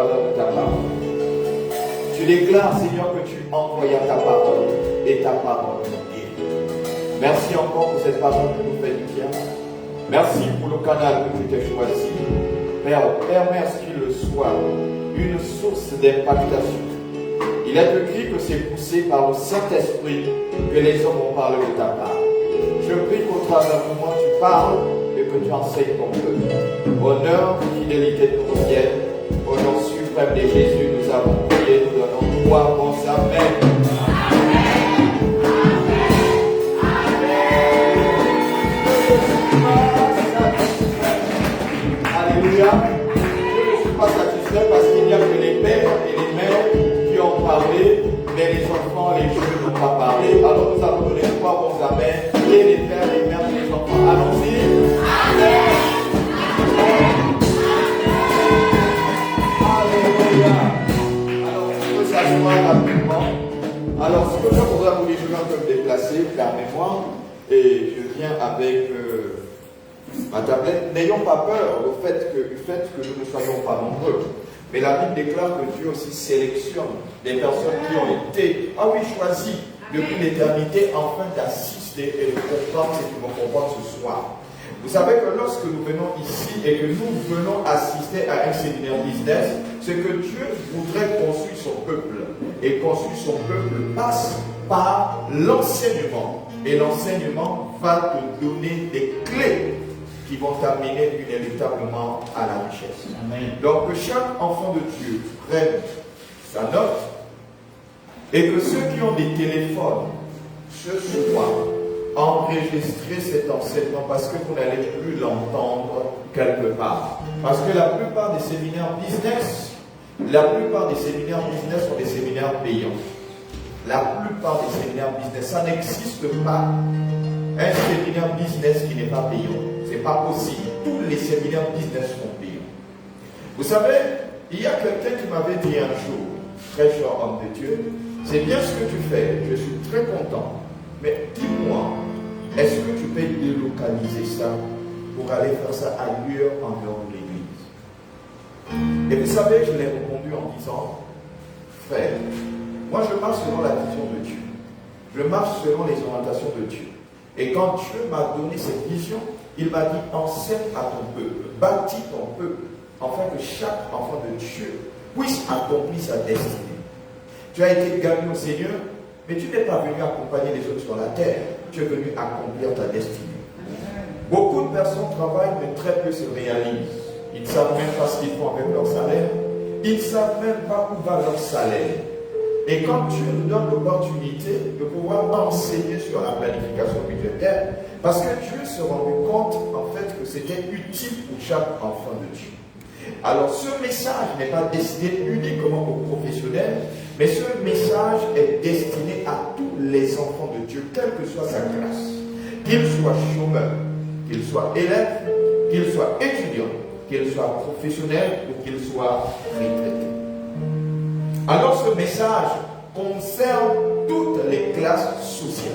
valeur de ta parole. Tu déclares, Seigneur, que tu envoyas ta parole et ta parole nous guérit. Merci encore pour cette parole que nous fait du bien. Merci pour le canal que tu t'es choisi. Père, permets à ce qu'il soit une source d'impactation. Il est écrit que c'est poussé par le Saint-Esprit que les hommes ont parlé de ta part. Je prie qu'au travers de moi tu parles et que tu enseignes ton peuple. Honneur, fidélité nous reviennent. Au nom suprême de Jésus, nous avons prié, nous donnons gloire, bon Amen. Alléluia. Je ne suis pas satisfait parce qu'il n'y a que les pères et les mères qui ont parlé, mais les enfants, les jeunes n'ont pas parlé. Alors nous avons donné trois bons amens et les pères, les mères et les enfants. Allons-y. Amen. Alléluia. Alors on peut s'asseoir rapidement. Alors ce que je voudrais vous dire, je vais un peu me déplacer, permets-moi, et je viens avec ma tablette. N'ayons pas peur du fait que nous ne soyons pas nombreux. Mais la Bible déclare que Dieu aussi sélectionne des personnes qui ont été, choisies depuis l'éternité, afin d'assister et de comprendre ce qu'ils vont comprendre ce soir. Vous savez que lorsque nous venons ici et que nous venons assister à un séminaire business, c'est que Dieu voudrait construire son peuple. Et construire son peuple passe par l'enseignement. Et l'enseignement va te donner des clés qui vont t'amener inéluctablement à la richesse. Amen. Donc que chaque enfant de Dieu prenne sa note et que ceux qui ont des téléphones ce soir enregistrer cet enseignement parce que vous n'allez plus l'entendre quelque part. Parce que la plupart des séminaires business sont des séminaires payants. La plupart des séminaires business, ça n'existe pas. Un séminaire business qui n'est pas payant. C'est pas possible. Tous les séminaires business sont payants. Vous savez, il y a quelqu'un qui m'avait dit un jour, très cher homme de Dieu, c'est bien ce que tu fais, je suis très content. Mais dis-moi, est-ce que tu peux délocaliser ça pour aller faire ça ailleurs en dehors de l'église? Et vous savez, je l'ai répondu en disant, frère, moi je marche selon la vision de Dieu. Je marche selon les orientations de Dieu. Et quand Dieu m'a donné cette vision, il m'a dit, enseigne à ton peuple, bâtis ton peuple, afin que chaque enfant de Dieu puisse accomplir sa destinée. Tu as été gagné au Seigneur, mais tu n'es pas venu accompagner les autres sur la terre. Tu es venu accomplir ta destinée. Beaucoup de personnes travaillent, mais très peu se réalisent. Ils ne savent même pas ce qu'ils font avec leur salaire. Ils ne savent même pas où va leur salaire. Et quand Dieu nous donne l'opportunité de pouvoir enseigner sur la planification budgétaire, parce que Dieu se rendu compte en fait que c'était utile pour chaque enfant de Dieu. Alors ce message n'est pas destiné uniquement aux professionnels, mais ce message est destiné à tous les enfants de Dieu, quelle que soit sa classe, qu'ils soient chômeurs, qu'ils soient élèves, qu'ils soient étudiants, qu'ils soient professionnels ou qu'ils soient retraités. Alors ce message concerne toutes les classes sociales.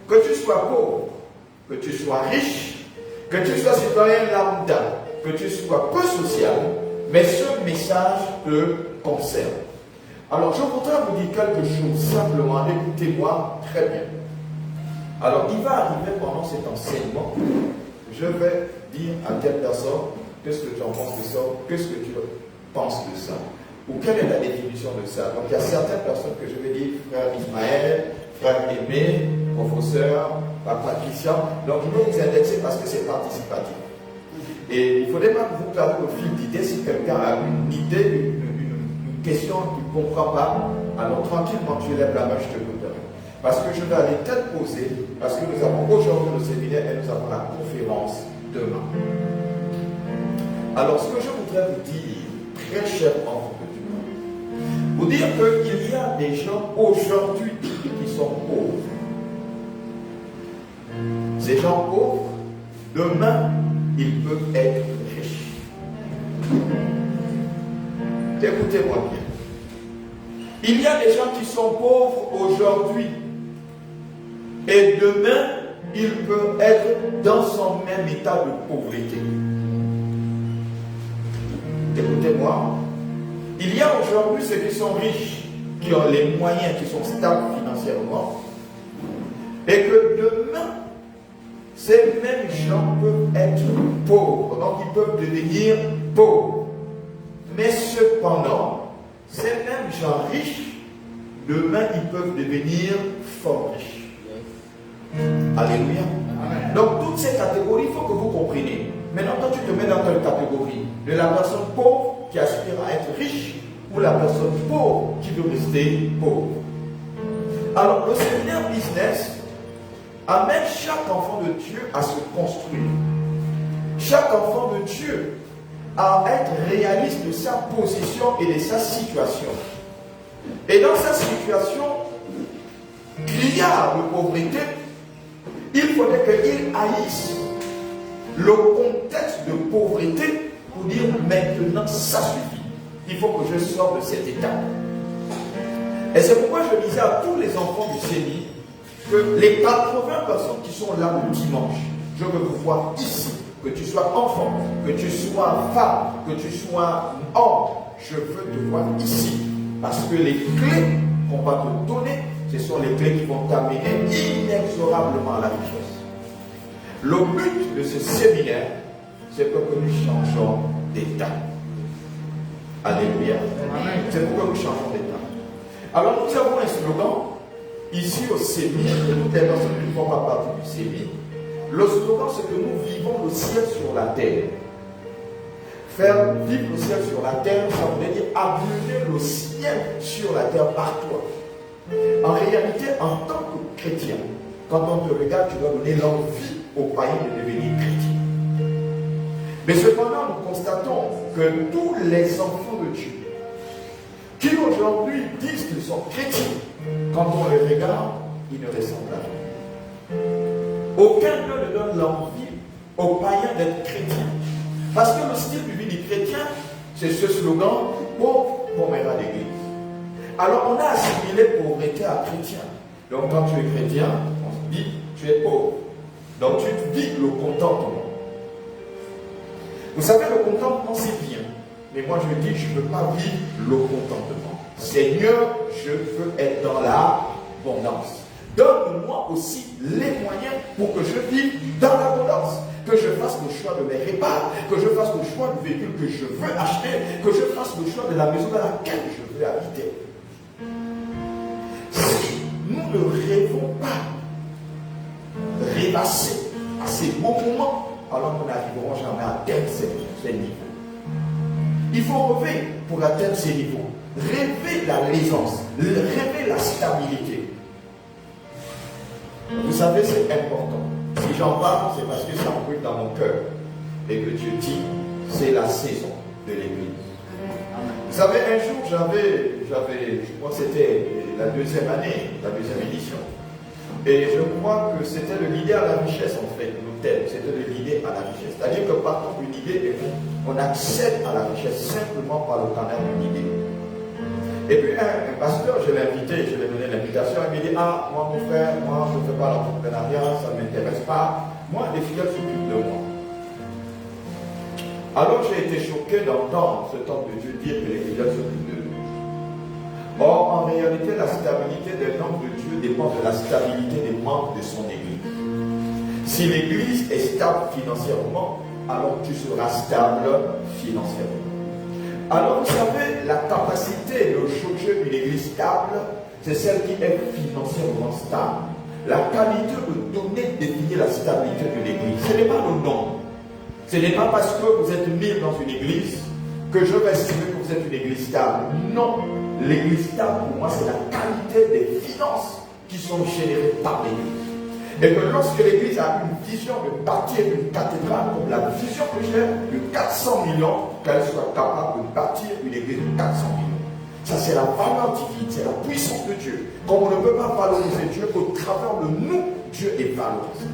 Que tu sois pauvre, que tu sois riche, que tu sois citoyen lambda, que tu sois peu social, mais ce message te concerne. Alors je voudrais vous dire quelque chose simplement, écoutez-moi très bien. Alors il va arriver pendant cet enseignement, je vais dire à telle personne, qu'est-ce que tu en penses de ça, qu'est-ce que tu penses de ça, ou quelle est la définition de ça. Donc il y a certaines personnes que je vais dire, frère Ismaël, frère Aimé, professeur, papa Christian, donc je vais vous indexer parce que c'est participatif. Et il ne faudrait pas que vous claviez au fil d'idées. Si quelqu'un a une idée, une question qu'il ne comprend pas, alors tranquillement tu lèves la main, je te écouterai. Parce que je vais aller tête posée, parce que nous avons aujourd'hui le séminaire et nous avons la conférence demain. Alors ce que je voudrais vous dire, très cher enfant de Dieu, vous dire qu'il y a des gens aujourd'hui qui sont pauvres. Ces gens pauvres, demain, ils peuvent être riches. Écoutez-moi bien. Il y a des gens qui sont pauvres aujourd'hui. Et demain, ils peuvent être dans son même état de pauvreté. Écoutez-moi. Il y a aujourd'hui ceux qui sont riches, qui ont les moyens, qui sont stables financièrement, et que demain, ces mêmes gens peuvent être pauvres, donc ils peuvent devenir pauvres. Mais cependant, ces mêmes gens riches, demain, ils peuvent devenir fort riches. Alléluia. Amen. Donc, toutes ces catégories, il faut que vous compreniez. Maintenant, toi, tu te mets dans quelle catégorie? De la personne pauvre qui aspire à être riche ou la personne pauvre qui veut rester pauvre. Alors, le séminaire business amène chaque enfant de Dieu à se construire. Chaque enfant de Dieu à être réaliste de sa position et de sa situation. Et dans sa situation, criard de pauvreté, il faudrait qu'il haïsse le contexte de pauvreté pour dire maintenant ça suffit. Il faut que je sorte de cet état. Et c'est pourquoi je disais à tous les enfants du CENI que les 80 personnes qui sont là le dimanche, je veux vous voir ici, que tu sois enfant, que tu sois femme, que tu sois homme, je veux te voir ici. Parce que les clés qu'on va te donner, ce sont les clés qui vont t'amener inexorablement à la richesse. Le but de ce séminaire, c'est pour que nous changeons d'état. Alléluia. C'est pourquoi nous changeons d'état. Alors nous avons un slogan ici au CEMI, et toutes les personnes qui ne font pas partie du CEMI. Le slogan, c'est que nous vivons le ciel sur la terre. Faire vivre le ciel sur la terre, ça voudrait dire amener le ciel sur la terre par toi. En réalité, en tant que chrétien, quand on te regarde, tu dois donner l'envie aux païens de devenir chrétiens. Mais cependant, nous constatons que tous les enfants de Dieu, qui aujourd'hui disent qu'ils sont chrétiens, quand on les regarde, ils ne ressemblent à rien. Aucun d'eux ne donne l'envie aux païens d'être chrétiens. Parce que le style de vie du chrétien, c'est ce slogan, pauvre pommera d'église. Alors on a assimilé pauvreté à chrétien. Donc quand tu es chrétien, on se dit, tu es pauvre. Donc tu vis le contentement. Vous savez, le contentement c'est bien. Mais moi je dis, je ne veux pas vivre le contentement. Seigneur, je veux être dans l'abondance. Donne-moi aussi les moyens pour que je vive dans l'abondance. Que je fasse le choix de mes repas, que je fasse le choix du véhicule que je veux acheter, que je fasse le choix de la maison dans laquelle je veux habiter. Si nous ne rêvons pas rêvasser à ces beaux moments, alors nous n'arriverons jamais à atteindre ces niveaux. Il faut rêver pour atteindre ces niveaux. Rêver la l'aisance, rêver la stabilité. Vous savez, c'est important. Si j'en parle, c'est parce que ça brûle dans mon cœur. Et que Dieu dit, c'est la saison de l'église. Vous savez, un jour, j'avais, je crois que c'était la deuxième année, la deuxième édition. Et je crois que c'était de l'idée à la richesse, en fait, le thème. C'était de l'idée à la richesse. C'est-à-dire que partant d'une idée, on accède à la richesse simplement par le canal d'une idée. Et puis un pasteur, je l'ai invité, je lui ai donné l'invitation, il m'a dit, ah, moi mon frère, moi je ne fais pas l'entrepreneuriat, ça ne m'intéresse pas. Moi, les fidèles s'occupent de moi. Alors j'ai été choqué d'entendre cet homme de Dieu dire que les fidèles s'occupent de nous. Or, en réalité, la stabilité des membres de Dieu dépend de la stabilité des membres de son Église. Si l'Église est stable financièrement, alors tu seras stable financièrement. Alors vous savez, la capacité de changer une église stable, c'est celle qui est financièrement stable. La qualité de donner définit la stabilité de l'église. Ce n'est pas le nom. Ce n'est pas parce que vous êtes né dans une église que je vais estimer que vous êtes une église stable. Non. L'église stable, pour moi, c'est la qualité des finances qui sont générées par l'église. Et que lorsque l'église a une vision de bâtir une cathédrale, comme la vision que j'ai de 400 millions, qu'elle soit capable de bâtir une église de 400 millions. Ça, c'est la valeur divine, c'est la puissance de Dieu. Comme on ne peut pas valoriser Dieu, au travers de nous, Dieu est valorisé.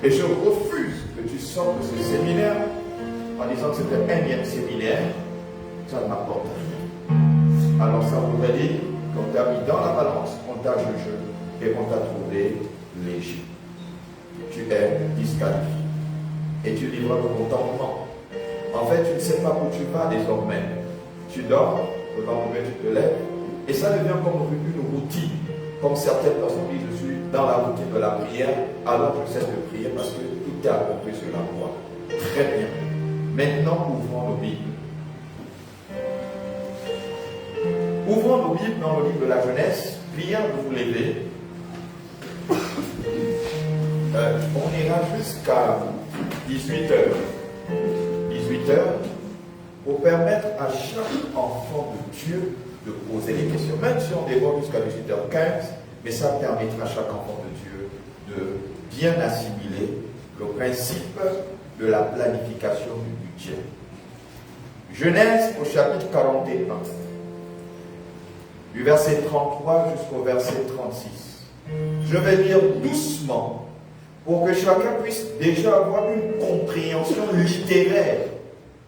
Et je refuse que tu sortes de ce séminaire en disant que c'était un énième séminaire, ça ne m'apporte rien. Alors ça voudrait dire qu'on t'a mis dans la balance, on t'a jugé et on t'a trouvé léger. Tu es disqualifié. Et tu vivras le contentement. En fait, tu ne sais pas où tu vas désormais. tu dors, le lendemain tu te lèves, et ça devient comme une routine. Comme certaines personnes disent, je suis dans la routine de la prière, alors je cesse de prier parce que tout est accompli sur la croix. Très bien. Maintenant, ouvrons nos Bibles. Ouvrons nos Bibles dans le livre de la Genèse. Priez de vous lever. On ira jusqu'à 18h. 18h, pour permettre à chaque enfant de Dieu de poser les questions. Même si on déborde jusqu'à 18h15, mais ça permettra à chaque enfant de Dieu de bien assimiler le principe de la planification du budget. Genèse au chapitre 41, du verset 33 jusqu'au verset 36. Je vais lire doucement pour que chacun puisse déjà avoir une compréhension littéraire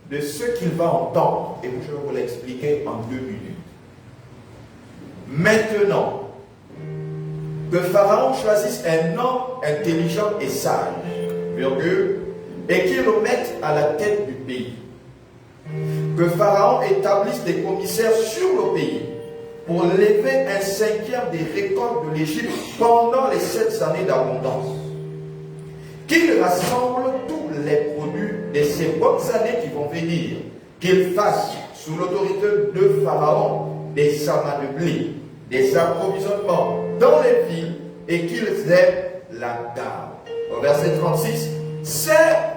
de ce qu'il va entendre. Et je vais vous l'expliquer en 2 minutes. Maintenant, que Pharaon choisisse un homme intelligent et sage, virgule, et qu'il le mette à la tête du pays. Que Pharaon établisse des commissaires sur le pays pour lever un 5e des récoltes de l'Égypte pendant les 7 années d'abondance. Qu'il rassemble tous les produits de ces bonnes années qui vont venir. Qu'il fasse, sous l'autorité de Pharaon, des amas de blé, des approvisionnements dans les villes et qu'ils aient la garde. Au verset 36, ces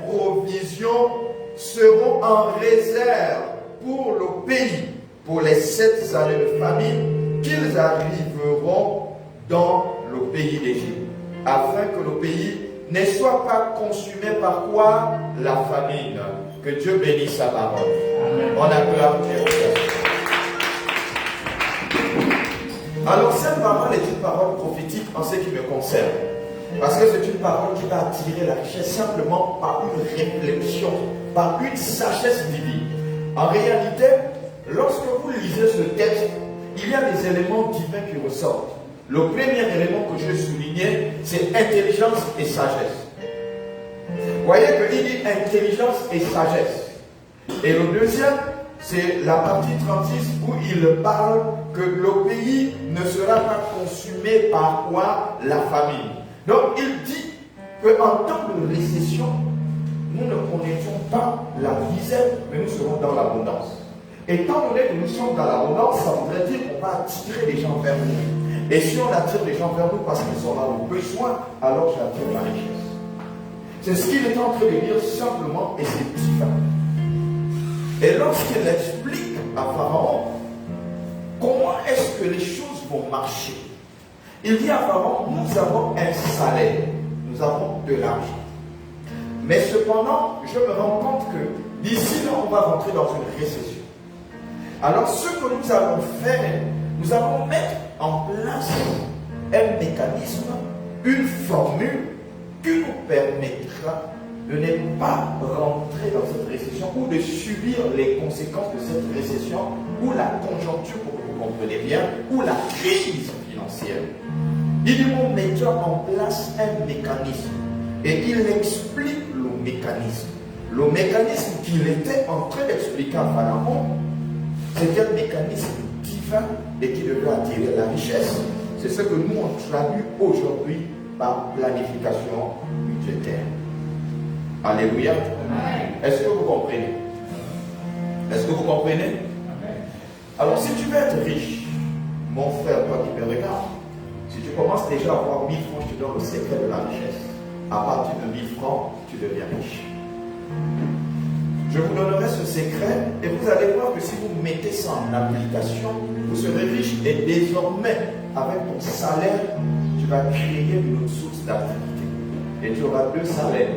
provisions seront en réserve pour le pays, pour les 7 années de famine qu'ils arriveront dans le pays d'Égypte, afin que le pays ne soit pas consumé par quoi? La famine. Que Dieu bénisse sa parole. Amen. On acclame Dieu. Alors cette parole est une parole prophétique en ce qui me concerne. Parce que c'est une parole qui va attirer la richesse simplement par une réflexion, par une sagesse divine. En réalité, lorsque vous lisez ce texte, il y a des éléments divins qui ressortent. Le premier élément que je vais souligner, c'est intelligence et sagesse. Vous voyez qu'il dit intelligence et sagesse. Et le deuxième, c'est la partie 36 où il parle que le pays ne sera pas consumé par quoi? La famine. Donc il dit qu'en temps de récession, nous ne connaissons pas la misère, mais nous serons dans l'abondance. Étant donné que nous sommes dans l'abondance, ça voudrait dire qu'on va attirer les gens vers nous. Et si on attire les gens vers nous parce qu'ils sont dans le besoin, alors j'attire la richesse. C'est ce qu'il est en train de dire simplement, et c'est divin. Et lorsqu'il explique à Pharaon comment est-ce que les choses vont marcher, il dit à Pharaon, nous avons un salaire, nous avons de l'argent. Mais cependant, je me rends compte que d'ici là, on va rentrer dans une récession. Alors ce que nous allons faire, nous allons mettre en place un mécanisme, une formule qui nous permettra de ne pas rentrer dans cette récession ou de subir les conséquences de cette récession ou la conjoncture, pour que vous compreniez bien, ou la crise financière. Il nous mettra en place un mécanisme et il explique le mécanisme. Le mécanisme qu'il était en train d'expliquer à Pharaon, c'est un mécanisme divin et qui devait attirer la richesse. C'est ce que nous on traduit aujourd'hui par planification budgétaire. Alléluia. Est-ce que vous comprenez? Est-ce que vous comprenez? Alors si tu veux être riche, mon frère, toi qui me regardes, si tu commences déjà à avoir 1000 francs, je te donne le secret de la richesse. À partir de 1000 francs, tu deviens riche. Je vous donnerai ce secret et vous allez voir que si vous mettez ça en application, vous serez riche et désormais, avec ton salaire, tu vas créer une autre source d'activité. Et tu auras 2 salaires.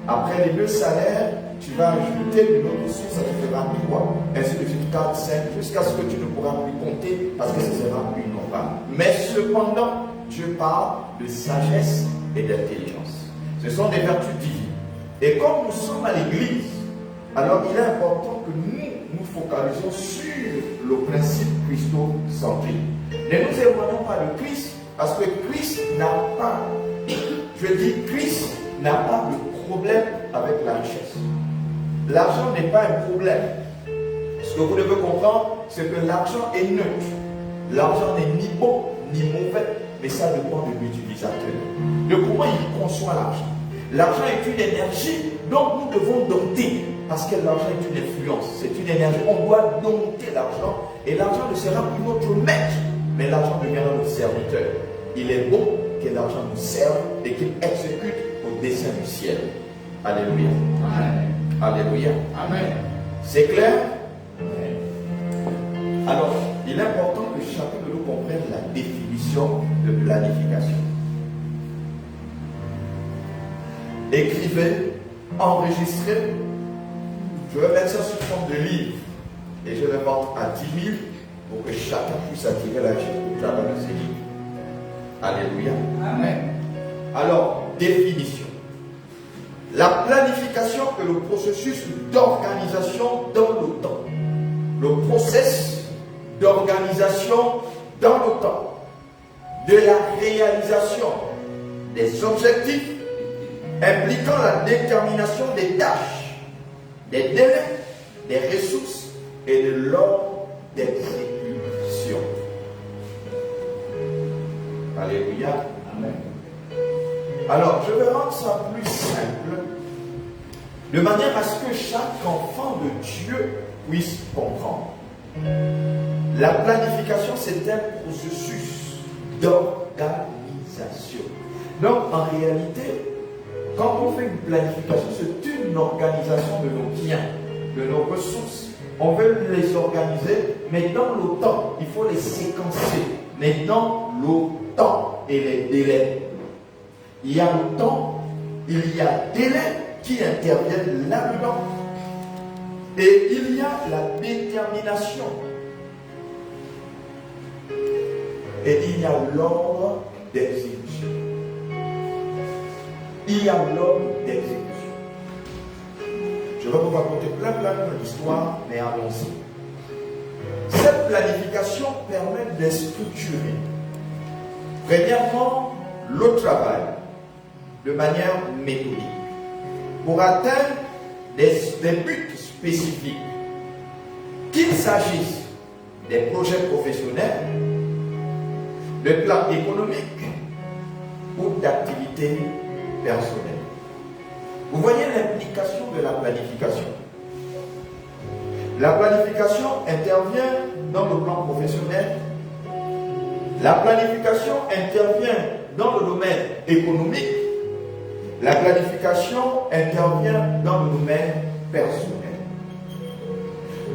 Après les 2 salaires, tu vas ajouter une autre source, ça te fera 3. Ainsi de suite, 4, 5, jusqu'à ce que tu ne pourras plus compter parce que ce sera plus normal. Mais cependant, Dieu parle de sagesse et d'intelligence. Ce sont des vertus divines. Et comme nous sommes à l'église, alors il est important que nous focalisions sur le principe christocentrique. Ne nous éloignons pas de Christ, parce que Christ n'a pas, je dis Christ n'a pas de problème avec la richesse. L'argent n'est pas un problème. Ce que vous devez comprendre, c'est que l'argent est neutre. L'argent n'est ni bon ni mauvais, mais ça dépend de l'utilisateur, de comment il conçoit l'argent. L'argent est une énergie dont nous devons dompter, parce que l'argent est une influence, c'est une énergie. On doit dompter l'argent, et l'argent ne sera plus notre maître, mais l'argent deviendra notre serviteur. Il est bon que l'argent nous serve et qu'il exécute au dessein du ciel. Alléluia. Amen. Alléluia. Amen. C'est clair? Amen. Alors, il est important que chacun de nous comprenne la définition de planification. Écrivez, enregistrez. Je vais mettre ça sous forme de livre et je vais vendre à 10 000 pour que chacun puisse attirer la vie au travers de ces livres. Alléluia. Amen. Alors, définition. La planification est le processus d'organisation dans le temps. Le processus d'organisation dans le temps de la réalisation des objectifs impliquant la détermination des tâches, des délais, des ressources et de l'ordre d'exécution. Alléluia. Amen. Alors, je vais rendre ça plus simple, de manière à ce que chaque enfant de Dieu puisse comprendre. La planification, c'est un processus d'organisation. Donc, en réalité, quand on fait une planification, c'est une organisation de nos biens, de nos ressources. On veut les organiser, mais dans le temps, il faut les séquencer. Mais dans le temps et les délais. Il y a le temps, il y a délai qui interviennent là-dedans. Et il y a la détermination. Et il y a l'ordre d'exécution. Il y a l'ordre d'exécution. Je vais vous raconter plein d'histoires, mais allons-y. Cette planification permet de structurer, premièrement, le travail de manière méthodique pour atteindre des buts spécifiques, qu'il s'agisse des projets professionnels, de plans économiques ou d'activités personnelles. Vous voyez l'implication de la planification. La planification intervient dans le plan professionnel. La planification intervient dans le domaine économique. La planification intervient dans le domaine personnel.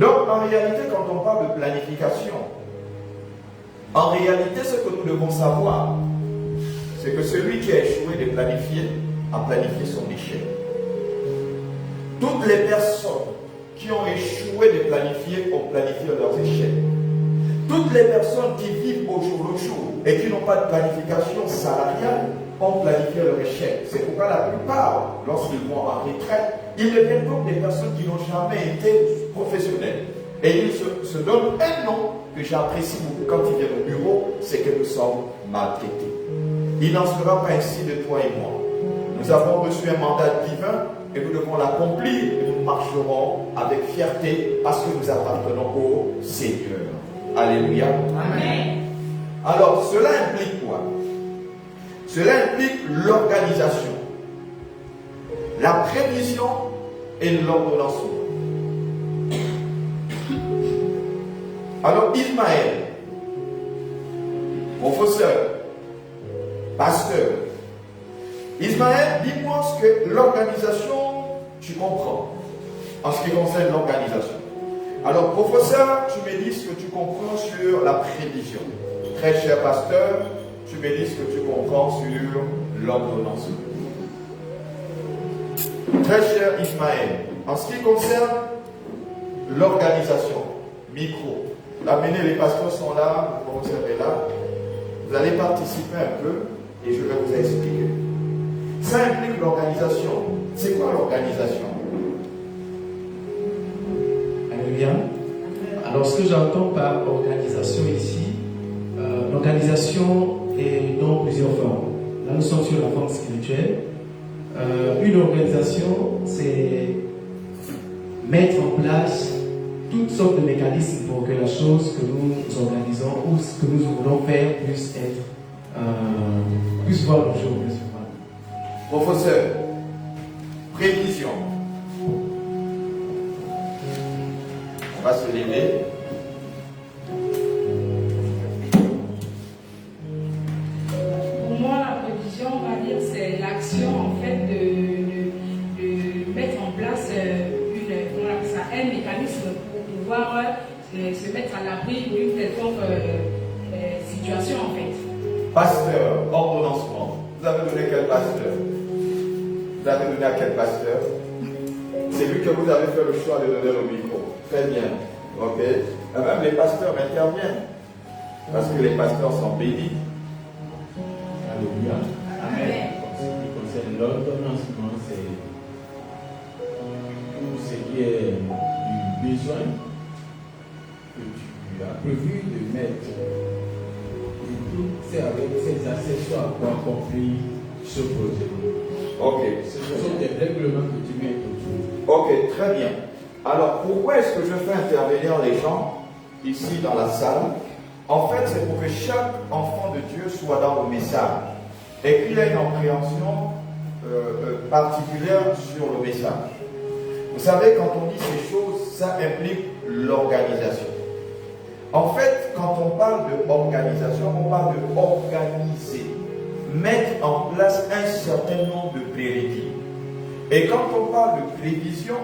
Donc, en réalité, quand on parle de planification, en réalité, ce que nous devons savoir, c'est que celui qui a échoué de planifier a planifié son échec. Toutes les personnes qui ont échoué de planifier ont planifié leurs échecs. Toutes les personnes qui vivent au jour le jour et qui n'ont pas de planification salariale ont planifié leur échec. C'est pourquoi la plupart, lorsqu'ils vont en retraite, ils deviennent donc des personnes qui n'ont jamais été professionnelles. Et ils se donnent un nom que j'apprécie beaucoup quand ils viennent au bureau, c'est que nous sommes maltraités. Il n'en sera pas ainsi de toi et moi. Nous avons reçu un mandat divin et nous devons l'accomplir et nous marcherons avec fierté parce que nous appartenons au Seigneur. Alléluia. Amen. Alors, cela implique quoi? Cela implique l'organisation, la prévision et l'ordonnancement. Alors, Ismaël, professeur, pasteur, Ismaël, dis-moi ce que l'organisation, tu comprends, en ce qui concerne l'organisation. Alors, professeur, tu me dis ce que tu comprends sur la prévision. Très cher pasteur, tu me dis ce que tu comprends sur l'ordonnancement. Très cher Ismaël, en ce qui concerne l'organisation, micro, amenez les pasteurs sont là, vous observez là, vous allez participer un peu et je vais vous expliquer. Ça implique l'organisation. C'est quoi l'organisation? Alléluia. Alors, ce que j'entends par organisation ici, l'organisation est dans plusieurs formes. Là, nous sommes sur la forme spirituelle. Une organisation, c'est mettre en place toutes sortes de mécanismes pour que la chose que nous organisons ou ce que nous voulons faire puisse voir le jour. Professeur, prévision. On va se lever. Pour moi, la prévision, on va dire, c'est l'action en fait de mettre en place un mécanisme pour pouvoir se mettre à l'abri d'une quelconque situation en fait. Pasteur, ordonnancement. Vous avez donné quel pasteur? Vous avez donné à quel pasteur? C'est lui que vous avez fait le choix de donner le micro. Très bien. Ok. Et même les pasteurs interviennent. Parce que les pasteurs sont bénis. Alléluia. Amen. En ce qui concerne l'ordonnancement, c'est tout ce qui est du besoin que tu as prévu de mettre. C'est avec ces accessoires pour accomplir ce projet. Ok. Ce sont des règlements que tu mets autour. Ok, très bien. Alors, pourquoi est-ce que je fais intervenir les gens ici dans la salle? En fait, c'est pour que chaque enfant de Dieu soit dans le message et qu'il ait une compréhension particulière sur le message. Vous savez, quand on dit ces choses, ça implique l'organisation. En fait, quand on parle d'organisation, on parle d'organiser, mettre en place un certain nombre de prérequis. Et quand on parle de prévision,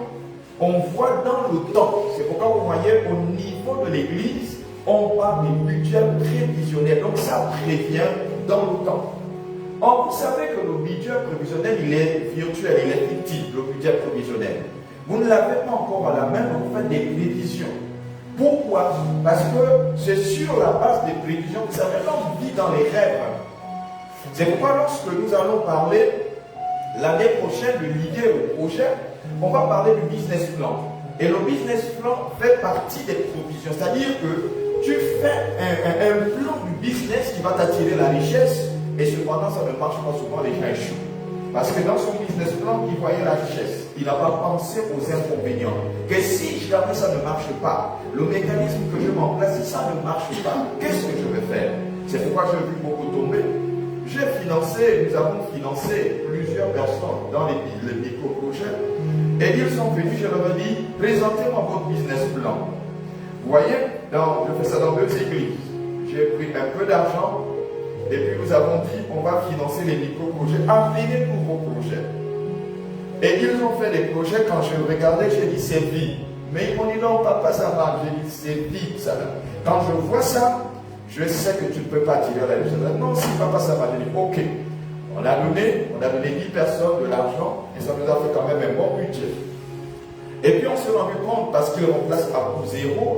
on voit dans le temps. C'est pourquoi vous voyez au niveau de l'Église, on parle des budgets prévisionnels. Donc ça prévient dans le temps. Or, vous savez que le budget prévisionnel, il est virtuel, il est fictif, le budget prévisionnel. Vous ne l'avez pas encore à la main, vous faites des prévisions. Pourquoi? Parce que c'est sur la base des prévisions. Vous savez, l'homme vit dans les rêves. C'est pourquoi lorsque nous allons parler l'année prochaine de l'idée au projet, on va parler du business plan. Et le business plan fait partie des provisions. C'est-à-dire que tu fais un plan du business qui va t'attirer la richesse, et cependant ça ne marche pas souvent, les gens échouent. Parce que dans son business plan, il voyait la richesse. Il n'a pas pensé aux inconvénients. Que si jamais ça ne marche pas, le mécanisme que je mets en place, si ça ne marche pas, qu'est-ce que je vais faire? C'est pourquoi j'ai vu beaucoup tomber. Nous avons financé plusieurs personnes dans les micro-projets. Et ils sont venus, je leur ai dit, présentez-moi votre business plan. Vous voyez, je fais ça dans 2 églises. J'ai pris un peu d'argent, et puis nous avons dit, on va financer les micro-projets, amenez-nous vos projets. Et ils ont fait des projets, quand je regardais, j'ai dit, c'est vide. Mais ils m'ont dit, non, papa, ça marche. J'ai dit, c'est vide, ça. Quand je vois ça, je sais que tu ne peux pas tirer la lumière. Non, si papa, ça va. J'ai dit, ok. On a donné 10 personnes de l'argent, et ça nous a fait quand même un bon budget. Et puis on s'est rendu compte, parce qu'ils remplacent à taux zéro,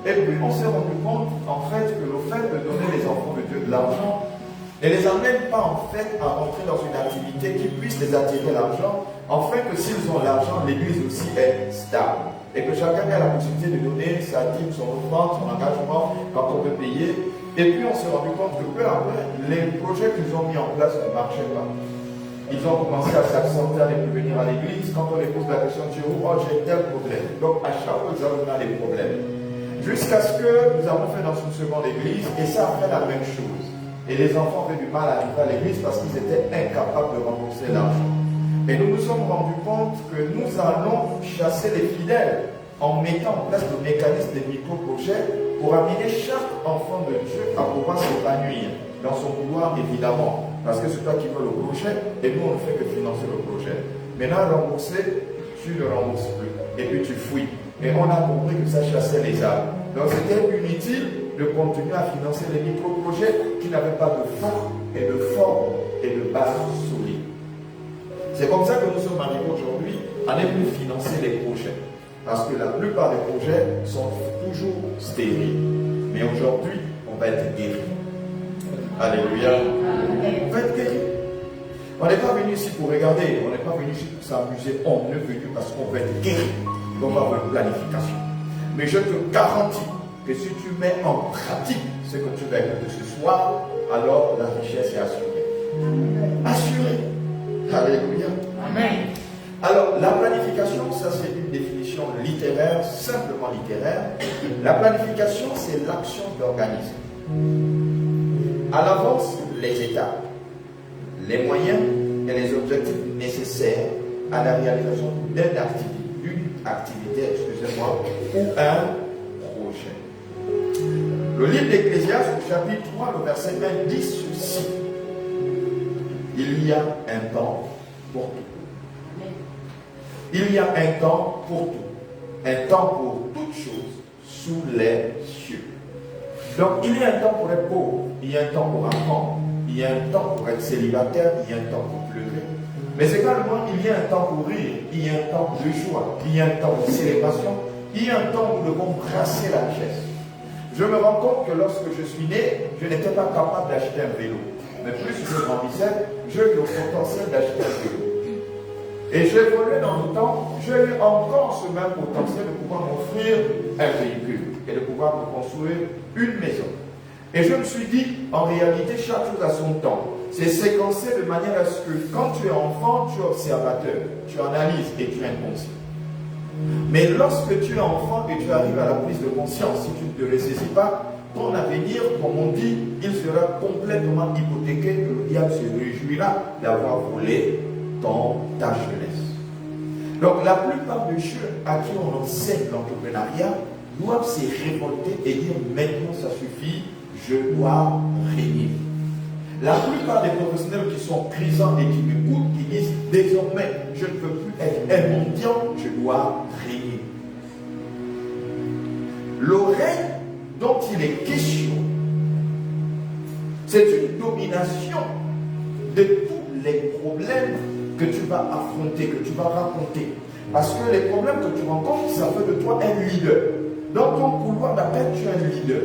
et puis on s'est rendu compte, en fait, que le fait de donner les enfants de Dieu de l'argent ne les amène pas, en fait, à entrer dans une activité qui puisse les attirer l'argent, afin que s'ils ont l'argent, l'église aussi est stable. Et que chacun ait la possibilité de donner sa dîme, son offrande, son engagement, quand on veut payer. Et puis on s'est rendu compte que peu après, les projets qu'ils ont mis en place ne marchaient pas. Ils ont commencé à s'absenter, à ne plus venir à l'église. Quand on les pose la question, Dieu, oh, j'ai tel problème. Donc à chaque fois, ils ont des problèmes. Jusqu'à ce que nous avons fait dans une seconde église, et ça a fait la même chose. Et les enfants avaient du mal à arriver à l'église parce qu'ils étaient incapables de rembourser l'argent. Et nous nous sommes rendus compte que nous allons chasser les fidèles en mettant en place le mécanisme des micro-projets pour amener chaque enfant de Dieu à pouvoir s'épanouir dans son pouvoir, évidemment. Parce que c'est toi qui veux le projet et nous on ne fait que financer le projet. Maintenant, rembourser, tu ne rembourses plus. Et puis tu fouilles. Et on a compris que ça chassait les âmes. Donc c'était inutile de continuer à financer les micro-projets qui n'avaient pas de fond et de forme et de base solide. C'est comme ça que nous sommes arrivés aujourd'hui à ne plus financer les projets. Parce que la plupart des projets sont toujours stériles. Mais aujourd'hui, on va être guéri. Alléluia. On va être guéri. On n'est pas venu ici pour regarder, on n'est pas venu ici pour s'amuser. On est venu parce qu'on va être guéri. On va avoir une planification. Mais je te garantis que si tu mets en pratique ce que tu vas écouter ce soir, alors la richesse est assurée. Assurée. Alléluia. Amen. Alors, la planification, ça c'est une définition définition littéraire, simplement littéraire, la planification, c'est l'action d'organisme. À l'avance, les étapes, les moyens et les objectifs nécessaires à la réalisation d'une activité, excusez-moi, ou un projet. Le livre d'Ecclésiaste, au chapitre 3, le verset 1 dit ceci. Il y a un temps pour tout. Il y a un temps pour tout. Un temps pour toutes choses sous les cieux. Donc il y a un temps pour être pauvre, il y a un temps pour apprendre, il y a un temps pour être célibataire, il y a un temps pour pleurer. Mais également, il y a un temps pour rire, il y a un temps de joie, il y a un temps de célébration, il y a un temps où nous devons brasser la richesse. Je me rends compte que lorsque je suis né, je n'étais pas capable d'acheter un vélo. Mais plus je grandissais, j'ai eu le potentiel d'acheter un vélo. Et j'ai évolué dans le temps, j'ai eu encore ce même potentiel de pouvoir m'offrir un véhicule et de pouvoir me construire une maison. Et je me suis dit, en réalité, chaque chose a son temps. C'est séquencé de manière à ce que quand tu es enfant, tu es observateur, tu analyses et tu es inconscient. Mais lorsque tu es enfant et tu arrives à la prise de conscience, si tu ne te le saisis pas, ton avenir, comme on dit, il sera complètement hypothéqué, que le diable se réjouira d'avoir volé ta jeunesse. Donc la plupart des jeunes à qui on enseigne l'entrepreneuriat doivent se révolter et dire maintenant ça suffit, je dois régner. La plupart des professionnels qui sont présents et qui m'écoutent, qui disent désormais je ne peux plus être un mendiant, je dois régner. Le règne dont il est question, c'est une domination de tous les problèmes que tu vas affronter, que tu vas raconter. Parce que les problèmes que tu rencontres, ça fait de toi un leader. Dans ton couloir d'appel, tu es un leader.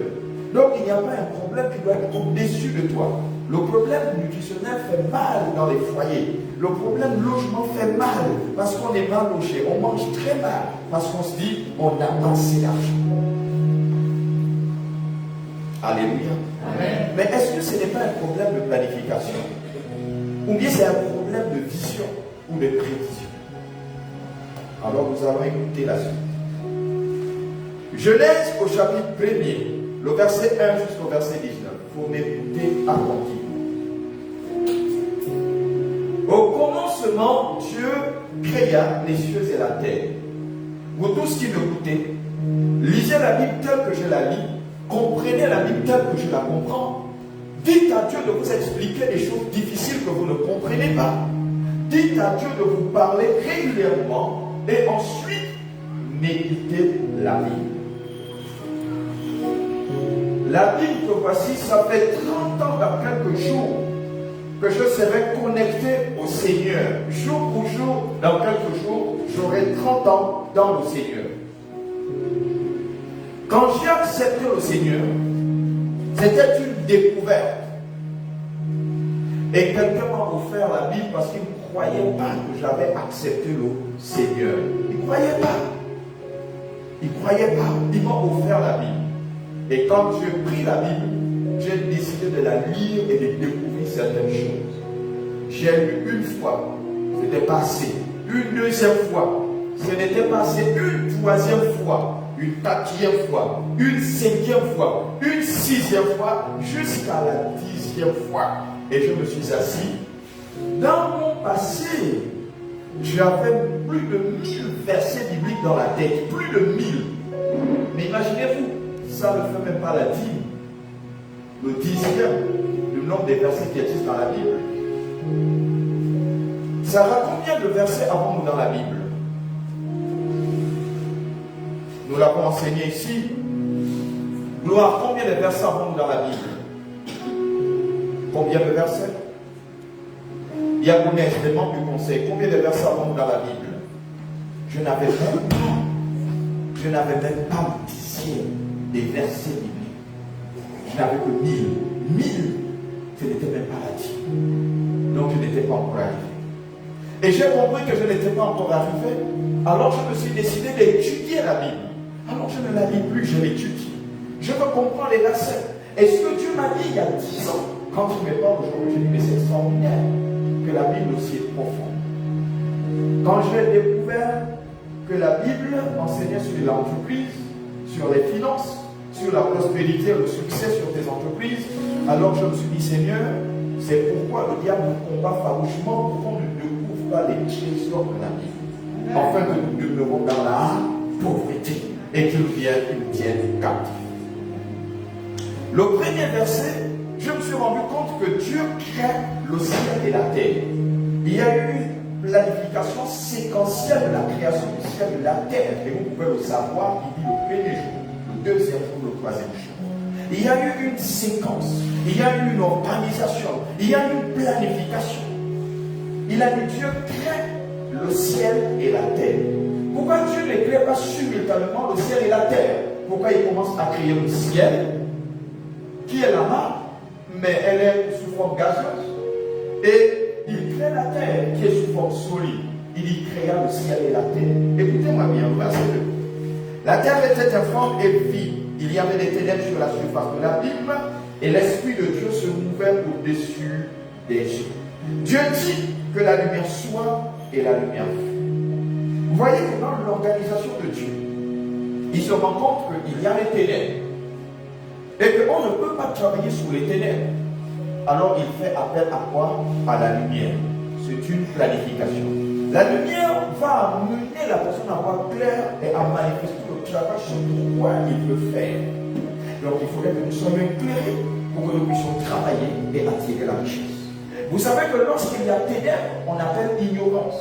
Donc il n'y a pas un problème qui doit être au-dessus de toi. Le problème nutritionnel fait mal dans les foyers. Le problème logement fait mal parce qu'on est mal logé. On mange très mal parce qu'on se dit on n'a pas assez d'argent. Alléluia. Amen. Mais est-ce que ce n'est pas un problème de planification? Ou bien c'est un problème de vision ou de prévision? Alors nous allons écouter la suite. Genèse au chapitre 1er, le verset 1 jusqu'au verset 19. Il faut m'écouter attentivement. Au commencement, Dieu créa les cieux et la terre. Vous tous qui m'écoutez, lisez la Bible telle que je la lis, comprenez la Bible telle que je la comprends. Dites à Dieu de vous expliquer des choses difficiles que vous ne comprenez pas. Dites à Dieu de vous parler régulièrement et ensuite méditez la Bible. La Bible que voici, ça fait 30 ans dans quelques jours que je serai connecté au Seigneur. Jour pour jour, dans quelques jours, j'aurai 30 ans dans le Seigneur. Quand j'ai accepté le Seigneur, c'était une découverte. Et quelqu'un m'a offert la Bible parce qu'il ne croyait pas que j'avais accepté le Seigneur. Il ne croyait pas. Il ne croyait pas. Il m'a offert la Bible. Et quand j'ai pris la Bible, j'ai décidé de la lire et de découvrir certaines choses. J'ai lu une fois, c'était passé. Une deuxième fois, ce n'était pas assez. Une troisième fois, une quatrième fois, une cinquième fois, une sixième fois, jusqu'à la 10e fois. Et je me suis assis. Dans mon passé, j'avais plus de 1000 versets bibliques dans la tête. Plus de 1000. Mais imaginez-vous, ça ne fait même pas la dîme. Le 10e du nombre des versets qui existent dans la Bible. Ça va combien de versets avons-nous dans la Bible? Nous l'avons enseigné ici. Gloire, combien de versets avons-nous dans la Bible? Combien de versets? Il y a combien d'éléments du conseil? Combien de versets avons-nous dans la Bible? Je n'avais même pas le dixième des versets bibliques. Je n'avais que 1000. 1000, ce n'était même pas la dîme. Donc je n'étais pas encore arrivé. Et j'ai compris que je n'étais pas encore arrivé. Alors je me suis décidé d'étudier la Bible. Alors je ne la lis plus, je l'étudie. Je veux comprendre les versets. Et ce que Dieu m'a dit il y a 10 ans, quand il me parle aujourd'hui, je dis mais c'est extraordinaire que la Bible aussi est profonde. Quand j'ai découvert que la Bible enseignait sur l'entreprise, sur les finances, sur la prospérité, le succès sur tes entreprises. Alors je me suis dit, Seigneur, c'est pourquoi le diable nous combat farouchement pour qu'on ne découvre pas les trésors de la Bible, afin que nous demeurons dans la pauvreté et qu'il vienne nous tienne captifs. Le premier verset, je me suis rendu compte que Dieu crée le ciel et la terre. Il y a eu une planification séquentielle de la création du ciel et de la terre. Et vous pouvez le savoir, il dit le premier jour, le deuxième jour, le troisième jour. Il y a eu une séquence, il y a eu une organisation, il y a eu une planification. Il a dit Dieu crée le ciel et la terre. Pourquoi Dieu ne crée pas simultanément le ciel et la terre? Pourquoi il commence à créer le ciel, qui est là-bas, mais elle est sous forme gazeuse, et il crée la terre qui est sous forme solide. Il y créa le ciel et la terre. Écoutez-moi bien, verset 2. La terre était informe et vide. Il y avait des ténèbres sur la surface de l'abîme, et l'Esprit de Dieu se mouvait au-dessus des eaux. Dieu dit que la lumière soit, et la lumière fut. Vous voyez que dans l'organisation de Dieu, il se rend compte qu'il y a les ténèbres, et qu'on ne peut pas travailler sous les ténèbres. Alors il fait appel à quoi? À la lumière. C'est une planification. La lumière va amener la personne à voir clair et à manifester le travail sur quoi il veut faire. Donc il faudrait que nous soyons éclairés pour que nous puissions travailler et attirer la richesse. Vous savez que lorsqu'il y a ténèbres, on appelle ignorance.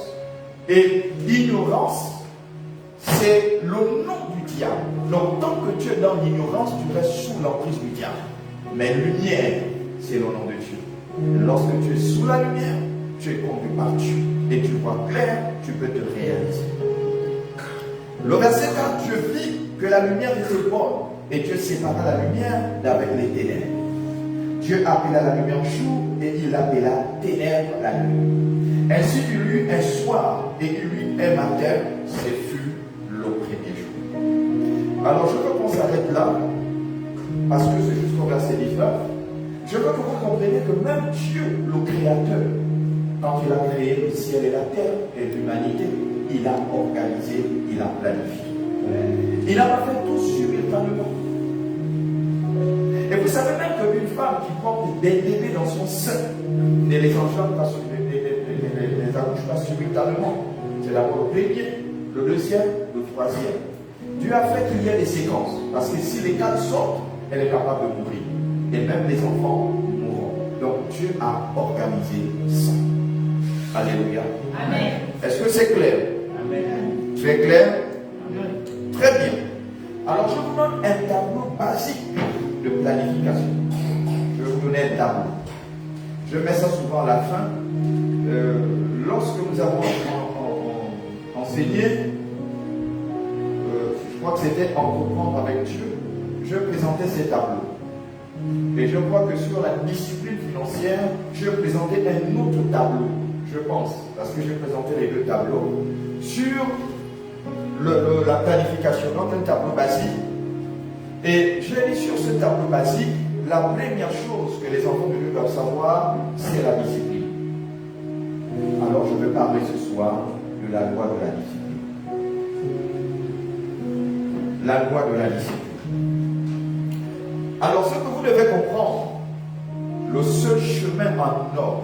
Et l'ignorance, c'est le nom du diable. Donc tant que tu es dans l'ignorance, tu restes sous l'emprise du diable. Mais lumière, c'est le nom de Dieu. Lorsque tu es sous la lumière, tu es conduit par Dieu. Et tu vois clair, tu peux te réaliser. Le verset 4, Dieu vit que la lumière était bonne. Et Dieu sépara la lumière d'avec les ténèbres. Dieu appela la lumière jour et il appela ténèbres la nuit. Ainsi il eut un soir et il eut un matin, ce fut le premier jour. Alors je veux qu'on s'arrête là, parce que c'est jusqu'au verset 19. Je veux que vous compreniez que même Dieu, le Créateur, quand il a créé le ciel et la terre et l'humanité, il a organisé, il a planifié. Il n'a pas fait tout simultanément. Et vous savez même qu'une femme qui porte des bébés dans son sein ne les enchaîne pas, les accouche pas simultanément. C'est d'abord le premier, le deuxième, le troisième. Dieu a fait qu'il y ait des séquences. Parce que si les quatre sortent, elle est capable de mourir. Et même les enfants mourront. Donc Dieu a organisé ça. Alléluia. Amen. Est-ce que c'est clair? Amen. Très clair? Amen. Très bien. Alors je vous donne un tableau basique de planification. Je vais vous donner un tableau. Je mets ça souvent à la fin. Lorsque nous avons enseigné, je crois que c'était Entreprendre avec Dieu, je présentais ces tableaux. Et je crois que sur la discipline financière, je présentais un autre tableau, je pense, parce que j'ai présenté les deux tableaux, sur la planification, donc un tableau basique. Et je l'ai dit sur ce tableau basique, la première chose que les enfants de Dieu doivent savoir, c'est la discipline. Alors je vais parler ce soir de la loi de la discipline. La loi de la discipline. Alors ce que vous devez comprendre, le seul chemin en or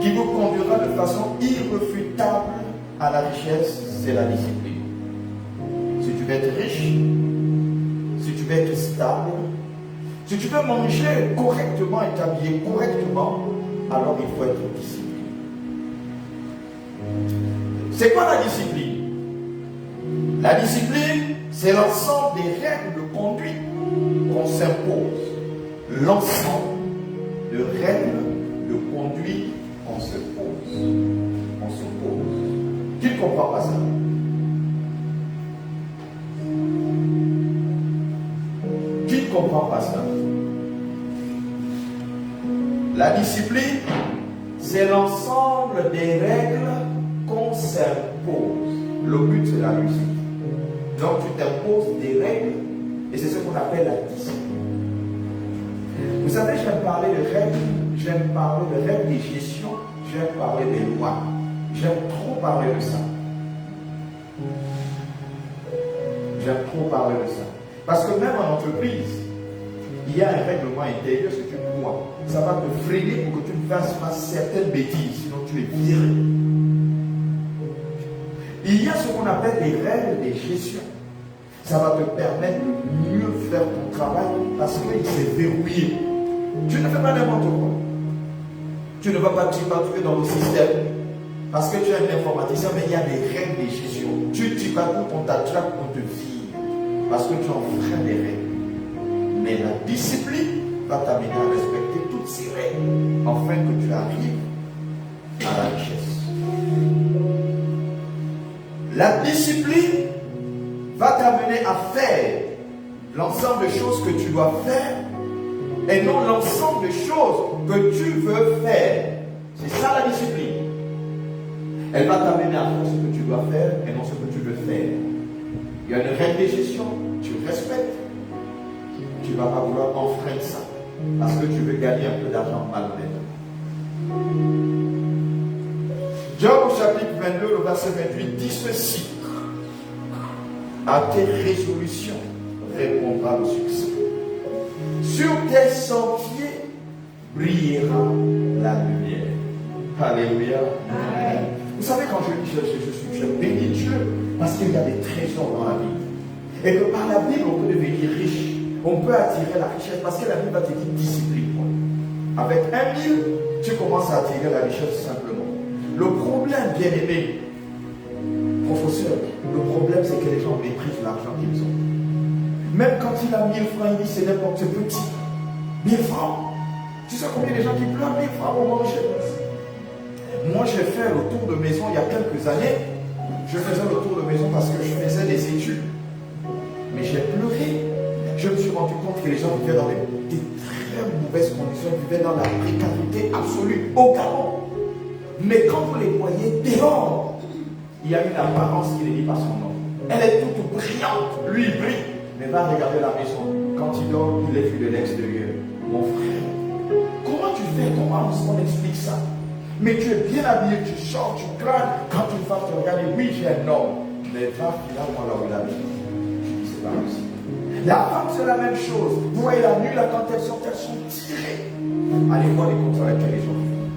qui vous conduira de façon irréfutable à la richesse, c'est la discipline. Si tu veux être riche, si tu veux être stable, si tu veux manger correctement et t'habiller correctement, alors il faut être discipliné. C'est quoi la discipline? La discipline, c'est l'ensemble des règles de conduite qu'on s'impose. L'ensemble de règles de conduite qu'on se pose. On se pose. Qui ne comprend pas ça? Qui ne comprend pas ça? La discipline, c'est l'ensemble des règles qu'on s'impose. Le but, c'est la réussite. Donc, tu t'imposes des règles, et c'est ce qu'on appelle la discipline. Vous savez, j'aime parler de règles, j'aime parler de règles de gestion, j'aime parler des lois. J'aime trop parler de ça. J'aime trop parler de ça. Parce que même en entreprise, il y a un règlement intérieur, ce que tu dois. Ça va te freiner pour que tu ne fasses pas certaines bêtises, sinon tu es viré. Il y a ce qu'on appelle des règles de gestion. Ça va te permettre de mieux faire ton travail parce qu'il s'est verrouillé. Tu ne fais pas n'importe quoi. Tu ne vas pas t'y dans le système parce que tu es un informaticien, mais il y a des règles de gestion. Tu t'y vas pour qu'on t'attrape, qu'on te vire parce que tu enfreins des règles. Mais la discipline va t'amener à respecter toutes ces règles afin que tu arrives à la richesse. La discipline va t'amener à faire l'ensemble de choses que tu dois faire et non l'ensemble de choses que tu veux faire. C'est ça la discipline. Elle va t'amener à faire ce que tu dois faire et non ce que tu veux faire. Il y a une règle de gestion, tu respectes. Tu ne vas pas vouloir enfreindre ça parce que tu veux gagner un peu d'argent malhonnêtement. Job au chapitre 22, le verset 28 dit ceci. À tes résolutions répondra le succès. Sur tes sentiers brillera la lumière. Alléluia. Amen. Vous savez, quand je bénis Dieu parce qu'il y a des trésors dans la Bible. Et que par la Bible, on peut devenir riche. On peut attirer la richesse parce que la Bible va te dire discipline-moi. Avec 1 000, tu commences à attirer la richesse simplement. Le problème, bien aimé, professeur, le problème c'est que les gens méprisent l'argent qu'ils ont. Même quand il a 1000 francs, il dit c'est n'importe quoi, c'est petit. 1000 francs. Tu sais combien de gens qui pleurent 1000 francs pour manger? Moi, j'ai fait le tour de maison il y a quelques années. Je faisais le tour de maison parce que je faisais des études. Mais j'ai pleuré. Je me suis rendu compte que les gens vivaient dans des très mauvaises conditions, ils vivaient dans la précarité absolue, au Gabon. Mais quand vous les voyez dehors, il y a une apparence qui ne dit pas son nom. Elle est toute brillante, lui il brille. Mais va regarder la maison. Quand il dort, il est vu de l'extérieur. Mon frère, comment tu fais? Comment on explique ça? Mais tu es bien habillé, tu sors, tu craques. Quand une femme te regarde, oui, j'ai un homme. Mais va finalement là où il habite. Je dis, c'est pas possible. La femme, c'est la même chose. Vous voyez la nuit, là, quand elles sont tirées. Allez voir les conditions avec lesquelles les gens vivent.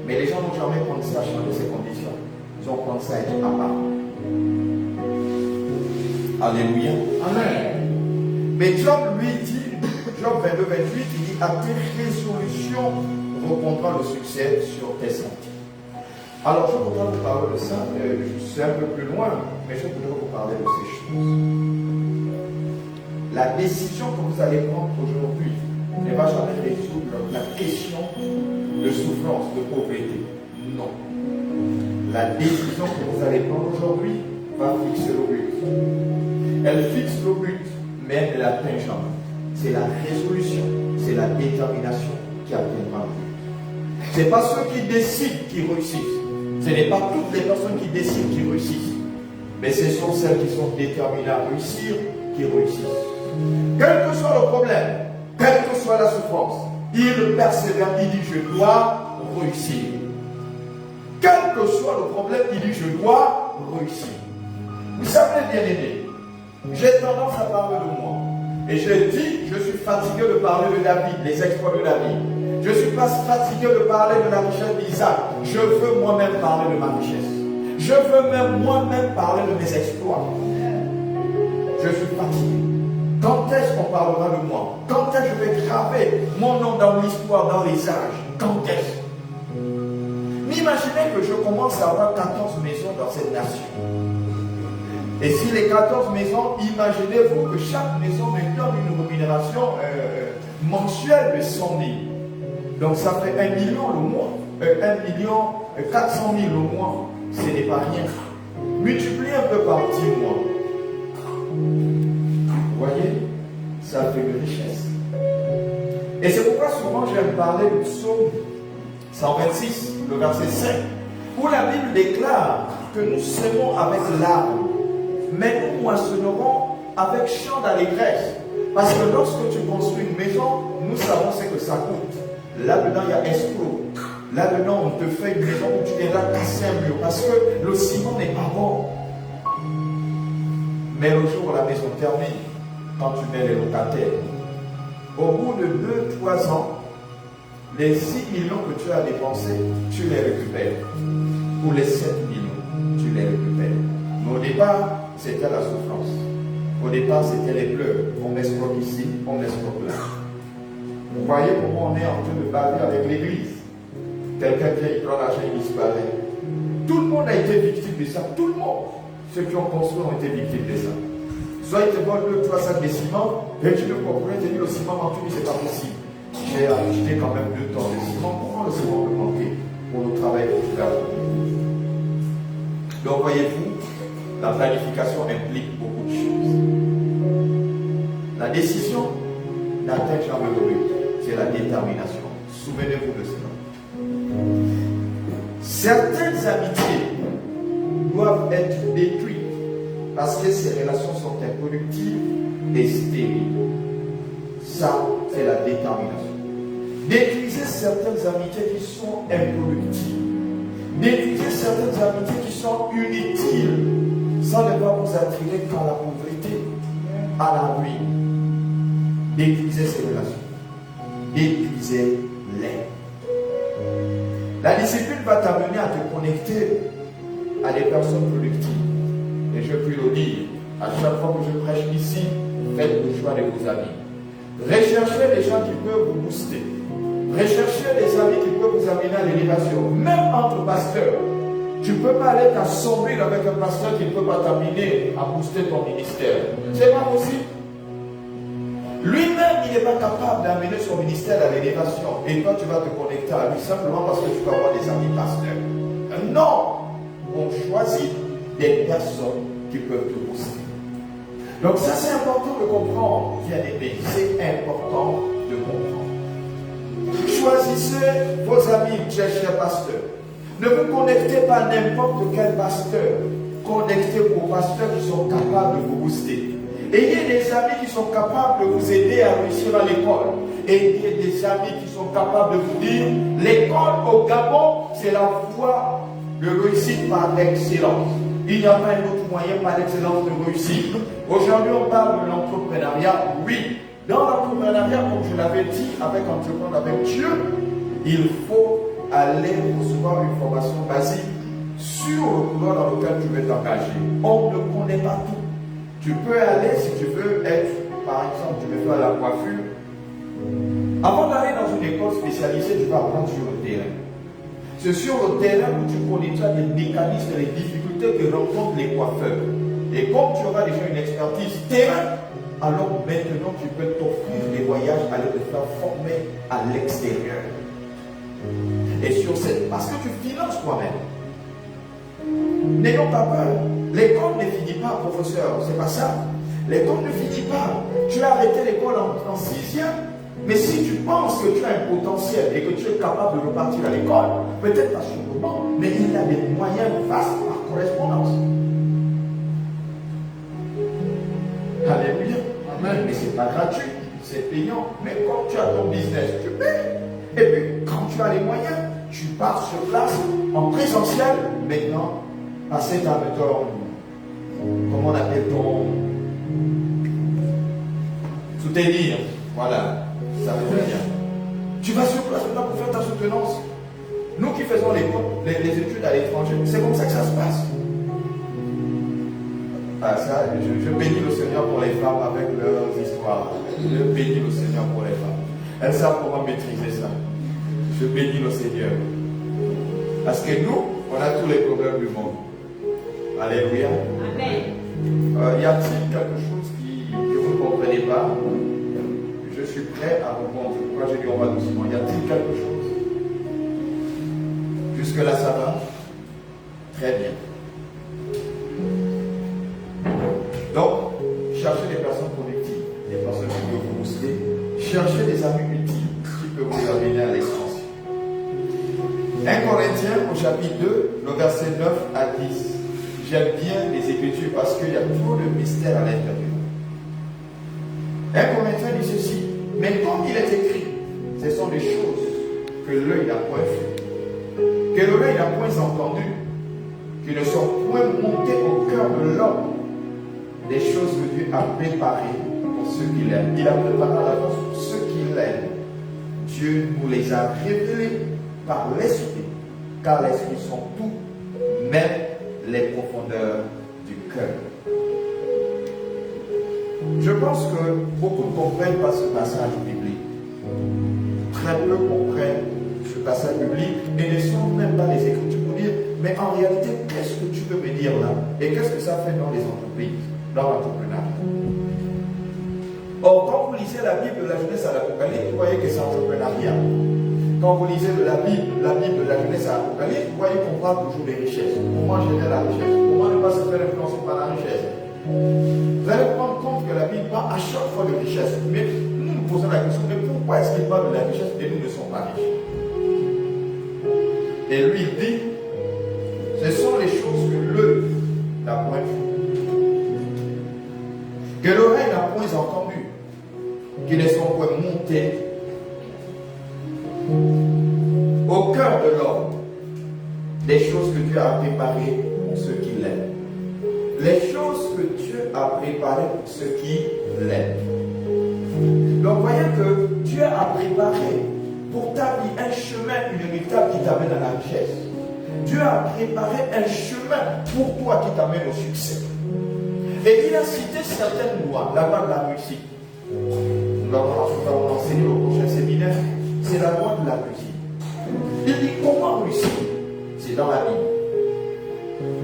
Mais les gens n'ont jamais pensé à changer ces conditions. Ils ont pensé à être à part. Alléluia. Amen. Mais Job lui dit, Job 22, 28, il dit, à tes résolutions répondra le succès sur tes sentiers. Alors, je voudrais vous parler de ça. C'est un peu plus loin, mais je voudrais vous parler de ces choses. La décision que vous allez prendre aujourd'hui ne va jamais résoudre la question de souffrance, de pauvreté. Non. La décision que vous allez prendre aujourd'hui va fixer le but. Elle fixe le but, mais elle ne l'atteint jamais. C'est la résolution, c'est la détermination qui atteindra le but. Ce n'est pas ceux qui décident qui réussissent. Ce n'est pas toutes les personnes qui décident qui réussissent. Mais ce sont celles qui sont déterminées à réussir qui réussissent. Quel que soit le problème, quelle que soit la souffrance, il persévère, il dit je dois réussir. Quel que soit le problème, il dit je dois réussir. Vous savez, bien aimé, j'ai tendance à parler de moi. Et je dis, je suis fatigué de parler de David, des exploits de David. Je ne suis pas fatigué de parler de la richesse d'Isaac. Je veux moi-même parler de ma richesse. Je veux même moi-même parler de mes exploits. Je suis fatigué. Quand est-ce qu'on parlera de moi? Quand est-ce que je vais graver mon nom dans l'histoire, dans les âges? Quand est-ce? M'imaginez que je commence à avoir 14 maisons dans cette nation. Et si les 14 maisons, imaginez-vous que chaque maison me donne une rémunération mensuelle de 100 000. Donc ça fait 1 million le mois. 1 million 400 000 le mois. Ce n'est pas rien. Multipliez un peu par 10 mois. Vous voyez, ça fait une richesse. Et c'est pourquoi souvent j'aime parler du psaume 126, le verset 5, où la Bible déclare que nous semons avec larmes, mais nous moissonnerons avec chant d'allégresse. Parce que lorsque tu construis une maison, nous savons ce que ça coûte. Là-dedans, il y a escroc. Là-dedans, on te fait une maison où tu viendras casser un mur parce que le ciment n'est pas bon. Mais le jour où la maison termine, quand tu mets les locataires, au bout de 2-3 ans, les 6 millions que tu as dépensés, tu les récupères. Ou les 7 millions, tu les récupères. Mais au départ, c'était la souffrance. Au départ, c'était les pleurs. On m'escroque ici, on m'escroque là. Vous voyez comment on est en train de baver avec l'église. Quelqu'un vient, il prend l'argent, il disparaît. Tout le monde a été victime de ça. Tout le monde. Ceux qui ont construit ont été victimes de ça. Soit ils te volent 2-3 sacs de ciment, et tu le comprends, tu dis le ciment manque, mais c'est pas possible. J'ai acheté quand même 2 tonnes de ciment. Pourquoi le ciment peut manquer pour le travail que tu vas faire? Donc voyez-vous, la planification implique beaucoup de choses. La décision n'atteint jamais le but. C'est la détermination. Souvenez-vous de cela. Certaines amitiés doivent être détruites parce que ces relations sont improductives et stériles. Ça, c'est la détermination. Détruisez certaines amitiés qui sont improductives. Détruisez certaines amitiés qui sont inutiles. Ça ne va vous attirer qu'à la pauvreté, à la ruine. Détruisez ces relations. Détruisez-les. La discipline va t'amener à te connecter à des personnes productives. Et je puis le dire, à chaque fois que je prêche ici, faites le choix de vos amis. Recherchez les gens qui peuvent vous booster. Recherchez les amis qui peuvent vous amener à l'élévation. Même entre pasteurs, tu ne peux pas aller t'assembler avec un pasteur qui ne peut pas t'amener à booster ton ministère. C'est pas possible. Lui-même, il n'est pas capable d'amener son ministère à l'élévation. Et toi, tu vas te connecter à lui simplement parce que tu peux avoir des amis pasteurs. Non! On choisit des personnes qui peuvent te booster. Donc ça, c'est important de comprendre, bien aimé. C'est important de comprendre. Choisissez vos amis, chers pasteurs. Ne vous connectez pas à n'importe quel pasteur. Connectez-vous aux pasteurs qui sont capables de vous booster. Ayez des amis qui sont capables de vous aider à réussir à l'école. Ayez des amis qui sont capables de vous dire l'école au Gabon, c'est la voie de réussite par excellence. Il n'y a pas un autre moyen par excellence de réussir. Aujourd'hui, on parle de l'entrepreneuriat. Oui, dans l'entrepreneuriat, comme je l'avais dit, avec entreprendre avec Dieu, il faut aller recevoir une formation basique sur le couloir dans lequel tu veux t'engager. On ne connaît pas tout. Tu peux aller, si tu veux être, par exemple, tu veux faire la coiffure. Avant d'aller dans une école spécialisée, tu vas apprendre sur le terrain. C'est sur le terrain où tu connaîtras les mécanismes et les difficultés que rencontrent les coiffeurs. Et comme tu auras déjà une expertise terrain, alors maintenant tu peux t'offrir des voyages, aller te faire former à l'extérieur. Et sur cette, parce que tu finances toi-même. N'ayons pas peur. L'école ne finit pas, professeur, c'est pas ça. L'école ne finit pas. Tu as arrêté l'école en 6e, mais si tu penses que tu as un potentiel et que tu es capable de repartir à l'école, peut-être pas sur le banc, mais il y a des moyens vastes par correspondance. Alléluia. Amen. Mais ce n'est pas gratuit, c'est payant. Mais quand tu as ton business, tu payes. Et puis, quand tu as les moyens, tu pars sur place en présentiel. Maintenant, passer ta méthode, comment on appelle ton soutenir. Voilà, ça veut dire bien. Tu vas sur place maintenant pour faire ta soutenance. Nous qui faisons les études à l'étranger, c'est comme ça que ça se passe. Ah, ça, je bénis le Seigneur pour les femmes avec leurs histoires. Je bénis le Seigneur pour les femmes. Elles savent comment maîtriser ça. Je bénis le Seigneur. Parce que nous, on a tous les problèmes du monde. Alléluia. Amen. Y a-t-il quelque chose que vous ne comprenez pas? Je suis prêt à répondre. Pourquoi j'ai dit on va doucement? Y a-t-il quelque chose? Jusque-là, ça va? Très bien. Donc, cherchez des personnes productives, des personnes qui peuvent vous booster. Cherchez des amis utiles qui peuvent vous amener à l'expansion. 1 Corinthiens au chapitre 2, le verset 9 à 10. J'aime bien les Écritures parce qu'il y a trop de mystère à l'intérieur. 1 Corinthiens dit ceci. Mais comme il est écrit, ce sont des choses que l'œil n'a point vues, que l'oreille n'a point entendu, qui ne sont point montées au cœur de l'homme, des choses que Dieu a préparées pour ceux qui l'aiment. Il a préparé à l'avance pour ceux qui l'aiment. Dieu nous les a révélés par l'Esprit, car l'Esprit sont tout, même les profondeurs du cœur. Je pense que beaucoup ne comprennent pas ce passage biblique. Très peu comprennent ce passage biblique et ne sont même pas les Écritures pour dire, mais en réalité, qu'est-ce que tu veux me dire là? Et qu'est-ce que ça fait dans les entreprises, dans l'entrepreneuriat? Or, quand vous lisez la Bible de la jeunesse à l'Apocalypse, vous voyez que c'est entrepreneuriat. Quand vous lisez de la Bible de la jeunesse à l'Apocalypse, vous voyez qu'on parle toujours des richesses. Comment gérer la richesse? Comment ne pas se faire influencer par la richesse? Vous allez prendre compte que la Bible parle à chaque fois de richesse. Mais nous nous posons la question, mais pourquoi est-ce qu'il parle de la richesse et nous ne sommes pas riches? Et lui, il dit, ce sont les choses que l'œil n'a point vues, que l'oreille n'a point entendues, qui ne sont point montées au cœur de l'homme, des choses que Dieu a préparées pour ceux qui l'aiment. Les choses que Dieu a préparées pour ceux qui l'aiment. Donc voyez que Dieu a préparé pour ta vie un chemin inéluctable qui t'amène à la richesse. Dieu a préparé un chemin pour toi qui t'amène au succès. Et il a cité certaines lois, la loi de la réussite. Nous allons enseigner au prochain séminaire, c'est la loi de la réussite. Il dit comment réussir? C'est dans la Bible.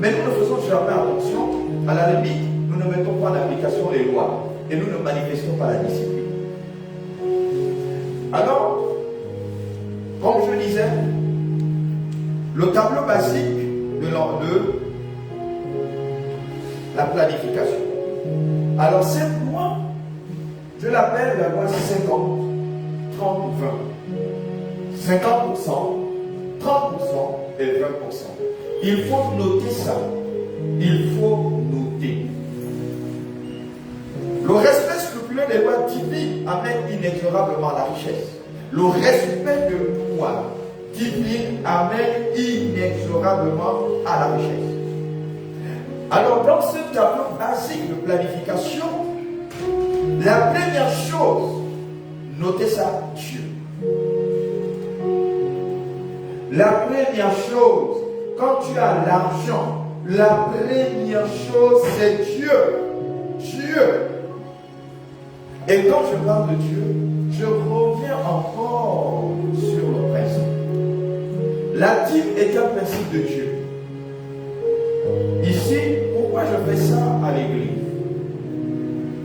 Mais nous ne faisons jamais attention, à la limite, nous ne mettons pas en application les lois et nous ne manifestons pas la discipline. Alors, comme je disais, le tableau basique de la planification. Alors cette loi, je l'appelle la loi 50, 30, 20. 50%, 30% et 20%. Il faut noter ça. Il faut noter. Le respect scrupuleux des lois divines amène inexorablement la richesse. Le respect de loi divine amène inexorablement à la richesse. Alors, dans ce tableau basique de planification, la première chose, notez ça, Dieu. La première chose, quand tu as l'argent, la première chose, c'est Dieu. Dieu. Et quand je parle de Dieu, je reviens encore sur le principe. La dîme est un principe de Dieu. Ici, pourquoi je fais ça à l'église?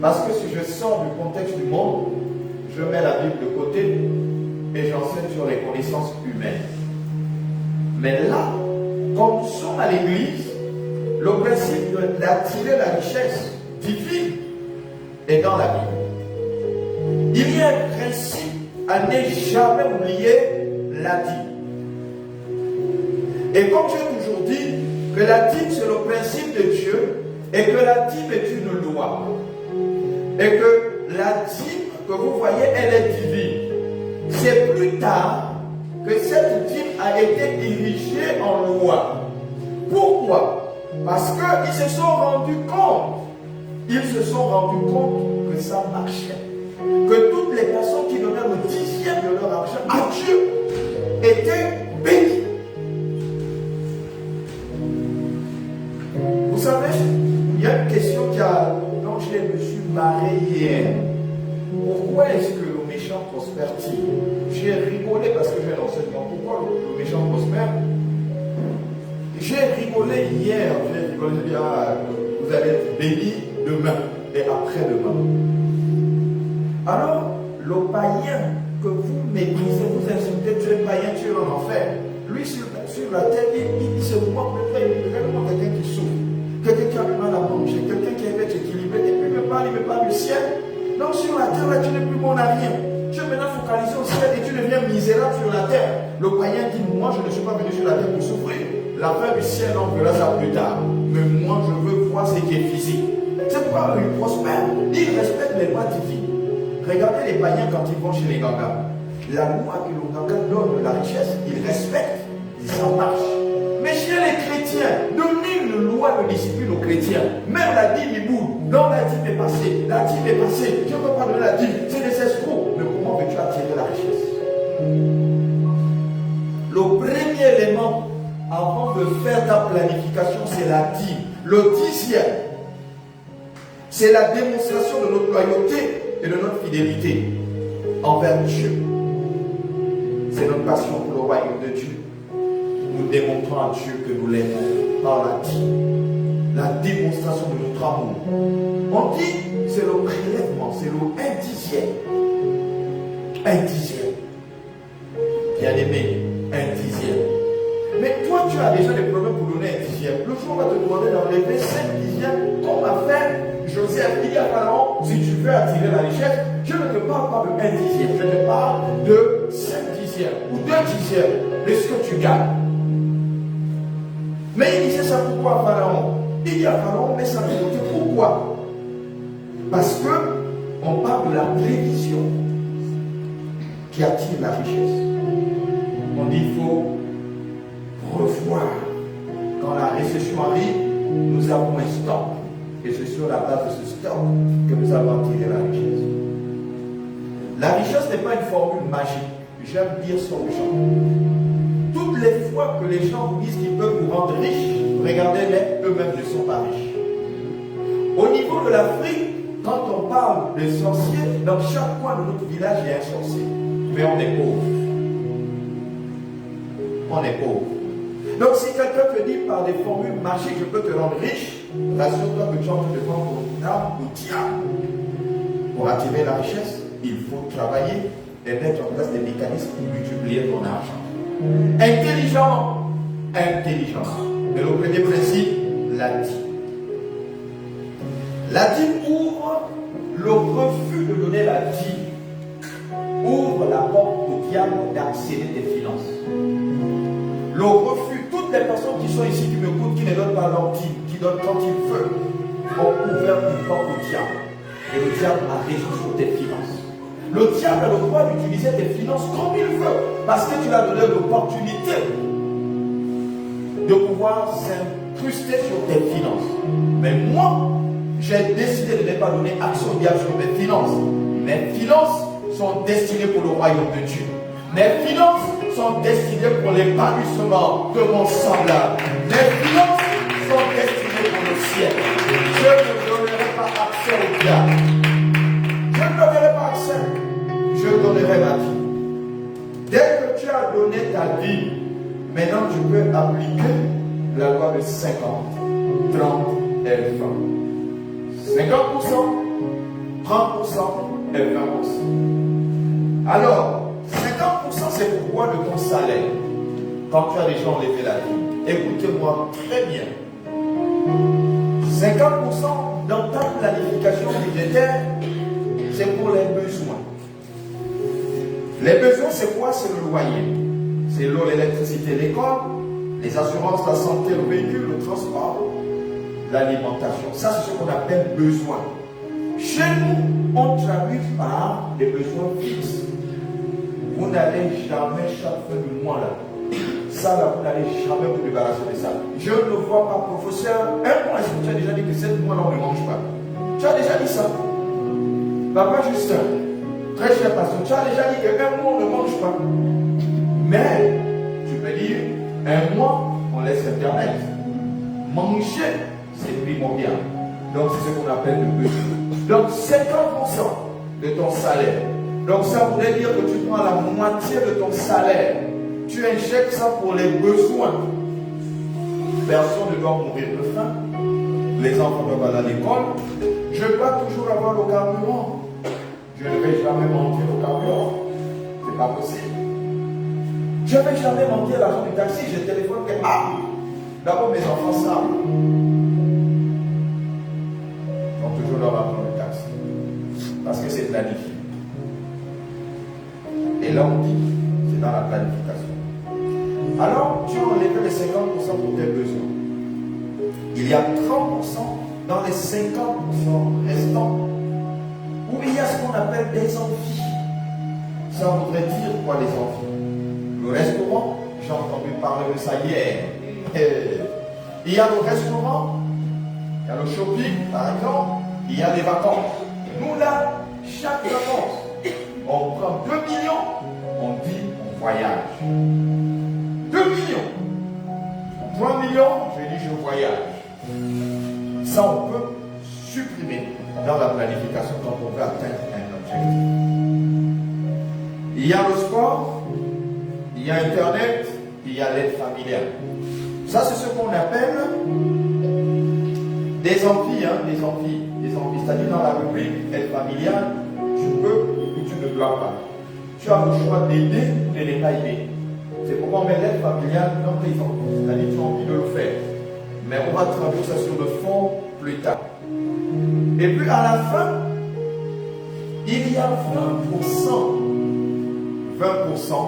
Parce que si je sors du contexte du monde, je mets la Bible de côté et j'enseigne sur les connaissances humaines. Mais là, comme nous sommes à l'église, le principe d'attirer la richesse divine est dans la Bible. Il y a un principe à ne jamais oublier la dîme. Et comme j'ai toujours dit que la dîme c'est le principe de Dieu et que la dîme est une loi. Et que la dîme que vous voyez, elle est divine. C'est plus tard que cette dîme a été érigée en loi. Pourquoi? Parce qu'ils se sont rendus compte. Ils se sont rendus compte que ça marchait. Que toutes les personnes qui donnaient le 10e de leur argent à Dieu étaient bénies. Vous savez, il y a une question dont je me suis marré hier. Pourquoi est-ce que le méchant prospère-t-il? J'ai rigolé parce que j'ai l'enseignement. Pourquoi le méchant prospère? J'ai rigolé hier. J'ai rigolé, j'ai dit, vous allez être bénis demain et après-demain. Alors, le païen que vous méprisez, vous insultez, tu es païen, tu es en enfer. Lui, sur la terre, il se moque de toi, il est vraiment quelqu'un qui souffre. Quelqu'un qui a du mal à manger, quelqu'un qui veut être équilibré, et puis il me parle du ciel. Donc sur la terre, là, tu n'es plus bon à rien. Tu es maintenant focalisé au ciel et tu deviens misérable sur la terre. Le païen dit, moi je ne suis pas venu sur la terre pour souffrir. La fin du ciel, on verra ça plus tard. Mais moi je veux voir ce qui est physique. C'est pourquoi il prospère. Il respecte les lois divines. Regardez les païens quand ils vont chez les gangas. La loi que le ganga donne de la richesse, ils respectent, ils en marchent. Mais chez les chrétiens, chrétiens, de nulle loi ne discipline aux chrétiens. Même la dîme, il bouge. Non, la dîme est passée. La dîme est passée. Je ne peux pas donner la dîme. C'est des escrocs. Mais comment veux-tu attirer la richesse? Le premier élément avant de faire ta planification, c'est la dîme. Le 10e, c'est la démonstration de notre loyauté et de notre fidélité envers Dieu. C'est notre passion pour le royaume de Dieu. Nous démontrons à Dieu que nous l'aimons par la dîme, la démonstration de notre amour. On dit, c'est le prélèvement, c'est le 1/10. 1/10. Bien aimé, 1/10. Mais toi, tu as déjà des problèmes pour donner 1/10. Le jour, on va te demander d'enlever 5/10, comme a fait Joseph. Il dit à Pharaon, si tu veux attirer la richesse, je ne te parle pas de 1/10, je te parle de 5/10 ou 2/10 de ce que tu gagnes. Mais il disait ça pourquoi à Pharaon? Il dit à Pharaon, mais ça me dit pourquoi? Parce que on parle de la prévision qui attire la richesse. On dit il faut revoir. Quand la récession arrive, nous avons un stock. Et c'est sur la base de ce stock que nous allons attirer la richesse. La richesse n'est pas une formule magique. J'aime dire ça aux gens. Toutes les fois que les gens vous disent qu'ils peuvent vous rendre riches, regardez-les, eux-mêmes ne sont pas riches. Au niveau de l'Afrique, quand on parle de sorciers, dans chaque coin de notre village, il y a un sorcier. Mais on est pauvre. On est pauvre. Donc si quelqu'un te dit par des formules magiques, je peux te rendre riche, rassure-toi que tu es en train de vendre ton âme au diable. Pour attirer la richesse, il faut travailler et mettre en place des mécanismes pour multiplier ton argent. Intelligent. Mais le premier principe, la dîme. La dîme ouvre le refus de donner la dîme. Ouvre la porte au diable d'accéder tes finances. Le refus, toutes les personnes qui sont ici, qui m'écoutent, qui ne donnent pas leur dîme, qui donnent quand ils veulent, ont ouvert une porte au diable. Et le diable a régi sur tes finances. Le diable a le droit d'utiliser tes finances comme il veut, parce que tu lui as donné l'opportunité de pouvoir s'incruster sur tes finances. Mais moi, j'ai décidé de ne pas donner accès au diable sur mes finances. Mes finances sont destinées pour le royaume de Dieu. Mes finances sont destinées pour l'épanouissement de mon semblable. Mes finances sont destinées pour le ciel. Je ne donnerai pas accès au diable. Je ne donnerai pas accès. Je donnerai ma vie. Dès que tu as donné ta vie, maintenant tu peux appliquer la loi de 50, 30 et 20. 50%, 30% et 20%. Alors, 50% c'est pourquoi de ton salaire. Quand tu as déjà enlevé la vie, écoutez-moi très bien. 50% dans ta planification budgétaire, c'est pour les besoins. Les besoins, c'est quoi? C'est le loyer. C'est l'eau, l'électricité, l'école, les assurances, la santé, le véhicule, le transport, l'alimentation. Ça, c'est ce qu'on appelle besoin. Chez nous, on traduit par des besoins fixes. Vous n'allez jamais, chaque fin du mois, là, ça, là, vous n'allez jamais vous débarrasser de ça. Je ne vois pas, professeur, un mois, est-ce que tu as déjà dit que 7 mois, là, on ne mange pas? Tu as déjà dit ça? Papa Justin, très cher pasteur, tu as déjà dit qu'un mois, on ne mange pas. Mais, tu peux dire, un mois, on laisse Internet. Manger, c'est primordial. Donc, c'est ce qu'on appelle le besoin. Donc, 50% de ton salaire. Donc, ça voudrait dire que tu prends la moitié de ton salaire. Tu injectes ça pour les besoins. Personne ne doit mourir de faim. Les enfants doivent aller à l'école. Je dois toujours avoir le carburant. Je ne vais jamais mentir au carburant. Ce n'est pas possible. Je ne vais jamais mentir à l'argent du taxi. Je téléphone que d'abord mes enfants savent. Donc toujours leur argent du taxi. Parce que c'est planifié. Et là on dit, c'est dans la planification. Alors tu as enlevé les 50% pour tes besoins. Il y a 30% dans les 50% restants où il y a ce qu'on appelle des envies. Ça voudrait dire quoi les envies? Le restaurant, j'ai entendu parler de ça hier. Il y a le restaurant, il y a le shopping, par exemple, il y a les vacances. Nous là, chaque vacances, on prend 2 millions, on dit on voyage. 2 millions. 3 millions, je dis je voyage. Ça, on peut supprimer dans la planification quand on veut atteindre un objectif. Il y a le sport, il y a Internet, il y a l'aide familiale. Ça, c'est ce qu'on appelle des envies, des envies. C'est-à-dire dans la rubrique aide familiale, tu peux ou tu ne dois pas. Tu as le choix d'aider ou de ne pas aider. C'est pourquoi on met l'aide familiale dans les envies. C'est-à-dire que tu as envie de le faire. Mais on va traduire ça sur le fond plus tard. Et puis à la fin, il y a 20%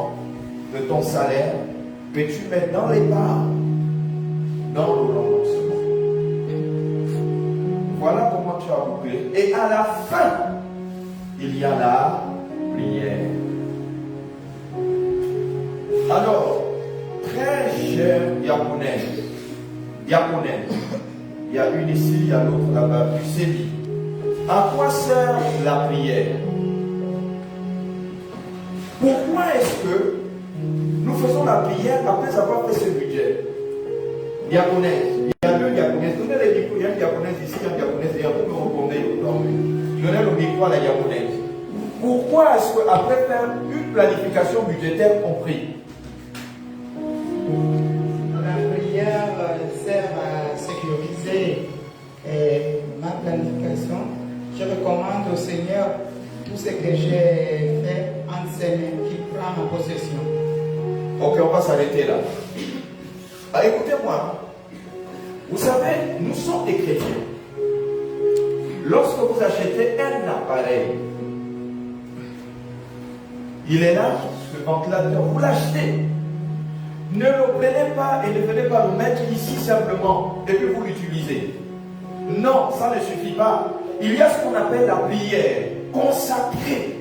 de ton salaire que tu mets dans l'épargne, dans le remboursement. Voilà comment tu as bouclé. Et à la fin, il y a la prière. Alors, très chère Diaconaise, il y a une ici, il y a l'autre là-bas, tu sais dit, à quoi sert la prière? Pourquoi est-ce que nous faisons la prière après avoir fait ce budget? Diaconaise, il y a deux diaconaises, donnez les micros, il y a une diaconaise ici, il y a une diaconaise, il y a vous me répondez, donnez le micro à la diaconaise. Pourquoi est-ce qu'après faire une planification budgétaire, on prie? La prière sert à sécuriser ma planification. Je recommande au Seigneur tout ce que j'ai fait en semaine qu'il prend en possession. Ok, on va s'arrêter là. Écoutez-moi. Vous savez, nous sommes des chrétiens. Lorsque vous achetez un appareil, il est là, ce ventilateur, vous l'achetez. Ne le prenez pas et ne venez pas le mettre ici simplement et puis vous l'utilisez. Non, ça ne suffit pas. Il y a ce qu'on appelle la prière consacrée.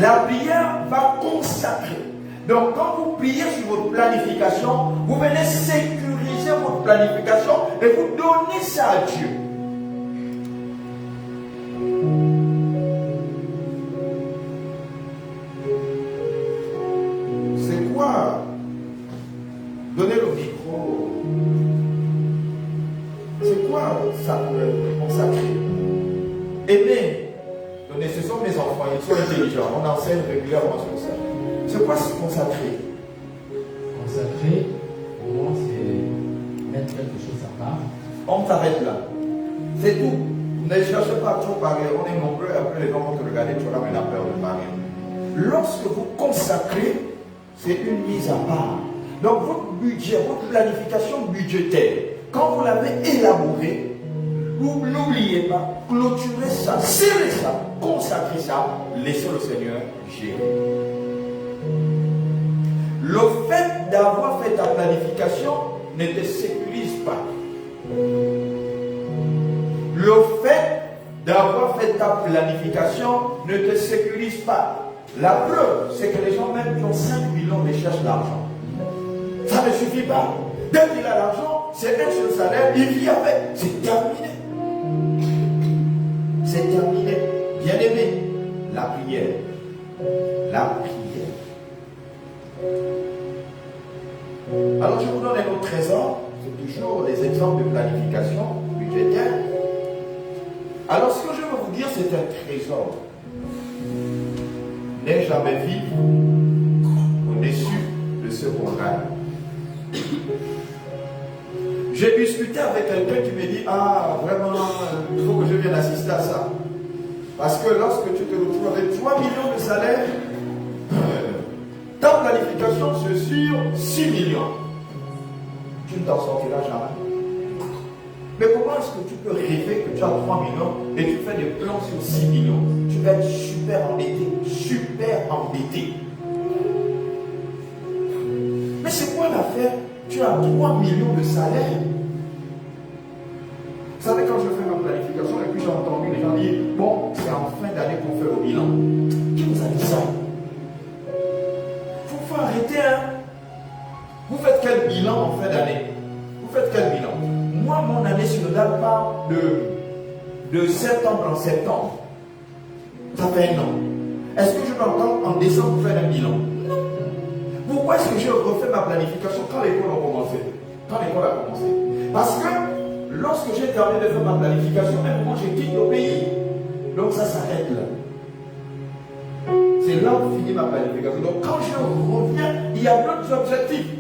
La prière va consacrer. Donc quand vous priez sur votre planification, vous venez sécuriser votre planification et vous donnez ça à Dieu. C'est quoi? Donnez le micro. C'est quoi ça consacrer? Aimer. Donnez, ce sont mes enfants, ils sont intelligents. On enseigne régulièrement sur ça. C'est quoi se consacrer? Consacrer, pour moi, c'est mettre quelque chose à part. On s'arrête là. C'est tout. Ne cherchez pas à trop parler. On est nombreux, après les gens vont te regarder, tu auras maintenant peur de parler. Lorsque vous consacrez, c'est une mise à part. Donc votre budget, votre planification budgétaire, quand vous l'avez élaboré, vous n'oubliez pas, clôturez ça, serrez ça, consacrez ça, laissez le Seigneur gérer. Le fait d'avoir fait ta planification ne te sécurise pas. Le fait d'avoir fait ta planification ne te sécurise pas. La preuve, c'est que les gens même qui ont 5 millions ne cherchent l'argent. Ça ne suffit pas. Dès qu'il a l'argent, c'est un seul salaire, il vit avec. C'est terminé. C'est terminé. Bien aimé, la prière. La prière. Alors je vous donne un autre trésor, c'est toujours les exemples de planification budgétaire. Alors ce que je veux vous dire, c'est un trésor. N'aie jamais vivre au-dessus de ce qu'on gagne. J'ai discuté avec quelqu'un qui me dit, ah vraiment, il faut que je vienne assister à ça. Parce que lorsque tu te retrouves avec 3 millions de salaire, ta planification c'est sur 6 millions. Tu ne t'en sortiras jamais. Mais comment est-ce que tu peux rêver que tu as 3 millions et tu fais des plans sur 6 millions? Tu vas être super endetté, super endetté. Mais c'est quoi l'affaire? Tu as 3 millions de salaire. Vous savez, quand je fais ma planification et puis j'ai entendu les gens dire, bon, c'est en fin d'année qu'on fait le bilan. Qui vous a dit ça? Faut arrêter, hein. Vous faites quel bilan en fin d'année? Vous faites quel bilan? Moi, mon année synodale part de septembre en septembre. Ça fait un an. Est-ce que je m'entends en décembre faire un bilan? Non. Pourquoi est-ce que j'ai refait ma planification quand l'école a commencé? Quand l'école a commencé. Parce que lorsque j'ai terminé de faire ma planification, même moi, je quitte le pays. Donc ça s'arrête là. C'est là où finit ma planification. Donc quand je reviens, il y a d'autres objectifs.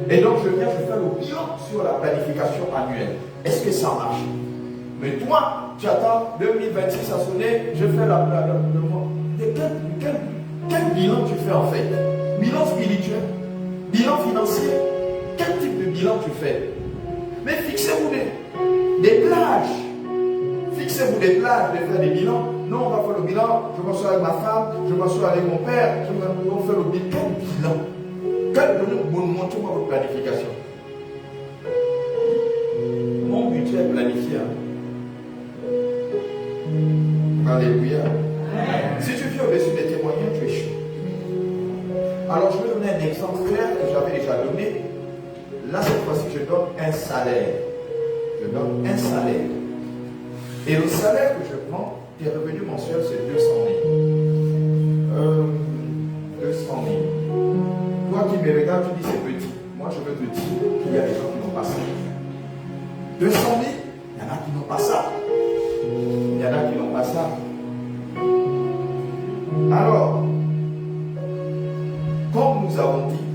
Et donc je viens, je fais le bilan sur la planification annuelle. Est-ce que ça marche? Mais toi, tu attends 2026 à sonner, je fais quel bilan tu fais en fait? Bilan spirituel? Bilan financier? Quel type de bilan tu fais? Mais fixez-vous des plages. Fixez-vous des plages de faire des bilans. Non, on va faire le bilan, je m'assois avec ma femme, je m'assois avec mon père, on va faire le bilan. Quel bilan? Montrez-moi votre planification. Mon budget est planifié. Alléluia. Si tu viens au-dessus des témoignages, tu es chaud. Alors je vais donner un exemple clair que j'avais déjà donné. Là, cette fois-ci, je donne un salaire. Je donne un salaire. Et le salaire que je prends, tes revenus mensuels, c'est 200 000. 200 000. Toi qui me regardes, tu dis c'est petit. Moi, je veux te dire qu'il y a des gens qui n'ont pas ça. 200 000, il y en a qui n'ont pas ça. Il y en a qui n'ont pas ça. Alors, comme nous avons dit,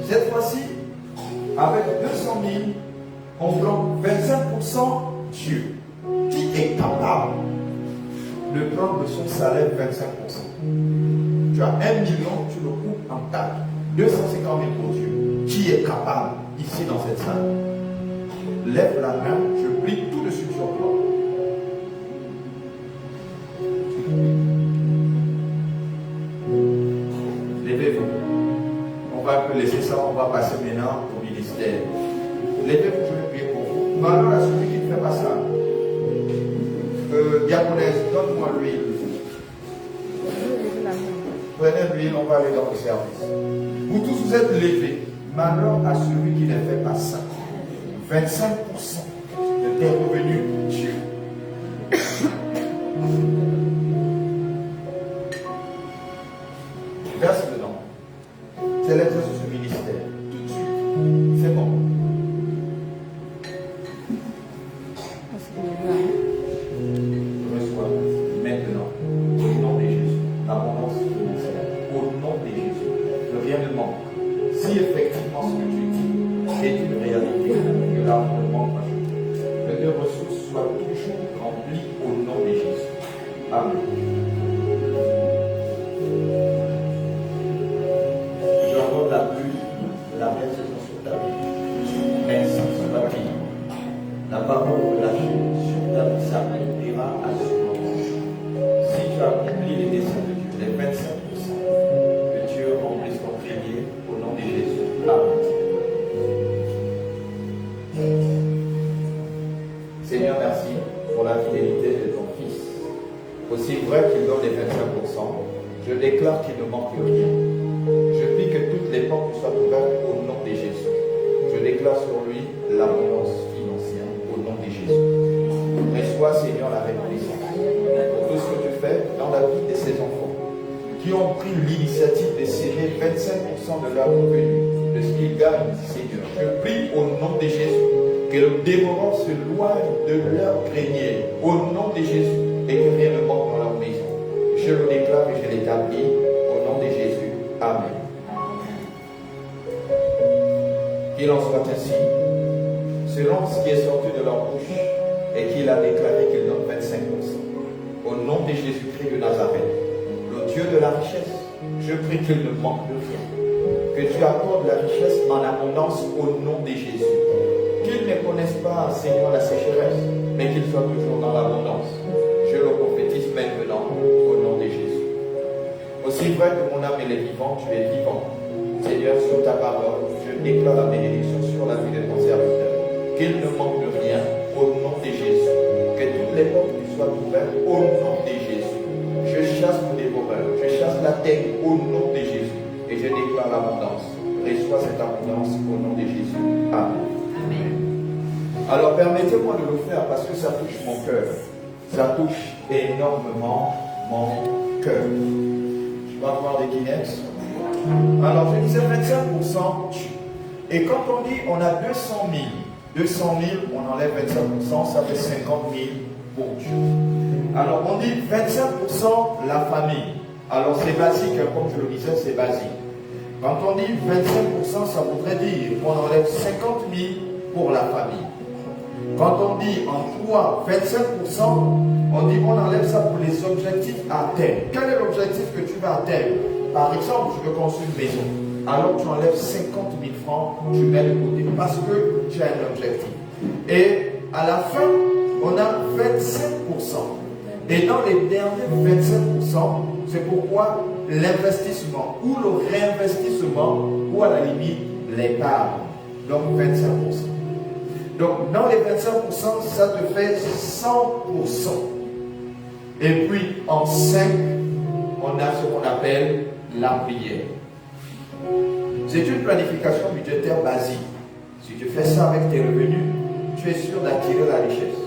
cette fois-ci, avec 200 000, on prend 25% Dieu. Qui est capable de prendre de son salaire 25%? Tu as 1 million, tu le coupes en 4. 250 000 pour Dieu. Qui est capable ici dans cette salle? Lève la main, je prie tout de suite sur toi. Levez-vous. On va laisser ça, on va passer maintenant au ministère. Levez-vous, je vais prier pour vous. Malheur à celui qui ne fait pas ça. Diaconesse, donne-moi l'huile. Prenez l'huile, on va aller dans le service. Vous tous vous êtes levés. Malheur à celui qui ne fait pas ça. 25% de tes revenus, Dieu. Verse dedans. C'est l'exercice du ministère. Tout de suite. C'est bon. Reçois maintenant. Au nom de Jésus. L'abondance financière. Au nom de Jésus. Rien ne manque. Si effectivement ce que tu dis est une réalité, que l'argent ne manque pas. Que tes ressources soient toujours remplies au nom de Jésus. Amen. J'envoie la pluie, la réalisation sur ta vie. Merci sur ta vie. La parole relâchée sur ta vie s'accomplira à ce moment. Si tu as accompli les desseins de Dieu, les 25%, que Dieu remplisse ton prière au nom de Jésus. Amen. Seigneur, merci pour la fidélité de ton Fils. Aussi vrai qu'il donne les 25%, je déclare qu'il ne manque rien. Je prie que toutes les portes soient ouvertes au nom de Jésus. Je déclare sur lui l'abondance financière au nom de Jésus. Reçois, Seigneur, la reconnaissance pour tout ce que tu fais dans la vie de ces enfants qui ont pris l'initiative de s'aimer 25% de leur revenu, de ce qu'ils gagnent, Seigneur. Je prie au nom de Jésus que le dévorant se loigne de leur grenier au nom de Jésus et que rien ne manque dans leur maison. Je le déclare et je l'établis au nom de Jésus. Amen. Qu'il en soit ainsi, selon ce qui est sorti de leur bouche et qu'il a déclaré qu'il donne 25%. Au nom de Jésus-Christ de Nazareth, le Dieu de la richesse, je prie qu'il ne manque de rien. Que tu accordes la richesse en abondance au nom de Jésus. Qu'ils ne connaissent pas, Seigneur, la sécheresse, mais qu'ils soient toujours dans l'abondance. Je le prophétise maintenant au nom de Jésus. Aussi vrai que mon âme est vivante, tu es vivant. Seigneur, sur ta parole, je déclare la bénédiction sur la vie de ton serviteur. Qu'il ne manque de rien au nom de Jésus. Que toutes les portes soient ouvertes au nom de Jésus. Je chasse mon dévoreur, je chasse la terre au nom de Jésus. Et je déclare l'abondance. Reçois cette d'abondance au nom de Jésus. Amen. Amen. Alors permettez-moi de le faire parce que ça touche mon cœur. Ça touche énormément mon cœur. Je vais avoir des Kleenex. Alors je disais 25%. Et quand on dit on a 200 000, on enlève 25%, ça fait 50 000 pour Dieu. Alors on dit 25% la famille. Alors c'est basique, hein, comme je le disais, c'est basique. Quand on dit 25%, ça voudrait dire qu'on enlève 50 000 pour la famille. Quand on dit en quoi 25%, on dit qu'on enlève ça pour les objectifs à terme. Quel est l'objectif que tu vas atteindre? Par exemple, je veux construire une maison. Alors tu enlèves 50 000 francs, tu mets de côté parce que tu as un objectif. Et à la fin, on a 25%. Et dans les derniers 25%, c'est pourquoi l'investissement ou le réinvestissement ou à la limite l'épargne. Donc 25%. Donc dans les 25%, ça te fait 100%. Et puis en 5, on a ce qu'on appelle la prière. C'est une planification budgétaire basique. Si tu fais ça avec tes revenus, tu es sûr d'attirer la richesse.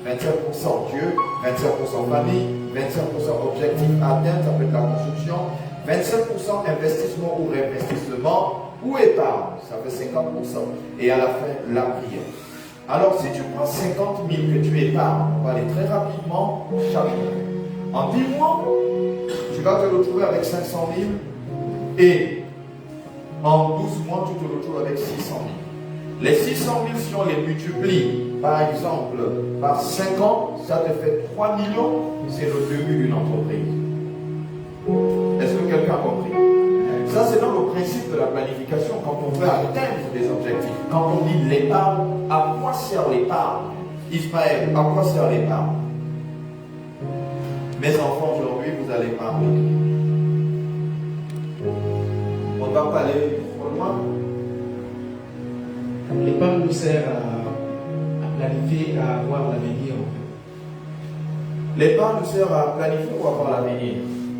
25% Dieu, 25% famille, 25% objectif atteint, ça peut être la construction, 25% investissement ou réinvestissement ou épargne, ça fait 50%. Et à la fin, la prière. Alors si tu prends 50 000 que tu épargnes, on va aller très rapidement chaque mois. En 10 mois, tu vas te retrouver avec 500 000 et en 12 mois, tu te retrouves avec 600 000. Les 600 000, si on les multiplie, par exemple, par 5 ans, ça te fait 3 millions, c'est le début d'une entreprise. Est-ce que quelqu'un a compris? Ça, c'est dans le principe de la planification quand on veut atteindre des objectifs. Quand on dit l'épargne, à quoi sert l'épargne? Israël, à quoi sert l'épargne? Mes enfants, aujourd'hui, vous allez parler. On ne va pas aller trop loin. L'épargne nous sert à planifier, à avoir l'avenir. L'épargne nous sert à planifier ou à avoir l'avenir.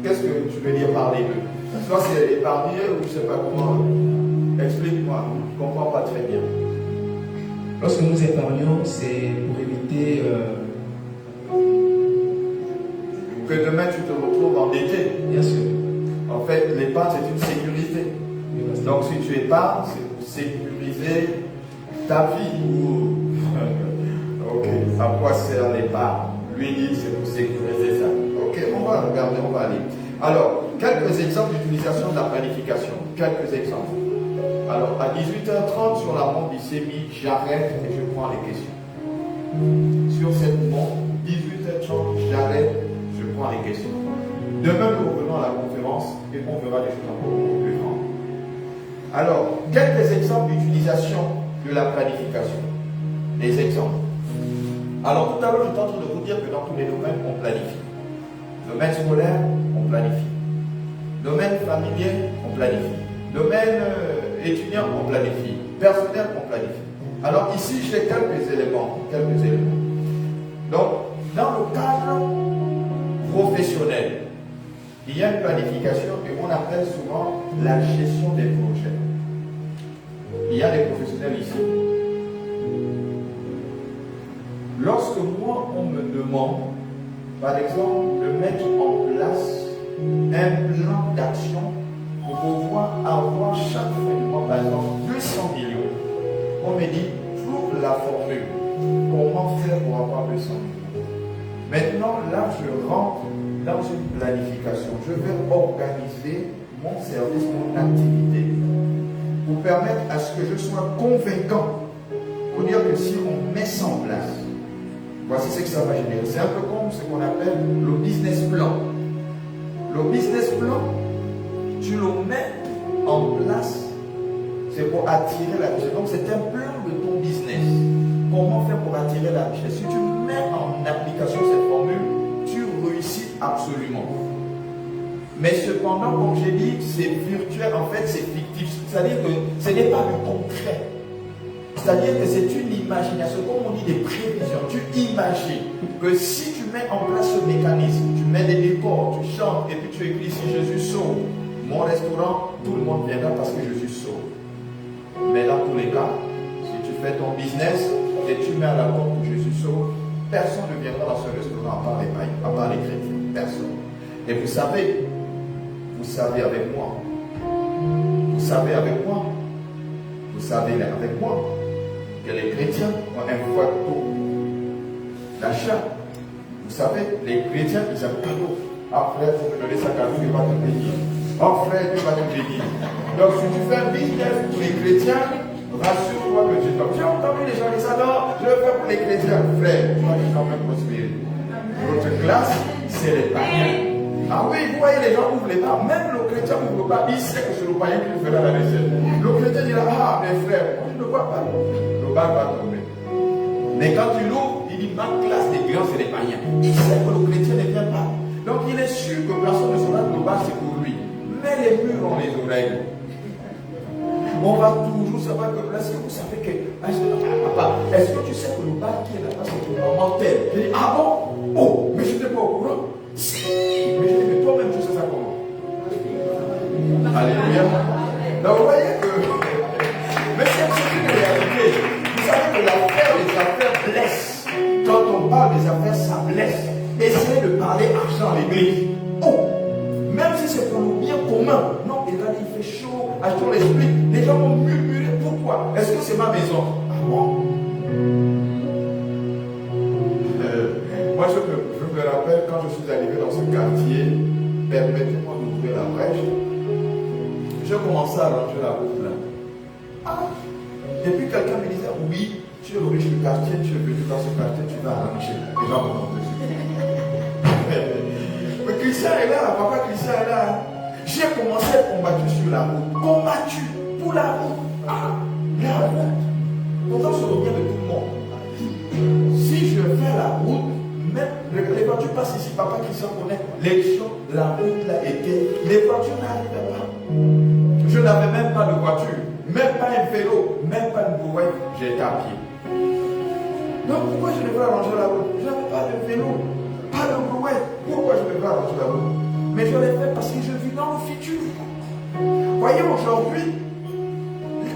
Qu'est-ce que tu veux dire par les deux? Soit c'est épargner ou je ne sais pas comment. Explique-moi, je ne comprends pas très bien. Lorsque nous épargnons, c'est pour éviter que demain tu te retrouves endetté. Bien sûr. En fait, l'épargne c'est une sécurité. Donc si tu épargnes, c'est pour sécuriser ta vie. Ok, à quoi sert l'épargne? Lui dit c'est pour sécuriser ça. Ok, on va regarder, on va aller. Alors, quelques exemples d'utilisation de la planification. Quelques exemples. Alors, à 18h30 sur la montre du CEMI, j'arrête et je prends les questions. Sur cette montre, 18h30, j'arrête, je prends les questions. Demain, nous revenons à la conférence et on verra des choses encore plus grandes. Alors, quelques exemples d'utilisation de la planification. Des exemples. Alors, tout à l'heure, j'étais en train de vous dire que dans tous les domaines, on planifie. Domaine scolaire, on planifie. Domaine familier, on planifie. Domaine étudiant, on planifie. Personnel, on planifie. Alors ici, j'ai quelques éléments. Donc, dans le cadre professionnel, il y a une planification et on appelle souvent la gestion des projets. Il y a des professionnels ici. Lorsque moi, on me demande, par exemple, de mettre en place un plan d'action pour pouvoir avoir chaque fin du mois, par exemple, 200 millions. On me dit, trouve la formule. Comment faire pour avoir 200 millions? Maintenant, là, je rentre dans une planification. Je vais organiser mon service, mon activité, pour permettre à ce que je sois convaincant. Pour dire que si on met ça en place, voici ce que ça va générer. C'est un peu comme ce qu'on appelle le business plan. Le business plan, tu le mets en place, c'est pour attirer la richesse. Donc c'est un plan de ton business. Comment faire pour attirer la richesse? Si tu mets en application cette formule, tu réussis absolument. Mais cependant, comme j'ai dit, c'est virtuel, en fait c'est fictif. C'est-à-dire que ce n'est pas du concret. C'est-à-dire que c'est une imagination, comme on dit des prévisions. Tu imagines que si tu mets en place ce mécanisme, tu mets des décors, tu chantes et puis tu écris si Jésus sauve mon restaurant, tout le monde viendra parce que Jésus sauve. Mais dans tous les cas, si tu fais ton business et tu mets à la porte où Jésus sauve, personne ne viendra dans ce restaurant à part les païens, à part les chrétiens. Personne. Et vous savez avec moi, vous savez avec moi que les chrétiens ont un fardeau d'achat. Vous savez, les chrétiens, ils aiment cadeau. Ah frère, il faut me donner sa cadeau, il va te bénir. Oh frère, Dieu va te bénir. Donc si tu fais un business pour les chrétiens, rassure-toi que Dieu t'aime. J'ai entendu les gens dire ça, non, je le fais pour les chrétiens. Frère, tu vas quand même prospérer. Notre classe, c'est les païens. Ah oui, vous voyez, les gens ouvrent les bars. Même le chrétien n'ouvre pas, il sait que c'est le païen qui lui fera la recette. Le chrétien dira, ah mes frères, moi je ne vois pas. Le bar va tomber. Mais quand il ouvre, il dit, ma classe des grands, c'est les païens. Il sait que le chrétien ne vient pas. Donc il est sûr que personne ne saura que le bar c'est pour lui. Mais les murs ont les oreilles. On va toujours savoir que est-ce que vous savez que. Papa, est-ce que tu sais que le bar qui est là-bas, c'est pour maman tel? Je dis, ah bon? Oh, mais je n'étais pas au courant. Si, mais je dis, mais toi-même, tu sais ça comment? Alléluia. Donc vous voyez que. Mais c'est une réalité. Vous savez que les affaires blessent. Quand on parle des affaires, ça blesse. Essayez de parler argent à l'église. Oh, même si c'est pour le bien commun. Non, et là, il fait chaud. Achetons l'esprit. Les gens vont murmurer. Pourquoi? Est-ce que c'est ma maison? Ah bon? Moi, je me rappelle quand je suis arrivé dans ce quartier, permettez-moi d'ouvrir la brèche. Je commençais à ranger la route là. Ah. Et puis quelqu'un me disait, oui, tu es le riche du quartier, tu es venu dans ce quartier, tu vas arranger. Les gens me montent dessus. Mais Christian est là, papa Christian est là. J'ai commencé à combattre sur la route. Combattu pour la route. Ah, la route. Pourtant, c'est le bien de tout le monde. Si je fais la route, même les voitures passent ici, papa Christian connaît l'élection, la route l'a été, les voitures n'arrivaient pas. Je n'avais même pas de voiture, même pas un vélo, même pas une brouette, j'étais à pied. Donc pourquoi je devrais arranger la route? Je n'avais pas de vélo, pas de brouette, pourquoi je devrais arranger la route? Mais je l'ai fait parce que je vis dans le futur. Voyez aujourd'hui,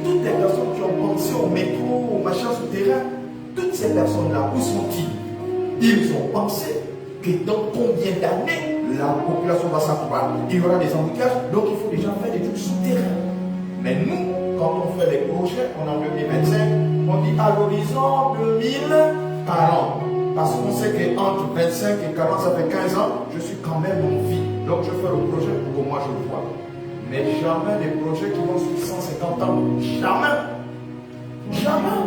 toutes les personnes qui ont pensé au métro, au machin souterrain, toutes ces personnes-là, où sont-ils? Ils ont pensé que dans combien d'années la population va s'accroître. Il y aura des embouteillages, donc il faut déjà faire des trucs souterrains. Mais nous, quand on fait des projets, on est en 2025, on dit à l'horizon 2040. Parce qu'on sait qu'entre 25 et 40, ça fait 15 ans, je suis quand même en vie. Donc je fais le projet pour que moi je le vois. Mais jamais des projets qui vont sur 150 ans. Jamais. Jamais.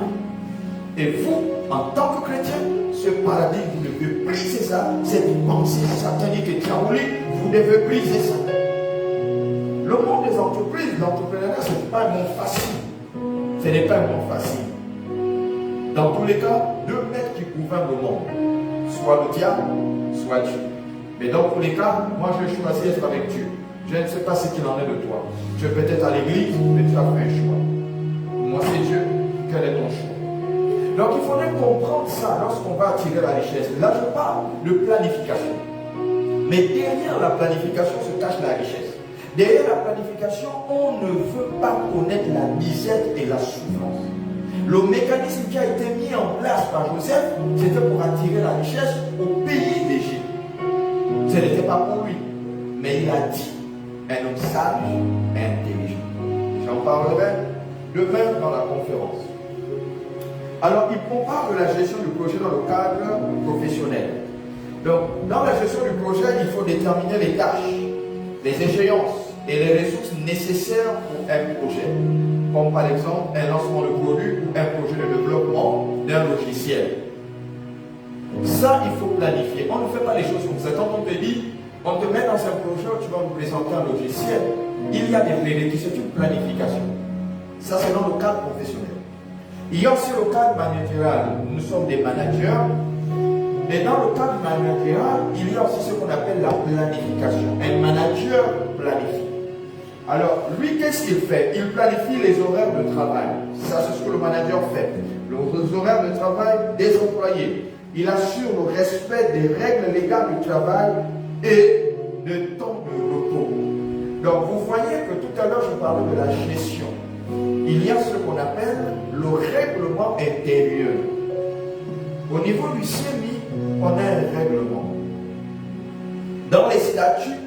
Et vous, en tant que chrétien, ce paradigme, vous devez briser ça. Cette pensée satanique et diabolique, vous devez briser ça. Le monde des entreprises, l'entrepreneuriat, ce n'est pas un monde facile. Ce n'est pas un monde facile. Dans tous les cas, deux maîtres qui gouvernent le monde, soit le diable, soit Dieu. Mais dans tous les cas, moi je vais choisir d'être avec Dieu. Je ne sais pas ce qu'il en est de toi. Tu es peut-être à l'église, mais tu as fait un choix. Moi c'est Dieu, quel est ton choix? Donc il faudrait comprendre ça lorsqu'on va attirer la richesse. Là je parle de planification. Mais derrière la planification se cache la richesse. Derrière la planification, on ne veut pas connaître la misère et la souffrance. Le mécanisme qui a été mis en place par Joseph, c'était pour attirer la richesse au pays d'Égypte. Ce n'était pas pour lui. Mais il a dit, un homme sage et intelligent. J'en parlerai demain dans la conférence. Alors, il compare de la gestion du projet dans le cadre professionnel. Donc, dans la gestion du projet, il faut déterminer les tâches, les échéances et les ressources nécessaires pour un projet. Comme par exemple un lancement de produit ou un projet de développement d'un logiciel. Ça, il faut planifier. On ne fait pas les choses comme ça. Quand on te dit, on te met dans un projet où tu vas nous présenter un logiciel, il y a des prérequis, c'est une planification. Ça, c'est dans le cadre professionnel. Il y a aussi le cadre managérial. Nous sommes des managers. Et dans le cadre managérial, il y a aussi ce qu'on appelle la planification. Un manager planifie. Alors, lui, qu'est-ce qu'il fait? Il planifie les horaires de travail. Ça, c'est ce que le manager fait. Les horaires de travail des employés. Il assure le respect des règles légales du travail et de temps de repos. Donc, vous voyez que tout à l'heure, je parlais de la gestion. Il y a ce qu'on appelle le règlement intérieur. Au niveau du CMI, on a un règlement. Dans les statuts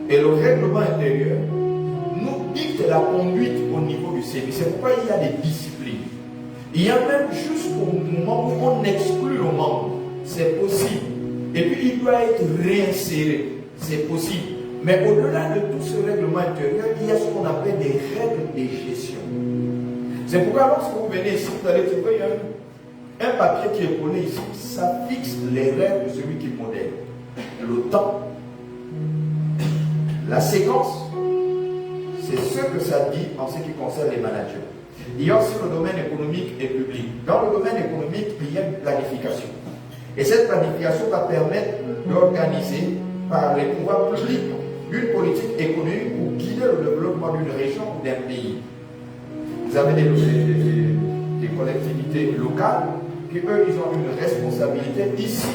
et le règlement intérieur, nous dicte la conduite au niveau du CMI. C'est pourquoi il y a des disciplines. Il y a même jusqu'au moment où on exclut le membre. C'est possible. Et puis il doit être réinséré. C'est possible. Mais au-delà de tout ce règlement intérieur, il y a ce qu'on appelle des règles de gestion. C'est pourquoi lorsque vous venez ici, vous allez trouver un papier qui est collé ici. Ça fixe les règles de celui qui modèle. Le temps, la séquence, c'est ce que ça dit en ce qui concerne les managers. Il y a aussi le domaine économique et public. Dans le domaine économique, il y a une planification. Et cette planification va permettre d'organiser par les pouvoirs publics une politique économique pour guider le développement d'une région ou d'un pays. Vous avez des collectivités locales qui, eux, ils ont une responsabilité ici.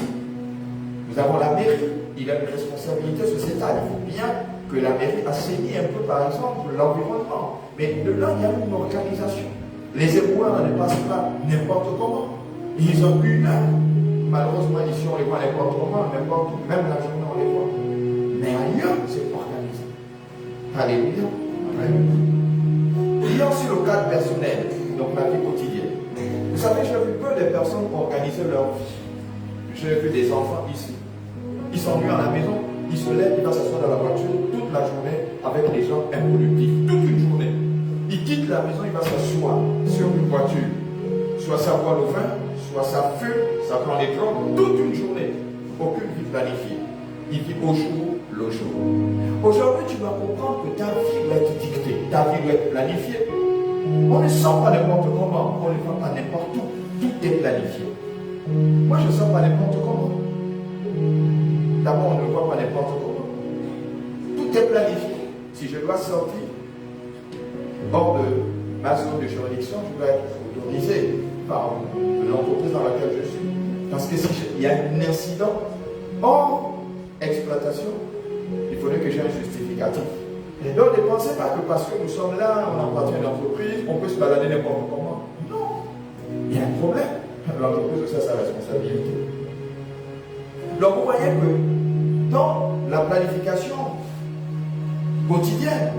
Nous avons la mairie, il a une responsabilité sociétale. Il faut bien que la mairie assainisse un peu, par exemple, l'environnement. Mais de là, il y a une organisation. Les éboueurs ne passent pas n'importe comment. Ils ont une heure. Malheureusement, ici, on les voit n'importe comment, n'importe où, même la journée, on les voit. Mais ailleurs, c'est organisé. Alléluia. Il y a aussi le cadre personnel, donc la vie quotidienne. Vous savez, j'ai vu peu de personnes organiser leur vie. J'ai vu des enfants ici. Ils s'ennuient à la maison, ils se lèvent, ils vont s'asseoir dans la voiture toute la journée avec des gens improductifs. Toute une journée. Il quitte la maison, il va s'asseoir sur une voiture. Soit ça boit le vin, soit ça fume, ça prend des drogues, toute une journée. Aucune vie planifiée. Il vit au jour le jour. Aujourd'hui, tu dois comprendre que ta vie doit être dictée, ta vie doit être planifiée. On ne sort pas n'importe comment, on ne va pas n'importe où. Tout est planifié. Moi, je ne sors pas n'importe comment. D'abord, on ne voit pas n'importe comment. Tout est planifié. Si je dois sortir hors de ma zone de juridiction, je dois être autorisé par l'entreprise dans laquelle je suis. Parce que s'il y a un incident hors exploitation, il faudrait que j'ai un justificatif. Donc ne pensez pas que parce que nous sommes là, on appartient à une entreprise, on peut se balader n'importe comment. Non. Il y a un problème. L'entreprise aussi a sa responsabilité. Donc vous voyez que dans la planification quotidienne,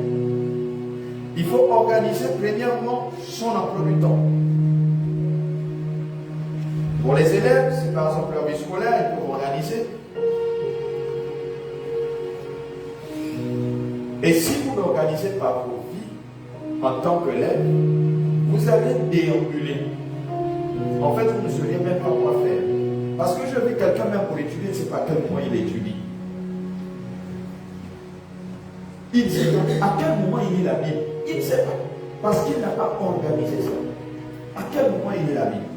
il faut organiser premièrement son emploi du temps. Pour les élèves, c'est par exemple leur vie scolaire, ils peuvent organiser. Et si vous l'organisez par vos vies, en tant qu'élève, vous allez déambuler. En fait, vous ne sauriez même pas quoi faire. Parce que je veux quelqu'un même pour étudier, il ne sait pas à quel moment il étudie. Il ne sait pas à quel moment il lit la Bible. Il ne sait pas. Parce qu'il n'a pas organisé ça. À quel moment il lit la Bible?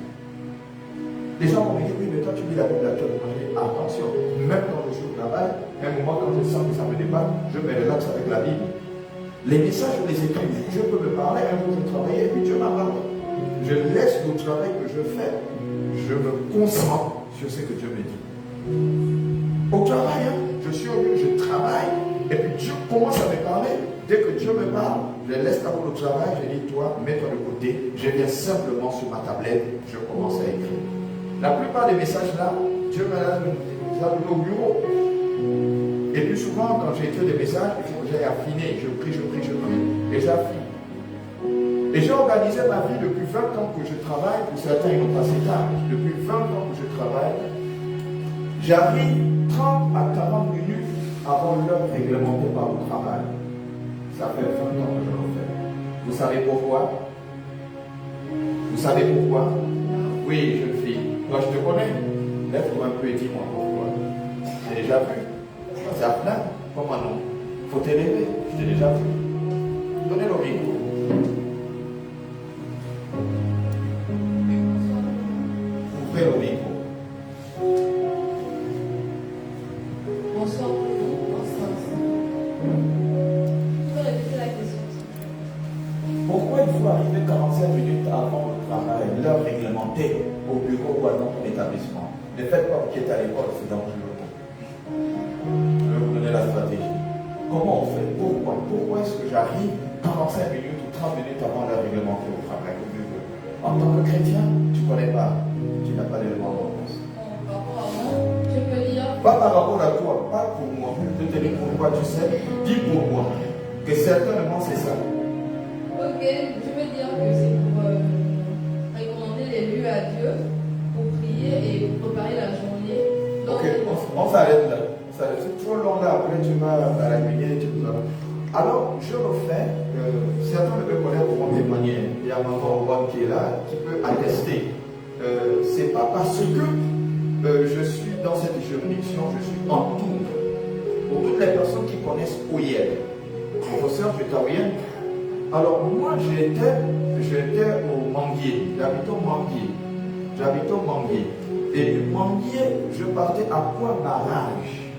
Les gens vont me dire, oui, mais toi tu lis la Bible à quel moment? Attention, même quand je suis au travail, un moment quand je sens que ça me dépasse, je me relaxe avec la Bible. Les messages, je les écris. Je peux me parler, un jour je travaille, et puis Dieu m'a parlé. Je laisse le travail que je fais. Je me concentre sur ce que Dieu me dit. Au travail, je suis au lieu, je travaille, et puis Dieu commence à me parler. Dès que Dieu me parle, je laisse d'abord le travail, je dis, toi, mets-toi de côté, je viens simplement sur ma tablette, je commence à écrire. La plupart des messages là, Dieu me l'a donné au bureau. Et plus souvent, quand j'écris des messages, il faut que j'aille affiner. Je prie, et j'affine. Et j'ai organisé ma vie depuis 20 ans que je travaille. Pour certains, ils n'ont pas cet âge. Depuis 20 ans que je travaille, j'arrive 30 à 40 minutes avant l'heure réglementée par le travail. Ça fait 20 ans que je le fais. Vous savez pourquoi? Vous savez pourquoi? Oui, jeune fille. Moi, je te connais. Lève-toi un peu et dis-moi pourquoi. J'ai déjà vu. C'est à plein. Comment non? Faut t'élever. Je t'ai déjà vu. Donnez le micro. Ouvrez le micro. Bonsoir. Pourquoi il faut arriver 45 minutes avant le travail, l'heure réglementée, au bureau ou dans ton établissement? Ne faites pas qui est à l'école, c'est dangereux. Je vais vous donner la stratégie. Comment on fait? Pourquoi est-ce que j'arrive 45 minutes ou 30 minutes avant d'être réglementé au travail. En tant que chrétien, tu ne connais pas, tu n'as pas d'élément de réponse. Je peux dire. Pas par rapport à toi, pas pour moi. Je te dis pourquoi tu sais, dis pour moi. Que certainement c'est ça. Ok, je veux dire que c'est pour recommander les lieux à Dieu, pour prier et pour préparer la journée. Donc, Ok, on s'arrête là. C'est trop long là, après tu vas à la lumière, tu vas. Alors, je refais, certains de mes collègues pourront témoigner. Il y a maman Obama qui est là, qui peut attester. C'est pas parce que je suis dans cette juridiction, je suis en tout. Pour toutes les personnes qui connaissent Oyel, professeur du Taouyen. Alors, moi, j'étais au Manguier, j'habite au Manguier. Et du Manguier, je partais à Poix-Barrage.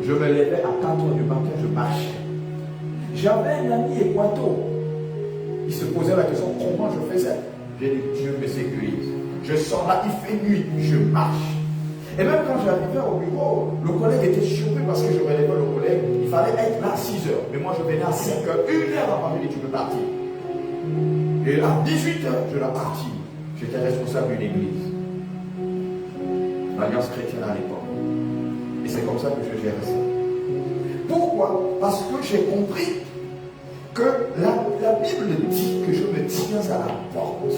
Je me levais à 4 h du matin, je marchais. J'avais un ami Équato. Il se posait la question comment je faisais. J'ai dit Dieu me sécurise. Je sors là, il fait nuit, je marche. Et même quand j'arrivais au bureau, le collègue était surpris parce que je relevais le collègue. Il fallait être là à 6 h. Mais moi je venais à 5 h, 1 heure avant lui, tu peux partir. Et à 18 h, je la partis. J'étais responsable d'une église. L'Alliance chrétienne à l'époque. Et c'est comme ça que je gérais ça. Pourquoi? Parce que j'ai compris que la Bible dit que je me tiens à la porte.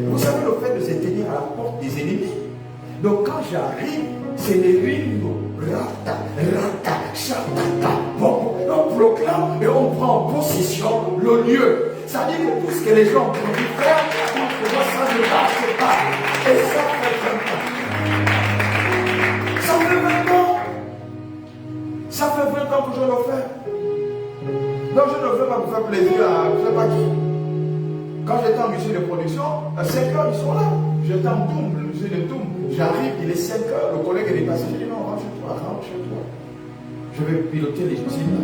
Vous savez le fait de se tenir à la porte des ennemis. Donc quand j'arrive, c'est les ringo, rata, chatata, bon, on proclame et on prend en possession le lieu. Ça dit que tout ce que les gens ont pu faire, contre moi ça ne marche pas. Et ça fait 20 ans. Ça fait 20 ans. Ça fait 20 ans que je le fais. Donc je ne veux pas me faire plaisir à je ne sais pas qui. Quand j'étais en musée de production, à 5 h ils sont là. J'étais en Doum, le musée de Doum. J'arrive, il est 5 h, le collègue est passé. J'ai dit non, rentre chez toi. Je vais piloter les teams.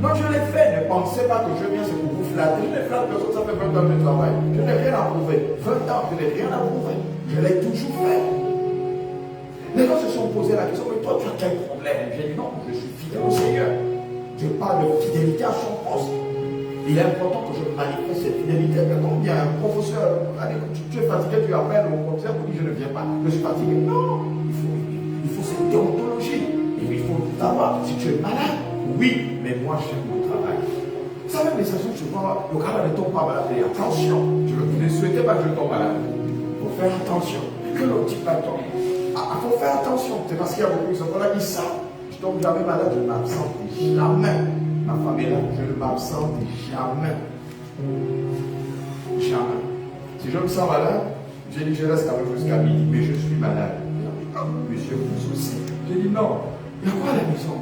Donc je l'ai fait. Ne pensez pas que je viens, c'est pour vous flatter. Je ne flatte personne, ça fait 20 ans que je travaille. Je n'ai rien à prouver. 20 ans, je n'ai rien à prouver. Je l'ai toujours fait. Les gens se sont posé la question, mais toi tu as quel problème? J'ai dit non, je suis fidèle au Seigneur. Je parle de fidélité à son poste. Il est important que je manifeste cette fidélité. Quand il y a un professeur, allez, tu es fatigué, tu appelles au professeur pour dire je ne viens pas, je suis fatigué. Non, il faut cette déontologie. Il faut savoir si tu es malade. Oui, mais moi j'aime mon travail. Vous savez, les messages souvent, le travail ne tombe pas malade. Attention, vous ne souhaitez pas que je tombe malade. Il faut faire attention. Que le petit pas tombe. Il faut faire attention. C'est parce qu'il y a beaucoup de gens là, ils savent. Je tombe jamais malade, je ne m'absente jamais. Ma femme est là, je ne m'absente jamais. Jamais. Si je me sens malade, j'ai dit je reste quand même jusqu'à midi, mais je suis malade. Monsieur, vous aussi. J'ai dit non. Il y a quoi à la maison?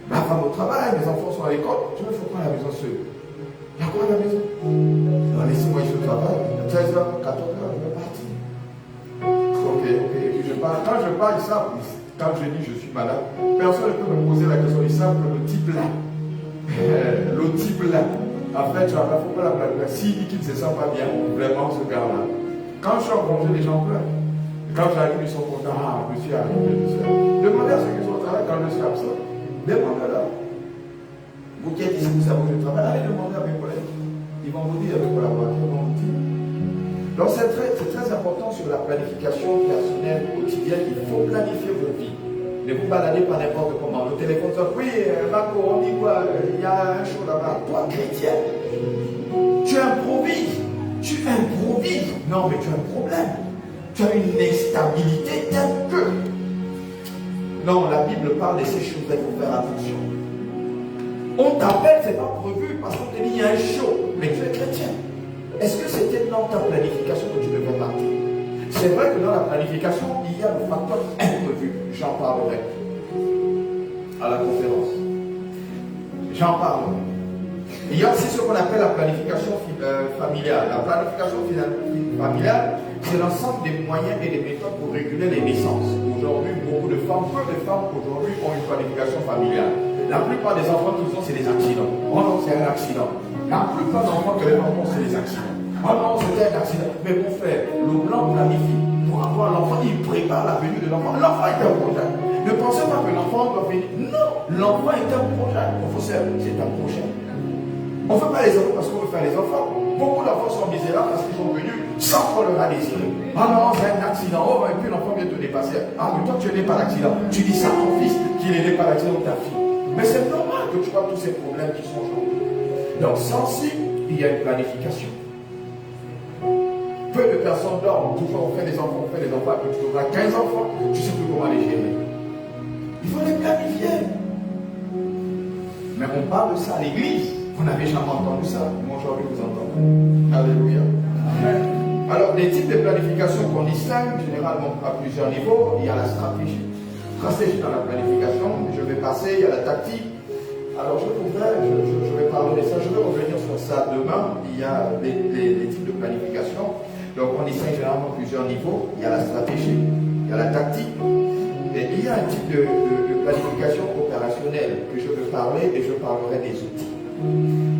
Ma femme au travail, mes enfants sont à l'école. Je ne fais pas à la maison seul. Il y a quoi à la maison? Non, laissez-moi, je travaille. 13 h, 14 h, je vais partir. Ok. Je pars. Quand je pars, ils savent. Quand je dis je suis malade, personne ne peut me poser la question. Ils savent que le type là, en fait, il ne faut pas la blague. S'il dit qu'il ne se sent pas bien, vraiment ce gars-là. Quand je suis en congé, les gens pleurent. Quand j'arrive, ils sont contents. Ah, monsieur arrive, monsieur. Demandez à ceux qui sont au travail quand je suis absent. Demandez-leur. Vous qui êtes ici, vous savez où je travaille, allez demander à mes collègues. Ils vont vous dire, pour la voiture, ils vont vous dire. Donc c'est très important sur la planification personnelle quotidienne. Il faut planifier vos vies. Ne vous baladez pas n'importe comment. Le téléphone dit, oui, Marco, on dit quoi? Il y a un show là-bas. Toi, chrétien, tu improvises. Non, mais tu as un problème. Tu as une instabilité telle que... Non, la Bible parle de ces choses, il faut faire attention. On t'appelle, c'est pas prévu parce qu'on te dit il y a un show, mais tu es chrétien. Est-ce que c'était dans ta planification que tu devais partir? C'est vrai que dans la planification, il y a le facteur imprévu. J'en parlerai à la conférence. J'en parlerai. Il y a aussi ce qu'on appelle la planification familiale. La planification familiale, c'est l'ensemble des moyens et des méthodes pour réguler les naissances. Aujourd'hui, peu de femmes aujourd'hui ont une planification familiale. La plupart des enfants qu'ils ont, c'est des accidents. Oh non, c'est un accident. La plupart des enfants que les enfants, c'est des accidents. Oh non, c'était un accident. Mais mon frère, le blanc planifie. Pour avoir l'enfant, il prépare la venue de l'enfant. L'enfant est un projet. Ne pensez pas que l'enfant l'enfant doit venir. Non, l'enfant est un projet. Professeur, c'est un projet. On ne fait pas les enfants parce qu'on veut faire les enfants. Beaucoup d'enfants sont misérables parce qu'ils sont venus sans qu'on leur a désiré. Ah non, c'est un accident. Oh, et puis l'enfant vient te dépasser. Ah, mais toi, tu es né par accident. Tu dis ça à ton fils qu'il est né par accident ou ta fille. Mais c'est normal que tu vois tous ces problèmes qui sont joués. Donc, sans si, il y a une planification. Peu de personnes dorment. Toujours, on fait des enfants, et puis tu auras 15 enfants, tu ne sais plus comment les gérer. Il faut les planifier. Mais on parle de ça à l'église. Vous n'avez jamais entendu ça. Moi, aujourd'hui, vous entendez. Alléluia. Alors, les types de planification qu'on distingue, généralement à plusieurs niveaux, il y a la stratégie. Stratégie dans la planification, je vais passer, il y a la tactique. Alors, je vais parler de ça, je vais revenir sur ça demain. Il y a les types de planification. Donc, on distingue généralement plusieurs niveaux. Il y a la stratégie, il y a la tactique. Et il y a un type de planification opérationnelle que je veux parler et je parlerai des outils.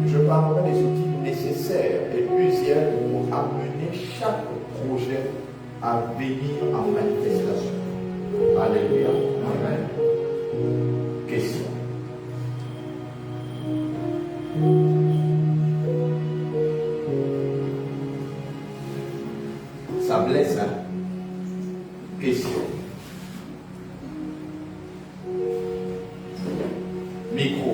Je parlerai des outils nécessaires et usuels pour amener chaque projet à venir en manifestation. Alléluia. Amen. Question. Ça blesse, hein? Question. Micro.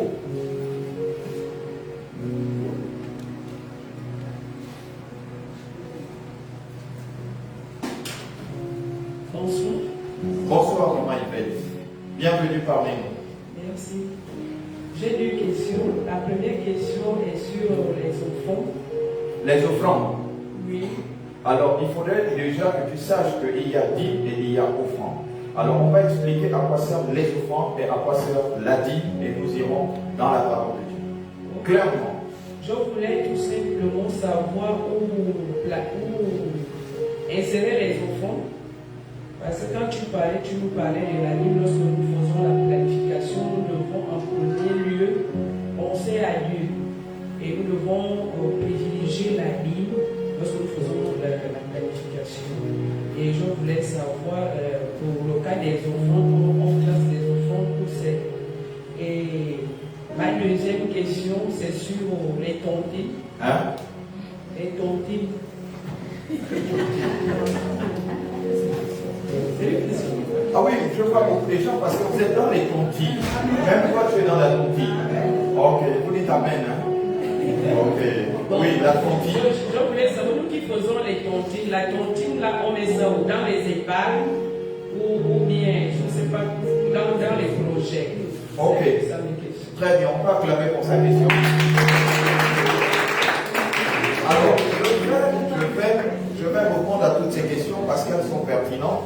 Bonsoir, comment il fait? Bienvenue parmi nous. Merci. J'ai deux questions. La première question est sur les offrandes. Les offrandes? Oui. Alors, il faudrait déjà que tu saches qu'il y a dîme et il y a offrande. Alors, on va expliquer à quoi servent les offrandes et à quoi sert la dîme et nous irons dans la parole de Dieu. Clairement. Je voulais tout simplement savoir où insérer les offrandes. Parce que quand tu nous parlais de la dîme, lorsque nous faisons la planification, nous devons en premier lieu penser à Dieu. Et nous devons privilégier la dîme lorsque nous faisons la planification. Et je voulais savoir, pour le cas des offrandes, comment on classe les offrandes, où c'est. Et ma deuxième question, c'est sur les tontines. Hein? Les tontines. Ah oui, je vois beaucoup de gens parce que vous êtes dans les tontines. Même toi, tu es dans la tontine. Ok, vous dites amen. Hein? Ok. Oui, la tontine. Je voulais savoir, nous qui faisons les tontines, la tontine, là, on met ça dans les épargnes ou bien, je ne sais pas, dans les projets. Ok. Très bien, on peut acclamer pour sa question. Alors, je vais répondre à toutes ces questions parce qu'elles sont pertinentes.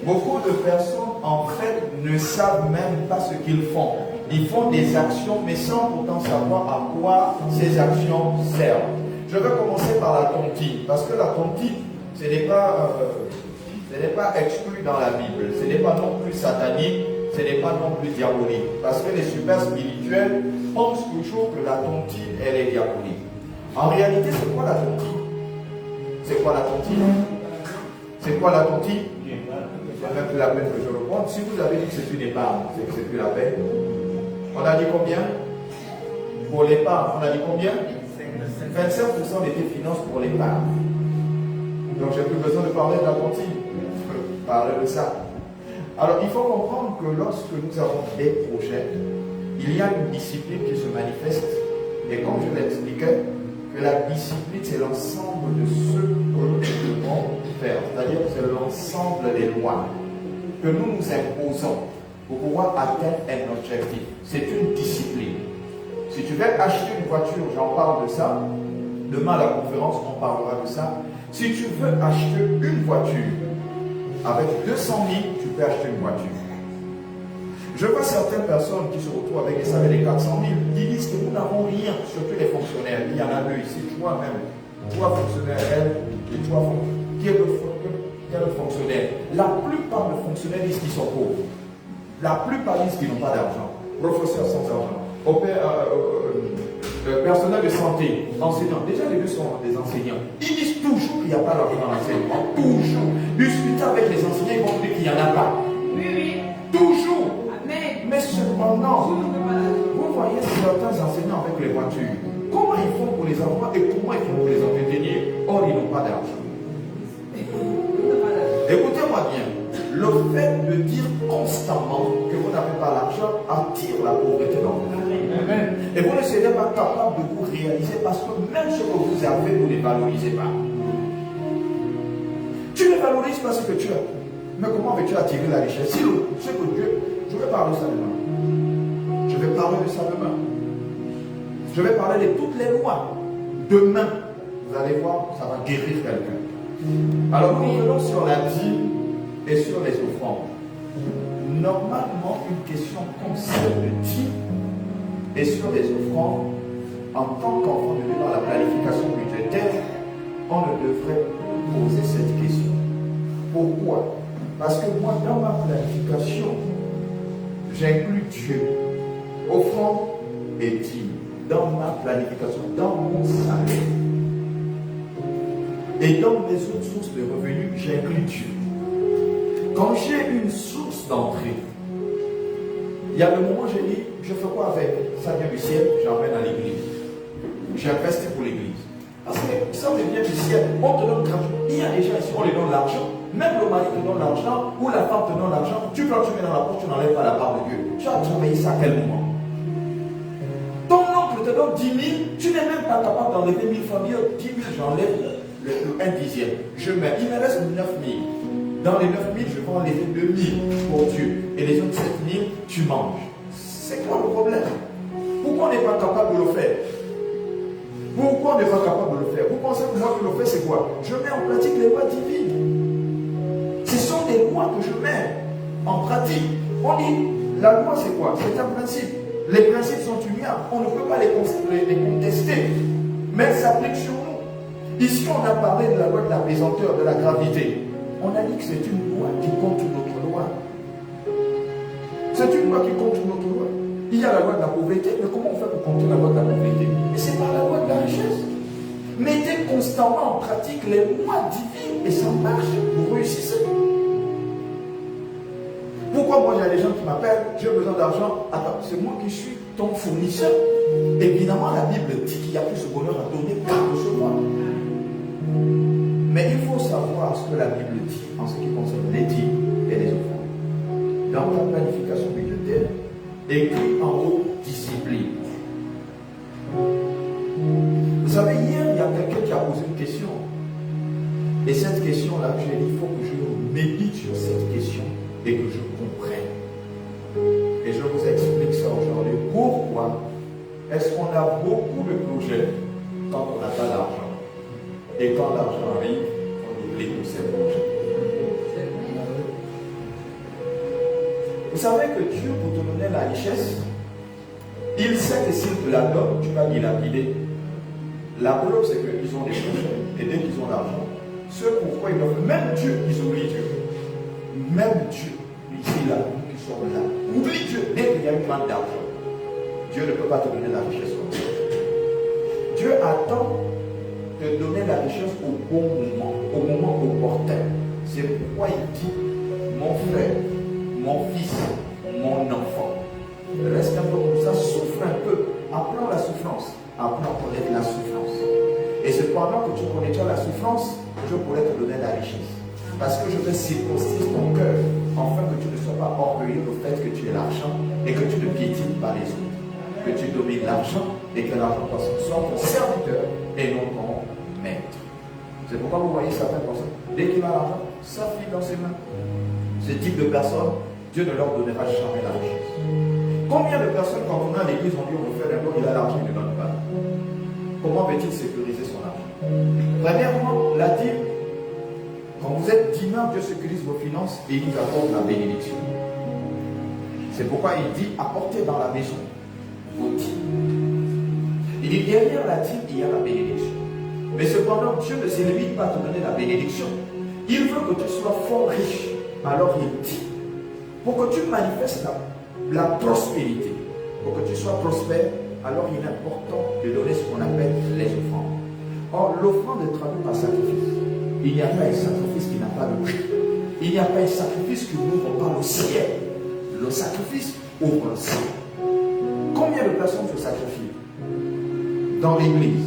Beaucoup de personnes, en fait, ne savent même pas ce qu'ils font. Ils font des actions, mais sans pourtant savoir à quoi ces actions servent. Je vais commencer par la tontine, parce que la tontine, ce n'est pas exclu dans la Bible. Ce n'est pas non plus satanique, ce n'est pas non plus diabolique. Parce que les super spirituels pensent toujours que la tontine, elle est diabolique. En réalité, c'est quoi la tontine? C'est quoi la tontine? C'est quoi la tontine? C'est même plus la peine que je réponde. Si vous avez dit que c'est une épargne, c'est que c'est plus la peine. On a dit combien? Pour l'épargne, on a dit combien? 25% des finances pour l'épargne. Donc j'ai plus besoin de parler de la tontine. Je peux parler de ça. Alors il faut comprendre que lorsque nous avons des projets, il y a une discipline qui se manifeste. Et comme je l'expliquais, que la discipline, c'est l'ensemble de ce que nous devons faire. C'est-à-dire que c'est l'ensemble des lois que nous nous imposons pour pouvoir atteindre un objectif. C'est une discipline. Si tu veux acheter une voiture, j'en parle de ça. Demain à la conférence, on parlera de ça. Si tu veux acheter une voiture, avec 200 000, tu peux acheter une voiture. Je vois certaines personnes qui se retrouvent avec des salaires de 400 000, qui disent que nous n'avons rien, surtout les fonctionnaires. Il y en a deux ici, toi-même, toi fonctionnaire, elle, et toi qui est le fonctionnaire. La plupart des fonctionnaires disent qu'ils sont pauvres. La plupart disent qu'ils n'ont pas d'argent. Professeurs sans argent. Personnel de santé, enseignants. Déjà, les deux sont des enseignants. Ils disent toujours qu'il n'y a pas d'argent dans l'enseignement. Toujours. Discuter avec les enseignants, ils vont dire qu'il n'y en a pas. Oui, oui. Toujours. Amen. Mais enfants. Vous voyez certains enseignants avec les voitures. Comment ils font pour les avoir et comment ils font pour les entretenir? Or, ils n'ont pas d'argent. Écoutez-moi bien. Le fait de dire constamment que vous n'avez pas l'argent attire la pauvreté dans vous. Et vous ne serez pas capable de vous réaliser parce que même ce que vous avez, vous ne valorisez pas. Tu ne valorises pas ce que tu as. Mais comment veux-tu attirer la richesse? Si ce que Dieu, je vais parler ça demain. Je vais parler de ça demain. Je vais parler de toutes les lois. Demain, vous allez voir, ça va guérir quelqu'un. Alors nous revenons sur la dîme et sur les offrandes. Normalement, une question concerne le dîme et sur les offrandes. En tant qu'enfant de Dieu dans la planification budgétaire, on ne devrait poser cette question. Pourquoi? Parce que moi, dans ma planification, j'inclus Dieu, offrande et dîme, dans ma planification, dans mon salaire. Et dans mes autres sources de revenus, j'inclus Dieu. Quand j'ai une source d'entrée, il y a le moment où je dis, je fais quoi avec? Ça vient du ciel, j'emmène à l'église. J'investis pour l'église. Parce que ça vient du ciel, on te donne gratuitement. Il y a des gens ici, on les donne l'argent. Même le mari te donne l'argent, ou la femme te donne l'argent. Tu prends, tu mets dans la poche, tu n'enlèves pas la part de Dieu. Tu as travaillé ça à quel moment? Ton oncle te donne 10 000, tu n'es même pas capable d'enlever 1000 familles. 10 000, j'enlève le 1 dixième. Je mets, il me reste 9 000. Dans les 9 000, je vais enlever 2 000 pour Dieu. Et les autres 7 000, tu manges. C'est quoi le problème? Pourquoi on n'est pas capable de le faire? Pourquoi on n'est pas capable de le faire? Vous pensez que moi je le fais, c'est quoi? Je mets en pratique les lois divines. Ce sont des lois que je mets en pratique. On dit, la loi c'est quoi? C'est un principe. Les principes sont humiliants. On ne peut pas les contester. Mais elles s'appliquent sur nous. Ici, on a parlé de la loi de la pesanteur, de la gravité. On a dit que c'est une loi qui compte notre loi. C'est une loi qui compte notre loi. Il y a la loi de la pauvreté, mais comment on fait pour compter la loi de la pauvreté? Et c'est par la loi de la richesse. Mettez constamment en pratique les lois divines et ça marche, vous réussissez. Pourquoi moi il y a des gens qui m'appellent, j'ai besoin d'argent? Attends, c'est moi qui suis ton fournisseur. Évidemment, la Bible dit qu'il y a plus de bonheur à donner qu'à recevoir. Mais il faut savoir ce que la Bible dit en ce qui concerne les dîmes et les offrandes. Dans ta planification budgétaire, écrit en haut, discipline. Vous savez, hier, il y a quelqu'un qui a posé une question. Et cette question-là, j'ai dit, il faut que je médite sur cette question et que je comprenne. Et je vous explique ça aujourd'hui. Pourquoi est-ce qu'on a beaucoup de projets quand on n'a pas d'argent? Et quand l'argent arrive, on oublie tous ces projets. Vous savez que Dieu, pour te donner la richesse, il sait que s'il te la donne, tu vas dilapider. La preuve, c'est qu'ils ont des projets. Et dès qu'ils ont l'argent, ce pourquoi ils doivent, même Dieu, ils oublient Dieu. Même Dieu, ici, là, nous qui sommes là, oublie Dieu. Dès qu'il y a une manque d'argent, Dieu ne peut pas te donner la richesse comme ça. Dieu attend de donner la richesse au bon moment opportun. C'est pourquoi il dit, mon frère, mon fils, mon enfant, reste un peu comme ça, souffre un peu, apprends la souffrance, apprends à connaître la souffrance. Et c'est pendant que tu connais déjà la souffrance, je pourrais te donner la richesse. Parce que je vais circoncire ton cœur, afin que tu ne sois pas orgueilleux du fait que tu aies l'argent et que tu ne piétines pas les autres. Que tu domines l'argent et que l'argent soit ton serviteur et non ton maître. C'est pourquoi vous voyez certaines personnes, dès qu'il a l'argent, ça file dans ses mains. Ce type de personnes, Dieu ne leur donnera jamais la richesse. Combien de personnes, quand on est à l'église, on dit on veut faire un don, il a l'argent, il ne donne pas. Comment va-t-il sécuriser son argent? Premièrement, la dîme, quand vous êtes dîmeur, Dieu sécurise vos finances et il vous apporte la bénédiction. C'est pourquoi il dit apportez dans la maison vos dîmes. Il dit derrière la dîme, il y a la bénédiction. Mais cependant, Dieu ne se limite pas à te donner la bénédiction. Il veut que tu sois fort riche. Alors il dit, pour que tu manifestes la prospérité, pour que tu sois prospère, alors il est important de donner ce qu'on appelle les offrandes. Or, l'offrande est traduite par sacrifice. Il n'y a pas un sacrifice qui n'a pas de prix. Il n'y a pas un sacrifice qui n'ouvre pas le ciel. Le sacrifice ouvre le ciel. Combien de personnes se sacrifient dans l'église?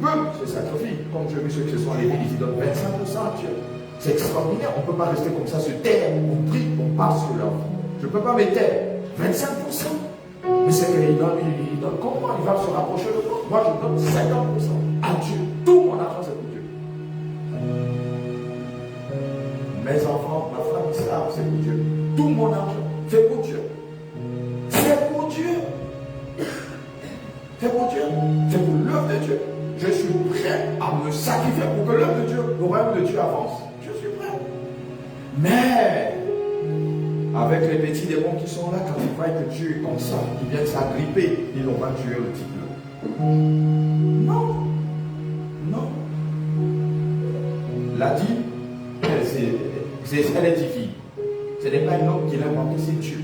Peu se sacrifient. Comme je vis ceux qui se sont levés, ils donnent 25% à Dieu. C'est extraordinaire. On ne peut pas rester comme ça, se taire. On prie, on passe sur leur vie. Je ne peux pas me taire. 25%. Mais c'est qu'il donne, comment il va se rapprocher de moi? Moi, je donne 50% à Dieu. Tout mon argent, c'est pour Dieu. Mes enfants, ma femme, ils savent, c'est pour Dieu. Tout mon argent, c'est pour Dieu. C'est pour Dieu. C'est pour Dieu. C'est pour l'œuvre de Dieu. Je suis prêt à me sacrifier pour que l'œuvre de Dieu, le royaume de Dieu avance. Je suis prêt. Mais, avec les petits démons qui sont là, quand ils voient que Dieu est comme ça, ils viennent s'agripper, ils n'ont pas tué le type là. Non. Non. La dîme, elle est divine. Ce n'est pas un homme qui l'a inventé, c'est Dieu.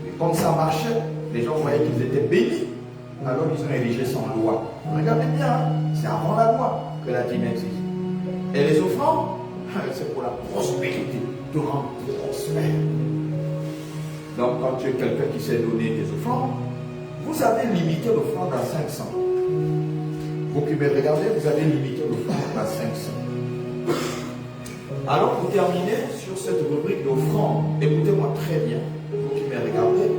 Et comme ça marchait, les gens voyaient qu'ils étaient bénis. Alors ils ont érigé sans loi. Regardez bien, hein, c'est avant la loi que la dîme existe. Et les offrandes, c'est pour la prospérité, de rendre prospère. Donc quand tu es quelqu'un qui sait donner des offrandes, vous avez limité l'offrande à 500. Vous qui me regardez, vous avez limité l'offrande à 500. Alors pour terminer sur cette rubrique d'offrande, écoutez-moi très bien, vous qui me regardez,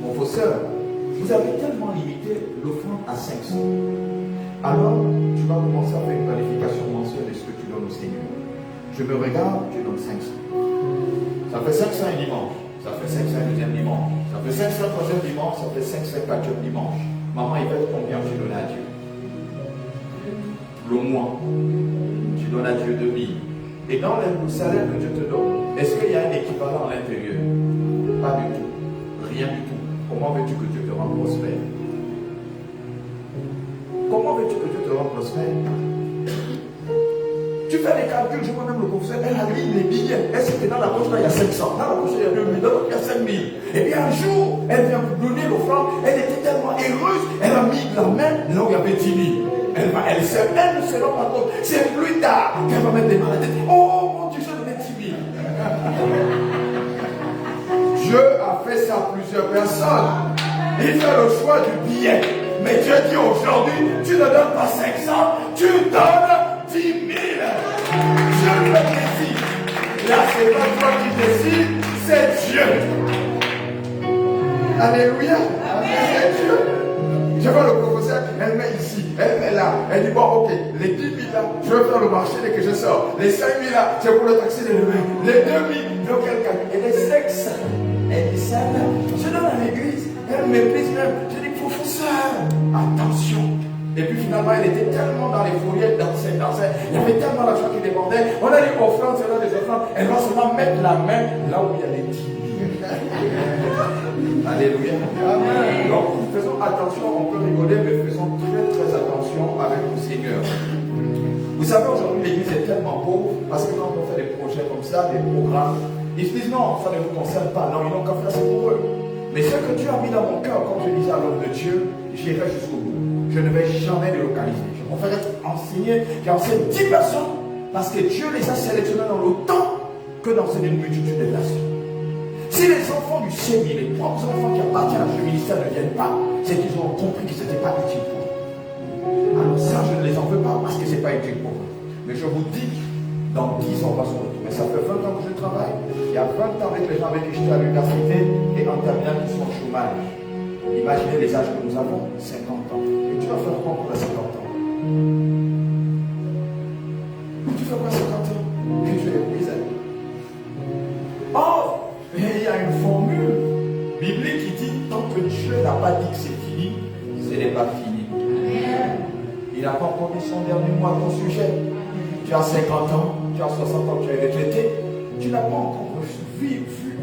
mon frère sœur, vous avez tellement limité l'offrande à 500. Alors, tu vas commencer à faire une planification mensuelle de ce que tu donnes au Seigneur. Je me regarde, tu donnes 500. Ça fait 500 un dimanche. Ça fait 500 un deuxième dimanche. Ça fait 500 un troisième dimanche. Ça fait 500 un quatrième dimanche. Maman, il va être combien tu donnes à Dieu? Le mois. Tu donnes à Dieu 2000. Et dans le salaire que Dieu te donne, est-ce qu'il y a un équivalent à l'intérieur? Pas du tout. Rien du tout. Comment veux-tu que Dieu te rende prospère? Comment veux-tu que Dieu te rende prospère? Tu fais les calculs, je vois même le professeur, elle aligne les billets. Elle sait que dans la poche, là, il y a 500. Dans la poche, il y a 2000. Dans l'autre, il y a 5000. Et bien un jour, elle vient vous donner l'offrande. Elle était tellement heureuse. Elle a mis la main là où il y avait 10 000. Elle ne se rend pas compte. C'est plus tard qu'elle va mettre les mains à la tête. Oh mon Dieu, j'ai donné 10 000. Dieu a fait ça à plusieurs personnes. Il fait le choix du billet. Mais Dieu dit aujourd'hui, tu ne donnes pas 500, tu donnes 10 000. Dieu le décide. Là, c'est pas toi qui décide, c'est Dieu. Alléluia. C'est Dieu. Je vois le professeur, elle met ici, elle met là. Elle dit, bon, ok, les 10 000 là, je vais faire le marché dès que je sors. Les 5 000 là, c'est pour le taxi de demain. Les 2 000, donc elle calcule. Et les 500, elle dit ça là, je donne à l'église. Elle méprise même. Je dis, professeur, attention. Et puis finalement, elle était tellement dans les fourrières, elle dansait. Il y avait tellement d'argent qui débordait. On a dit, offrande, c'est là des offrandes. Elle va seulement mettre la main là où il y a les 10 000. Alléluia. Amen. Donc, faisons attention, on peut rigoler, mais faisons très attention avec le Seigneur. Vous savez, aujourd'hui, l'église est tellement pauvre parce que quand on fait des projets comme ça, des programmes, ils se disent non, ça ne vous concerne pas. Non, ils n'ont qu'à faire ça pour eux. Mais ce que Dieu a mis dans mon cœur, comme je disais à l'homme de Dieu, j'irai jusqu'au bout. Je ne vais jamais délocaliser. Je préfère enseigner, qui enseigne 10 personnes parce que Dieu les a sélectionnés dans le temps que d'enseigner une multitude de personnes. Si les enfants du Seigneur, les propres enfants qui appartiennent à ce ministère ne viennent pas, c'est qu'ils ont compris que ce n'était pas utile pour eux. Alors ça, je ne les en veux pas parce que ce n'est pas utile pour eux. Mais je vous dis, dans 10 ans, on va se retrouver. Ça fait 20 ans que je travaille. Il y a 20 ans avec les gens avec qui j'étais à l'université et en terminale qui sont au chômage. Imaginez les âges que nous avons, 50 ans. Et tu vas faire quoi pour les 50 ans? Tu fais quoi 50 ans? Et tu es épuisé. Oh! Et il y a une formule biblique qui dit tant que Dieu n'a pas dit que c'est fini, ce n'est pas fini. Il n'a pas encore dit son dernier mot à ton sujet. Tu as 50 ans, tu as 60 ans, tu es retraité, tu n'as pas encore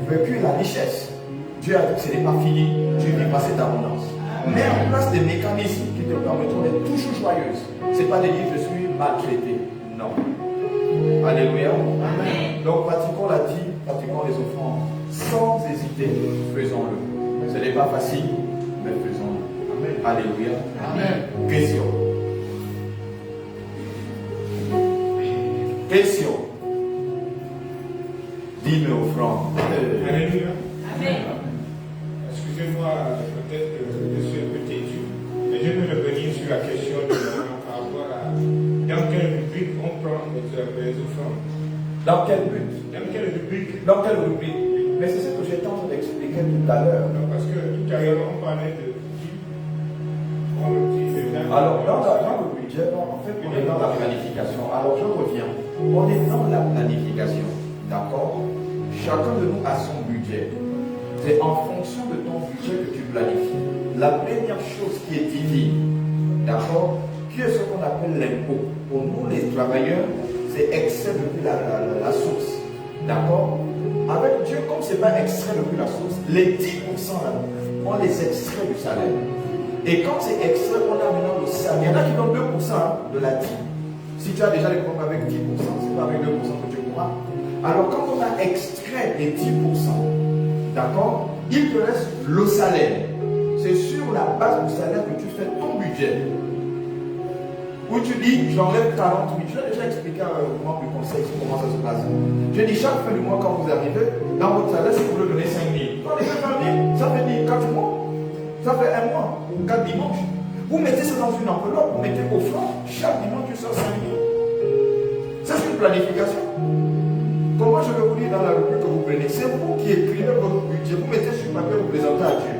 vécu la richesse. Dieu a dit que ce n'est pas fini, tu vivras cette abondance. Mets en place des mécanismes qui te permettront d'être toujours joyeuse. Ce n'est pas de dire je suis maltraité. Non. Alléluia. Amen. Donc pratiquons la dîme, pratiquons les offrandes. Sans hésiter, faisons-le. Ce n'est pas facile, mais faisons-le. Amen. Alléluia. Amen. Question. Question. Dîme et offrande. Alléluia. Amen. Excusez-moi. excusez-moi, peut-être que je suis un peu têtu, mais je veux revenir sur la question de par rapport à dans quelle rubrique on prend les offrandes. Dans quel but? Dans quelle rubrique? Dans quelle rubrique? Mais c'est ce que j'étais en train d'expliquer tout à l'heure. Non, parce que tout à l'heure on parlait de alors, dans le budget, en fait, on est dans la planification. Alors, je reviens. On est dans la planification. D'accord? Chacun de nous a son budget. C'est en fonction de ton budget que tu planifies. La première chose qui est divine, d'accord? Qui est ce qu'on appelle l'impôt. Pour nous, les travailleurs, c'est extrait depuis la source. D'accord? Avec Dieu, comme ce n'est pas extrait depuis la source, les 10% là, on les extrait du salaire. Et quand c'est extrait, on a maintenant le salaire. Il y en a qui donnent 2% de la dîme. Si tu as déjà les problèmes avec 10%, c'est pas avec 2% que tu pourras. Alors quand on a extrait les 10%, d'accord, il te reste le salaire. C'est sur la base du salaire que tu fais ton budget. Où tu dis, j'enlève 40 000. Je l'ai déjà expliqué à un membre du conseil comment ça se passe. Je dis, chaque fin du mois, quand vous arrivez, dans votre salaire, si vous voulez donner 5 000. Quand les 5 000, ça fait dire 4 mois. Ça fait 1 mois ou 4 dimanches. Vous mettez ça dans une enveloppe, vous mettez au fond, chaque dimanche tu sors 5 000. Ça c'est une planification. Comment je vais vous dire dans la rubrique que vous prenez? C'est vous qui écrivez votre budget, vous mettez sur papier, vous présentez à Dieu.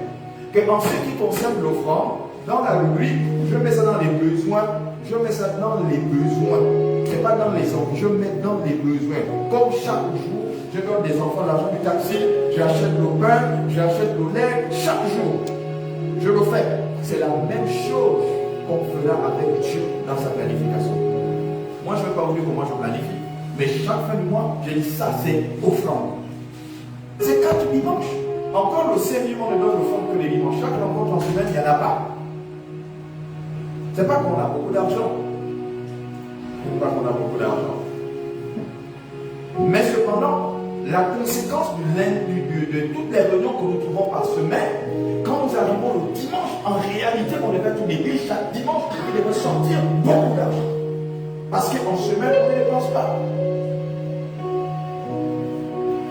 Que en ce qui concerne l'offrande, dans la rubrique, je mets ça dans les besoins, je mets ça dans les besoins. C'est pas dans les offres, je mets dans les besoins. Comme chaque jour, je donne des enfants l'argent du taxi, j'achète le pain, j'achète le lait, chaque jour. Je le fais. C'est la même chose qu'on fera avec Dieu dans sa planification. Moi, je ne vais pas vous dire comment je planifie. Mais chaque fin du mois, je dis ça, c'est offrande. C'est 4 dimanches. Encore le 5e, on ne donne l'offrande que les dimanches. Chaque rencontre en semaine, il n'y en a pas. C'est pas qu'on a beaucoup d'argent. C'est pas qu'on a beaucoup d'argent. Mais cependant, la conséquence de toutes les réunions que nous trouvons par semaine, quand nous arrivons le dimanche, en réalité, on devait tout l'église chaque dimanche, il devait sortir beaucoup d'argent. Parce qu'en semaine, on ne dépense pas.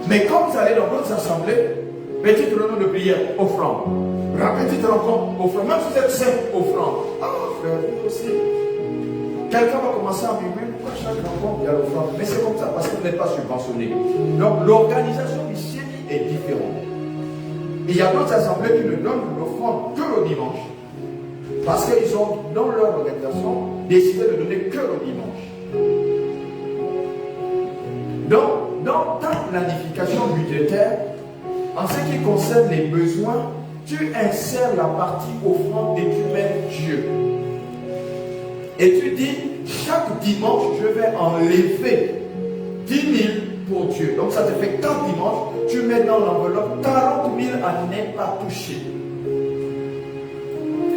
Mais quand vous allez dans d'autres assemblées, petite réunion de prière, offrande. Petite rencontre, offrande. Même si vous êtes 5 offrandes. Ah, frère, vous aussi. Quelqu'un va commencer à murmurer, pourquoi chaque rencontre il y a l'offrande? Mais c'est comme ça, parce qu'on n'est pas subventionné. Donc l'organisation du CIEMI est différente. Et il y a d'autres assemblées qui ne donnent l'offrande que le dimanche. Parce qu'ils ont, dans leur organisation, décidé de donner que le dimanche. Donc, dans ta planification budgétaire, en ce qui concerne les besoins, tu insères la partie offrande et tu mets Dieu. Et tu dis, chaque dimanche, je vais enlever 10 000 pour Dieu. Donc ça te fait 4 dimanches, tu mets dans l'enveloppe 40 000 à n'est pas touché.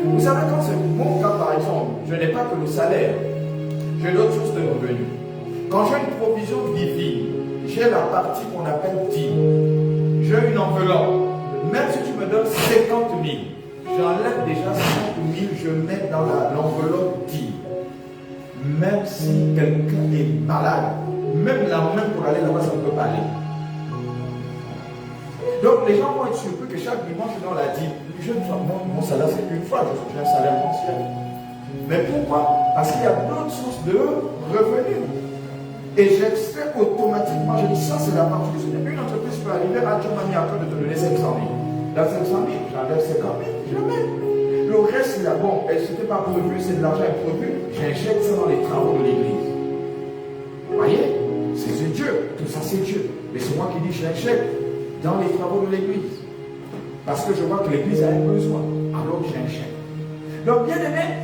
Vous savez, quand c'est mon cas par exemple, je n'ai pas que le salaire, j'ai d'autres sources de revenus. Quand j'ai une provision divine, j'ai la partie qu'on appelle dîme. J'ai une enveloppe. Même si tu me donnes 50 000, j'enlève déjà 50 000, je mets dans l'enveloppe dîme. Même si quelqu'un est malade, même la main pour aller là-bas, ça ne peut pas aller. Donc les gens vont être surpris que chaque dimanche dans la dîme, mon salaire c'est une fois, j'ai un salaire mensuel. Mais pourquoi? Parce qu'il y a d'autres sources de revenus. Et j'extrais automatiquement, je dis ça c'est la partie du Seigneur. Une entreprise peut arriver, Dieu m'a mis à cœur de te donner 500 000. Dans 500 000, j'enlève 50 000, je mets. Le reste là, bon, ce n'était pas prévu, c'est de l'argent imprévu, j'injecte ça dans les travaux de l'église. Vous voyez? C'est Dieu, tout ça c'est Dieu. Mais c'est moi qui dis j'injecte dans les travaux de l'église. Parce que je vois que l'église a un besoin. Alors j'injecte. Donc bien aimé,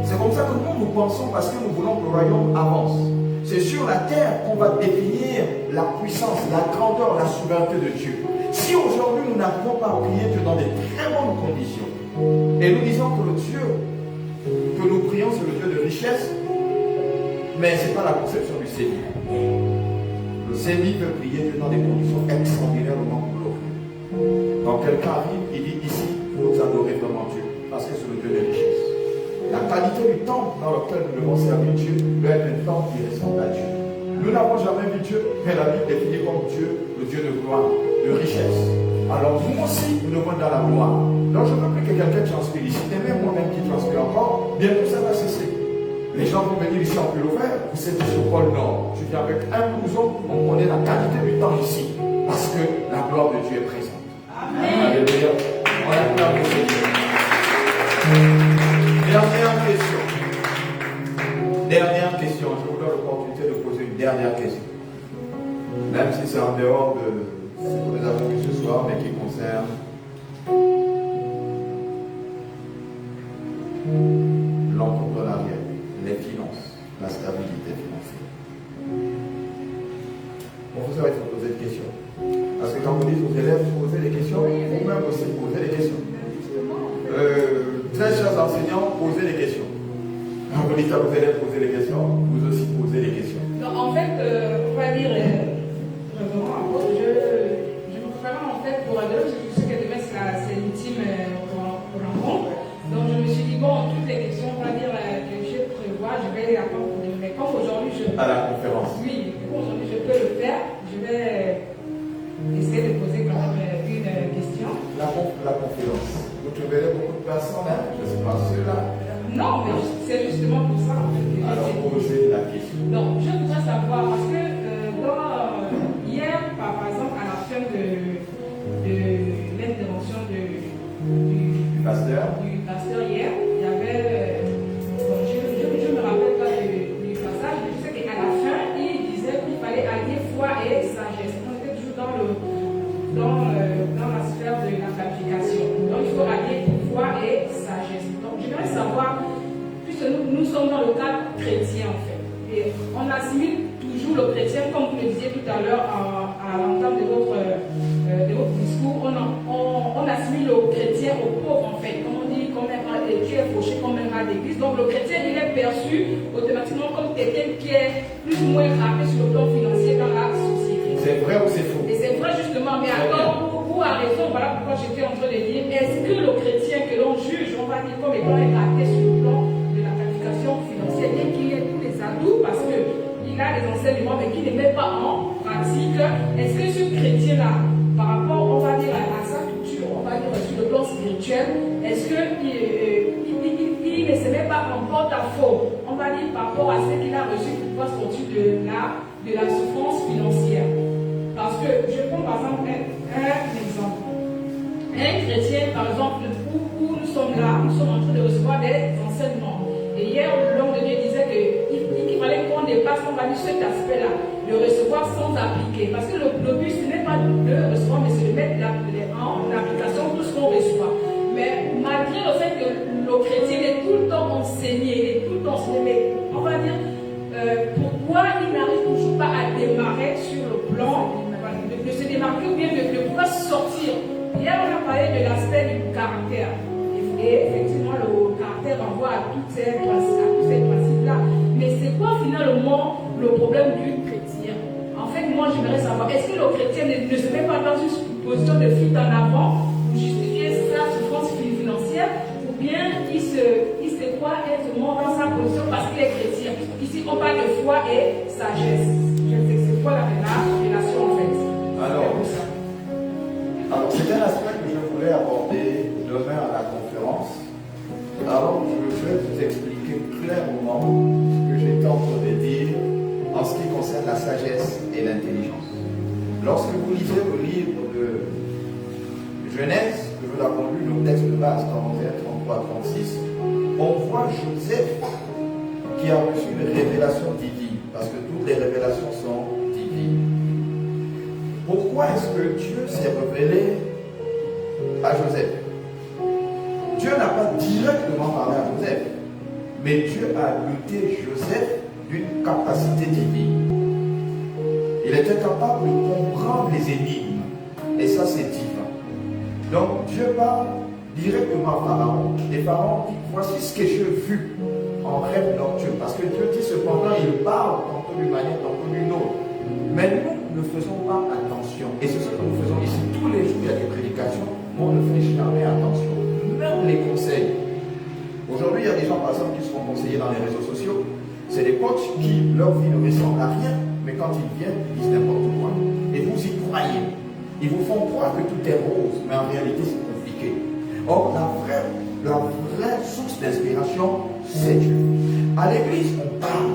c'est comme ça que nous pensons parce que nous voulons que le royaume avance. C'est sur la terre qu'on va définir la puissance, la grandeur, la souveraineté de Dieu. Si aujourd'hui nous n'arrivons pas à prier Dieu dans des très bonnes conditions, et nous disons que le Dieu que nous prions, c'est le Dieu de richesse, mais ce n'est pas la conception du Seigneur. Le Seigneur veut prier Dieu dans des conditions extraordinaires au manque de l'offre. Quand quelqu'un arrive, il dit ici, vous adorez vraiment Dieu, parce que c'est le Dieu de richesse. La qualité du temple dans lequel nous devons servir Dieu doit être un temple qui ressemble à Dieu. Nous n'avons jamais vu Dieu, mais la Bible définit comme Dieu, le Dieu de gloire, de richesse. alors nous aussi, nous devons être dans la gloire. Donc je ne veux plus que quelqu'un transpire ici, et même moi-même qui transpire encore, bientôt ça va cesser. Les gens vont venir ici en pull vert, vous êtes ici au pôle Nord. Tu viens avec un blouson, on connaît la qualité du temps ici, parce que la gloire de Dieu est présente. Amen. Alléluia. On acclame le Seigneur. Dernière question. Dernière question. Je vous donne l'opportunité de poser une dernière question. Même si c'est en dehors de ce que nous avons vu ce soir, mais qui concerne l'entrepreneuriat, les finances, la stabilité financière. Bon, vous savez poser des questions. Parce que quand vous dites aux élèves, posez des questions, vous-même aussi posez des questions. Très chers enseignants, posez des questions. Quand vous dites à vos élèves, posez des questions, vous aussi posez des questions. Donc, en fait, on va dire, je me prépare en fait pour demain, parce que je sais que demain c'est l'ultime rencontre. Donc je me suis dit, bon, toutes les questions, on va dire, que je prévois, je vais les apprendre pour demain. Mais comme aujourd'hui je... À la conférence. Oui, comme aujourd'hui je peux le faire, je vais essayer de poser quand même une question. La conférence. Vous trouverez beaucoup de personnes, hein? Je ne sais pas ceux-là. Non, mais c'est justement pour ça en fait. Alors posez la question. Donc je voudrais savoir, parce que hier, par exemple, à la fin de l'intervention du pasteur hier, il y avait, je me rappelle pas du passage, mais je sais qu'à la fin, il disait qu'il fallait allier foi et sagesse. On était toujours dans la sphère de la planification. Donc il faut allier foi et sagesse. Donc j'aimerais savoir, puisque nous sommes dans le cadre chrétien en fait, et on assimile toujours le chrétien, comme vous le disiez tout à l'heure à l'entame de votre discours, on assimile le chrétien au pauvre en fait, comme on dit, comme un rat qui est fauché comme un rat d'église. Donc le chrétien il est perçu automatiquement comme quelqu'un qui est plus ou moins rapide sur le plan financier dans la société. C'est vrai ou c'est faux? Et c'est vrai justement, mais alors ou à raison, voilà pourquoi j'étais en train de dire, est-ce que le chrétien que l'on juge, on va dire comme étant raté sur le plan de la planification financière, bien qu'il ait tous les atouts, parce que il a des enseignements mais qui ne met pas en pratique, est-ce que ce chrétien-là, par rapport, on va dire, à sa culture, on va dire sur le plan spirituel, est-ce qu'il ne se met pas en porte-à-faux, on va dire, par rapport à ce qu'il a reçu pour pouvoir sortir de la souffrance financière? Parce que je prends par exemple un exemple. Un chrétien, par exemple, où nous sommes là, nous sommes en train de recevoir des enseignements. Et hier, l'homme de Dieu disait qu'il fallait qu'on dépasse, on va dire, cet aspect-là, de recevoir sans appliquer. Parce que le but, ce n'est pas de recevoir, mais c'est de mettre en application tout ce qu'on reçoit. Mais malgré le fait que le chrétien est tout le temps enseigné, il est tout le temps enseigné, mais on va dire, pourquoi il n'arrive toujours pas à démarrer sur le plan de se démarquer ou bien de pouvoir sortir? Hier, on a parlé de l'aspect du caractère. Et effectivement, le caractère renvoie à tous ces principes-là. Mais c'est quoi finalement le problème du chrétien? En fait, moi, j'aimerais savoir, est-ce que le chrétien ne se met pas dans une position de fuite en avant pour justifier sa souffrance financière, ou bien il se croit être mort dans sa position parce qu'il est chrétien? Ici, on parle de foi et sagesse. Je sais que c'est quoi la relation en fait? Alors c'est un aspect que je voulais aborder demain à la conférence. Alors, je vais vous expliquer clairement ce que j'étais en train de dire en ce qui concerne la sagesse et l'intelligence. Lorsque vous lisez le livre de Genèse, que nous avons lu nos textes de base, 31, 33, 36, on voit Joseph qui a reçu une révélation divine, parce que toutes les révélations sont divines. Pourquoi est-ce que Dieu s'est révélé à Joseph? Dieu n'a pas directement parlé à Joseph, mais Dieu a doté Joseph d'une capacité divine. Il était capable de comprendre les énigmes, et ça c'est divin. Donc Dieu parle directement à Pharaon, et Pharaon dit, voici ce que j'ai vu en rêve nocturne, parce que Dieu dit cependant, il parle tantôt d'une manière, tantôt d'une autre. Mais nous ne faisons pas attention. Et c'est ce que nous faisons ici. Tous les jours, il y a des prédications, mais on ne fait jamais attention. Même les conseils. Aujourd'hui, il y a des gens, par exemple, qui se font conseiller dans les réseaux sociaux. C'est des coachs qui, leur vie ne ressemble à rien, mais quand ils viennent, ils disent n'importe quoi. Et vous y croyez. Ils vous font croire que tout est rose, mais en réalité c'est compliqué. Or, la vraie source d'inspiration, c'est Dieu. À l'église, on parle,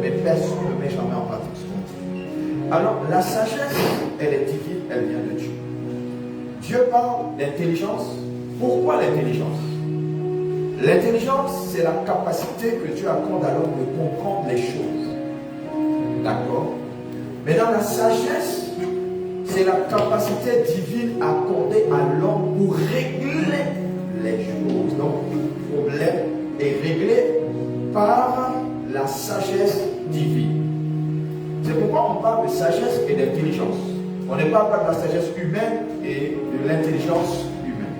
mais personne ne met jamais en pratique ce qu'on dit. Alors, la sagesse, elle est divine, elle vient de Dieu. Dieu parle d'intelligence. Pourquoi l'intelligence? L'intelligence, c'est la capacité que Dieu accorde à l'homme de comprendre les choses. D'accord? Mais dans la sagesse, c'est la capacité divine accordée à l'homme pour régler les choses. Donc, tout problème est réglé par la sagesse divine. C'est pourquoi on parle de sagesse et d'intelligence. On ne parle pas de la sagesse humaine et de l'intelligence humaine.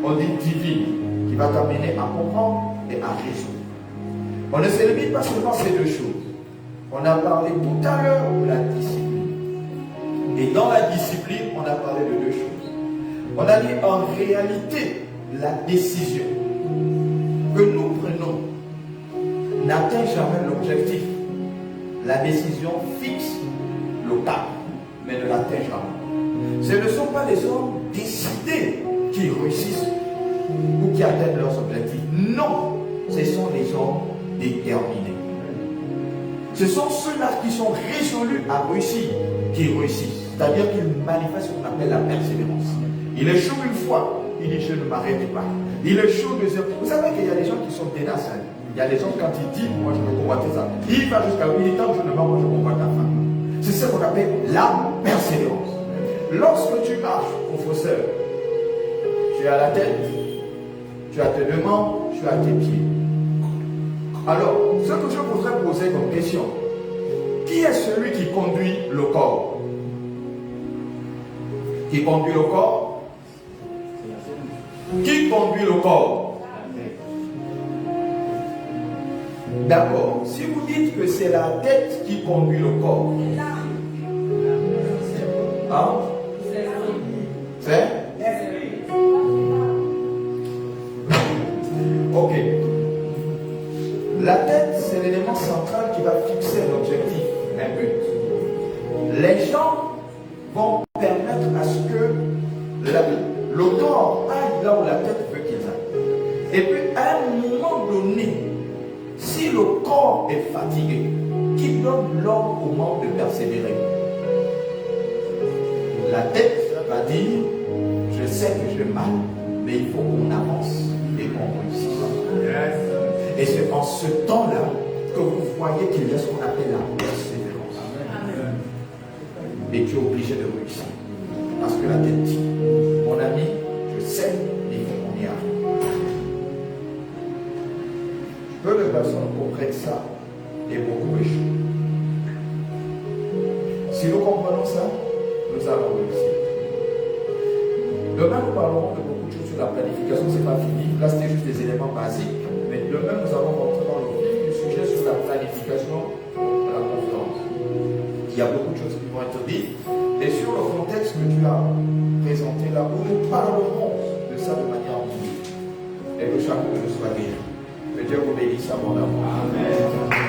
On dit divine, qui va t'amener à comprendre et à résoudre. On ne se limite pas seulement à ces deux choses. On a parlé tout à l'heure de la discipline. Et dans la discipline, on a parlé de deux choses. On a dit en réalité, la décision que nous prenons n'atteint jamais l'objectif. La décision fixe le cap, mais ne l'atteint jamais. Ce ne sont pas les hommes décidés qui réussissent ou qui atteignent leurs objectifs. Non, ce sont les hommes déterminés. Ce sont ceux-là qui sont résolus à réussir qui réussissent. C'est-à-dire qu'ils manifestent ce qu'on appelle la persévérance. Il échoue une fois, il dit je ne m'arrête pas. Il échoue deuxième. Vous savez qu'il y a des gens qui sont tenaces. Hein? Il y a des gens quand ils disent moi je veux combattre ça. Il va jusqu'à 8 ans, je ne meurs, moi je combatte ta femme. C'est ce qu'on appelle la persévérance. Lorsque tu marches au fosseur, tu as la tête, tu as tes deux membres, tu as tes pieds. Alors, ce que je voudrais poser comme question, qui est celui qui conduit le corps? Qui conduit le corps? Qui conduit le corps? D'accord. Si vous dites que c'est la tête qui conduit le corps, hein? C'est? Ok. La tête, c'est l'élément central qui va fixer l'objectif, un but. Les gens vont permettre à ce que le corps aille là où la tête veut qu'il aille. Et puis, à un moment donné, si le corps est fatigué, qui donne l'ordre au membre de persévérer? La tête va dire, je sais que j'ai mal, mais il faut qu'on avance et qu'on réussisse. Et c'est en ce temps-là que vous voyez qu'il y a ce qu'on appelle la persévérance. Amen. Et tu es obligé de réussir. Parce que la tête dit, mon ami, je sais, mais il faut qu'on y arrive. Peu de personnes comprennent ça et beaucoup échouent. Si nous comprenons ça, nous allons réussir. Demain, nous parlerons de beaucoup de choses sur la planification, c'est pas fini. Là, c'était juste des éléments basiques. Mais demain, nous allons rentrer dans le vif du sujet sur la planification de la conférence. Il y a beaucoup de choses qui vont être dites. Et sur le contexte que tu as présenté là, où nous parlerons de ça de manière biblique. Et que chacun de nous soit guéri. Que Dieu vous bénisse abondamment. Amen.